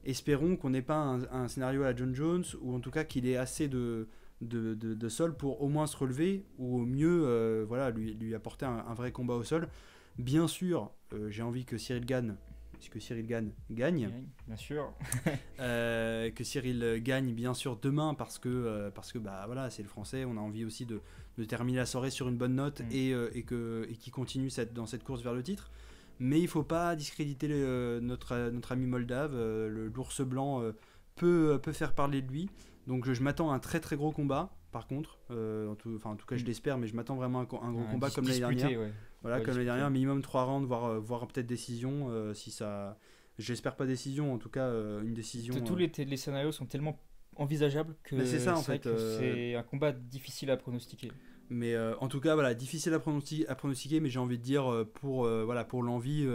A: espérons qu'on n'ait pas un scénario à la John Jones, ou en tout cas qu'il ait assez de sol pour au moins se relever, ou au mieux lui apporter un vrai combat au sol. Bien sûr, j'ai envie que Cyril Gane gagne.
B: Bien sûr.
A: Que Cyril gagne bien sûr demain parce que c'est le français, on a envie aussi de terminer la soirée sur une bonne note et qu'il continue dans cette course vers le titre. Mais il faut pas discréditer notre ami moldave, l'ours blanc peut faire parler de lui. Donc je m'attends à un très très gros combat. Par contre, en tout cas je l'espère, mais je m'attends vraiment à un gros combat comme l'année dernière.
B: Ouais.
A: Voilà, comme l'année dernière, minimum 3 rounds, voire peut-être décision. Si ça, j'espère pas décision, en tout cas une décision.
B: Tous les scénarios sont tellement envisageables que
A: c'est ça en fait.
B: C'est un combat difficile à pronostiquer.
A: Mais en tout cas, voilà, difficile à pronostiquer, mais j'ai envie de dire pour l'envie,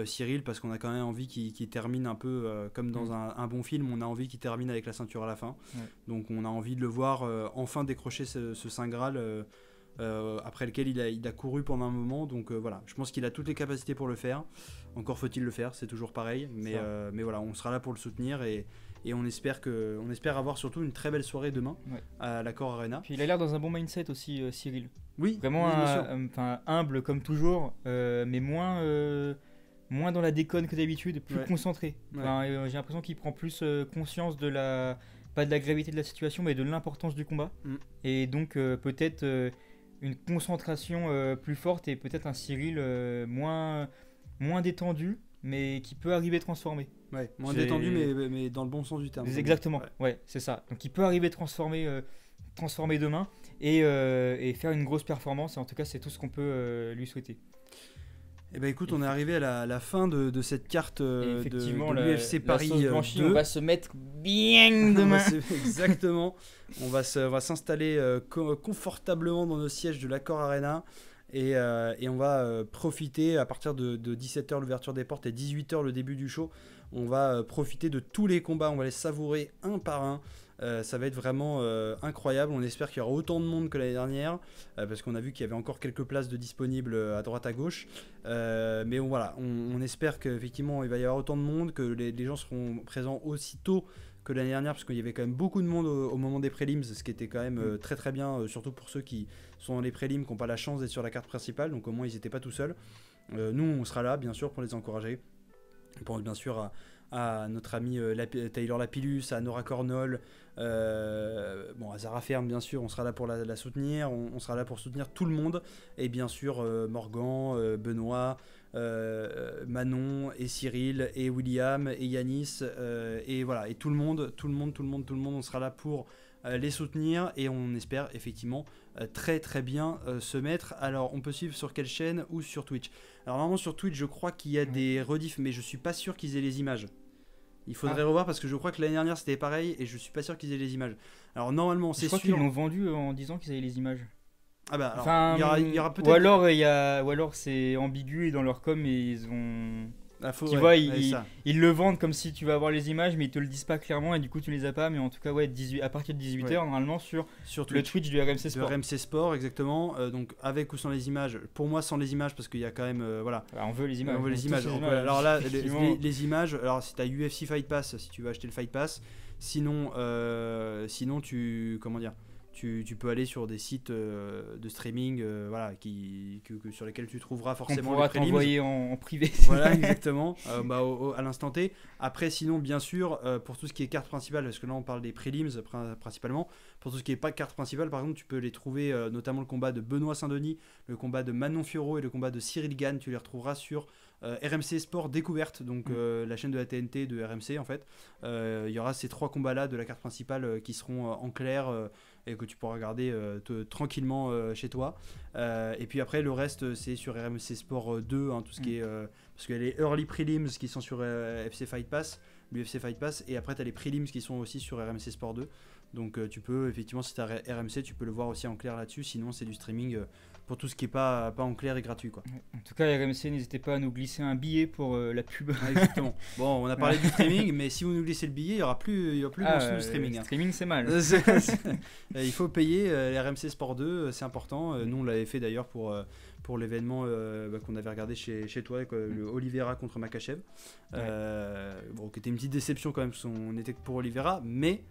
A: Cyril, parce qu'on a quand même envie qu'il termine un peu comme dans un bon film, on a envie qu'il termine avec la ceinture à la fin. Ouais. Donc on a envie de le voir enfin décrocher ce Saint Graal après lequel il a couru pendant un moment. Donc voilà, je pense qu'il a toutes les capacités pour le faire. Encore faut-il le faire, c'est toujours pareil. Mais voilà, on sera là pour le soutenir et on espère avoir surtout une très belle soirée demain à l'Accor Arena.
B: Puis il a l'air dans un bon mindset aussi, Cyril.
A: Oui,
B: vraiment humble comme toujours, mais moins dans la déconne que d'habitude, plus concentré. J'ai l'impression qu'il prend plus conscience pas de la gravité de la situation, mais de l'importance du combat. Et donc peut-être une concentration plus forte et peut-être un Cyril moins détendu, mais qui peut arriver transformé.
A: Ouais, moins détendu, mais dans le bon sens du terme.
B: Exactement, ouais, c'est ça. Donc il peut arriver transformé demain et faire une grosse performance. Et en tout cas, c'est tout ce qu'on peut lui souhaiter.
A: Eh ben écoute, on est arrivé à la fin de cette carte de l'UFC Paris 2.
B: On va se mettre bien demain.
A: Exactement. On va s'installer confortablement dans nos sièges de l'Accor Arena. Et on va profiter à partir de 17h l'ouverture des portes et 18h le début du show. On va profiter de tous les combats, on va les savourer un par un. Ça va être vraiment incroyable. On espère qu'il y aura autant de monde que l'année dernière parce qu'on a vu qu'il y avait encore quelques places de disponibles à droite à gauche. Mais voilà, on espère qu'effectivement il va y avoir autant de monde, que les gens seront présents aussitôt que l'année dernière, parce qu'il y avait quand même beaucoup de monde au moment des prélims, ce qui était quand même très très bien, surtout pour ceux qui sont dans les prélims, qui n'ont pas la chance d'être sur la carte principale, donc au moins ils n'étaient pas tout seuls. Nous on sera là bien sûr pour les encourager. On pense bien sûr à notre ami Taylor Lapillus, à Nora Cornol, à Zara Ferme bien sûr, on sera là pour la soutenir, on sera là pour soutenir tout le monde, et bien sûr Morgan, Benoît, Manon et Cyril et William et Yanis et voilà, et tout le monde, on sera là pour les soutenir, et on espère effectivement très très bien se mettre. Alors on peut suivre sur quelle chaîne ou sur Twitch? Alors normalement sur Twitch je crois qu'il y a des rediffs, mais je suis pas sûr qu'ils aient les images. Il faudrait revoir, parce que je crois que l'année dernière c'était pareil et je suis pas sûr qu'ils aient les images. Alors normalement c'est sûr.
B: Je crois qu'ils l'ont vendu en disant qu'ils avaient les images.
A: Ah bah alors, il y aura peut-être.
B: Ou alors c'est ambigu et dans leur com ils ont. Tu vois, ils le vendent comme si tu vas avoir les images, mais ils te le disent pas clairement et du coup tu les as pas. Mais en tout cas, à partir de 18h, normalement sur Twitch, le Twitch du RMC Sport.
A: De RMC Sport, exactement. Donc avec ou sans les images. Pour moi, sans les images, parce qu'il y a quand même. Voilà.
B: On veut les images.
A: On veut les images. Alors là, les images. Alors si tu as UFC Fight Pass, si tu veux acheter le Fight Pass. Sinon tu. Comment dire ? Tu peux aller sur des sites de streaming sur lesquels tu trouveras forcément les prélims.
B: T'envoyer en privé.
A: Voilà, exactement, à l'instant T. Après, sinon, bien sûr, pour tout ce qui est carte principale, parce que là on parle des prélims principalement, pour tout ce qui est pas carte principale, par exemple, tu peux les trouver, notamment le combat de Benoît Saint-Denis, le combat de Manon Fiorot et le combat de Cyril Gann, tu les retrouveras sur RMC Sport Découverte, donc la chaîne de la TNT de RMC en fait. Il y aura ces 3 combats là de la carte principale qui seront en clair et que tu pourras regarder tranquillement chez toi. Et puis après le reste c'est sur RMC Sport 2, tout ce qui est parce qu'il y a les early prelims qui sont sur l'UFC Fight Pass, et après tu as les prelims qui sont aussi sur RMC Sport 2. Donc tu peux effectivement, si tu as RMC, tu peux le voir aussi en clair là-dessus. Sinon c'est du streaming pour tout ce qui est pas en clair et gratuit quoi.
B: En tout cas RMC, n'hésitez pas à nous glisser un billet pour la pub.
A: Exactement. Bon, on a parlé du streaming, mais si vous nous glissez le billet, il y aura plus de streaming.
B: Le streaming c'est mal.
A: Il faut payer les RMC Sport 2, c'est important. Nous on l'avait fait d'ailleurs pour l'événement qu'on avait regardé chez toi, le Oliveira contre Makhachev. Qui était une petite déception quand même, parce qu'on était pour Oliveira, mais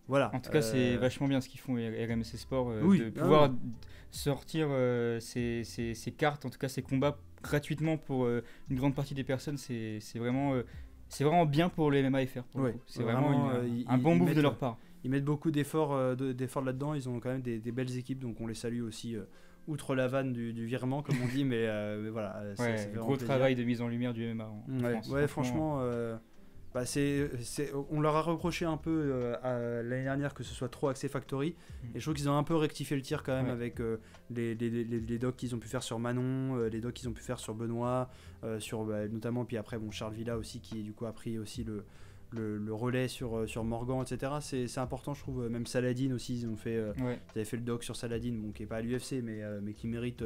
A: voilà.
B: En tout cas, c'est vachement bien ce qu'ils font RMC Sport, de pouvoir sortir ces cartes, en tout cas ces combats gratuitement pour une grande partie des personnes. C'est vraiment bien pour les MMA FR. C'est vraiment un bon move de leur part.
A: Ils mettent beaucoup d'efforts là-dedans. Ils ont quand même des belles équipes, donc on les salue aussi. Outre la vanne du virement, comme on dit, mais voilà.
B: C'est gros travail de mise en lumière du MMA en France.
A: Ouais, franchement. On leur a reproché un peu l'année dernière que ce soit trop axé Factory, et je trouve qu'ils ont un peu rectifié le tir quand même avec les docs qu'ils ont pu faire sur Manon, les docs qu'ils ont pu faire sur Benoît, notamment, puis après Charles Villa aussi qui du coup a pris aussi le relais sur Morgan, etc. C'est important, je trouve. Même Saladin aussi, ils avaient fait le doc sur Saladin, qui est pas à l'UFC mais qui mérite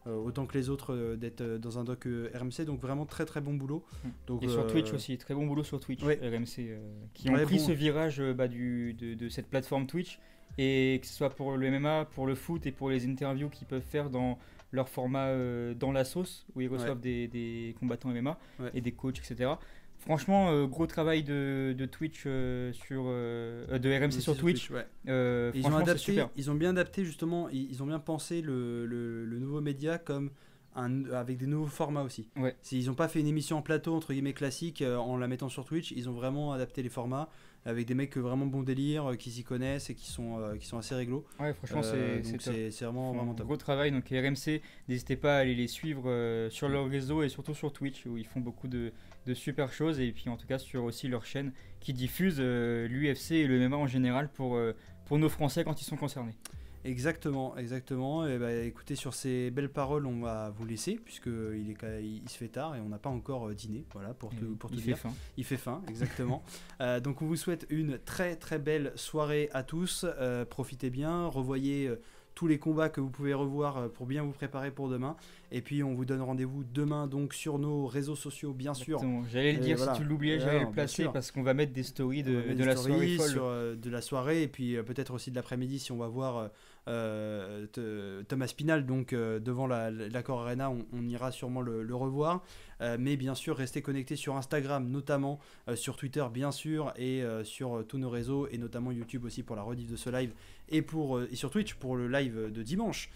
A: autant que les autres d'être dans un doc RMC, donc vraiment très très bon boulot. Donc,
B: et sur Twitch aussi, très bon boulot sur Twitch, RMC qui ont pris ce virage de cette plateforme Twitch Et que ce soit pour le MMA, pour le foot et pour les interviews qu'ils peuvent faire dans leur format dans la sauce, où ils reçoivent des combattants MMA et des coachs, etc. Franchement, gros travail de Twitch de RMC sur Twitch.
A: Ils ont bien adapté justement, ils ont bien pensé le nouveau média comme avec des nouveaux formats aussi. Ils n'ont pas fait une émission en plateau entre guillemets classique en la mettant sur Twitch, ils ont vraiment adapté les formats avec des mecs vraiment bon délire, qui s'y connaissent et qui sont assez réglo.
B: Ouais, franchement,
A: c'est vraiment top.
B: Gros travail. Donc RMC, n'hésitez pas à aller les suivre sur leur réseau et surtout sur Twitch où ils font beaucoup de super choses, et puis en tout cas sur aussi leur chaîne qui diffuse l'UFC et le MMA en général pour nos Français quand ils sont concernés.
A: Exactement. Et écoutez, sur ces belles paroles, on va vous laisser puisqu'il se fait tard et on n'a pas encore dîné. Voilà, pour tout dire. Il fait faim, exactement. Donc on vous souhaite une très très belle soirée à tous. Profitez bien, revoyez tous les combats que vous pouvez revoir pour bien vous préparer pour demain. Et puis on vous donne rendez-vous demain donc sur nos réseaux sociaux, bien sûr.
B: J'allais le dire, si tu l'oubliais, j'allais le placer parce qu'on va mettre des stories de la soirée folle.
A: De la soirée, et puis peut-être aussi de l'après-midi si on va voir Thomas Spinal donc devant l'Accor Arena, on ira sûrement le revoir. Mais bien sûr, restez connectés sur Instagram, notamment sur Twitter, bien sûr, et sur tous nos réseaux, et notamment YouTube aussi pour la rediff de ce live, et sur Twitch pour le live de dimanche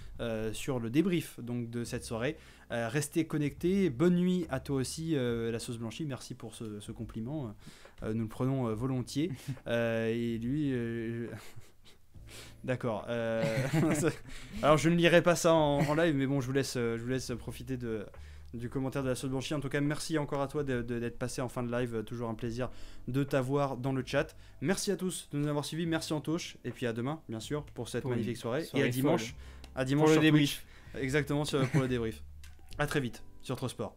A: sur le débrief donc de cette soirée. Restez connectés. Bonne nuit à toi aussi, la sauce blanchie. Merci pour ce compliment. Nous le prenons volontiers. Et lui. D'accord. Alors je ne lirai pas ça en live, mais bon, je vous laisse profiter du commentaire de la sauce blanchie. En tout cas, merci encore à toi d'être passé en fin de live. Toujours un plaisir de t'avoir dans le chat. Merci à tous de nous avoir suivis. Merci Antoche. Et puis à demain, bien sûr, pour cette magnifique soirée. Et à dimanche.
B: Pour le débrief.
A: Exactement, pour le débrief. À très vite sur Trosport.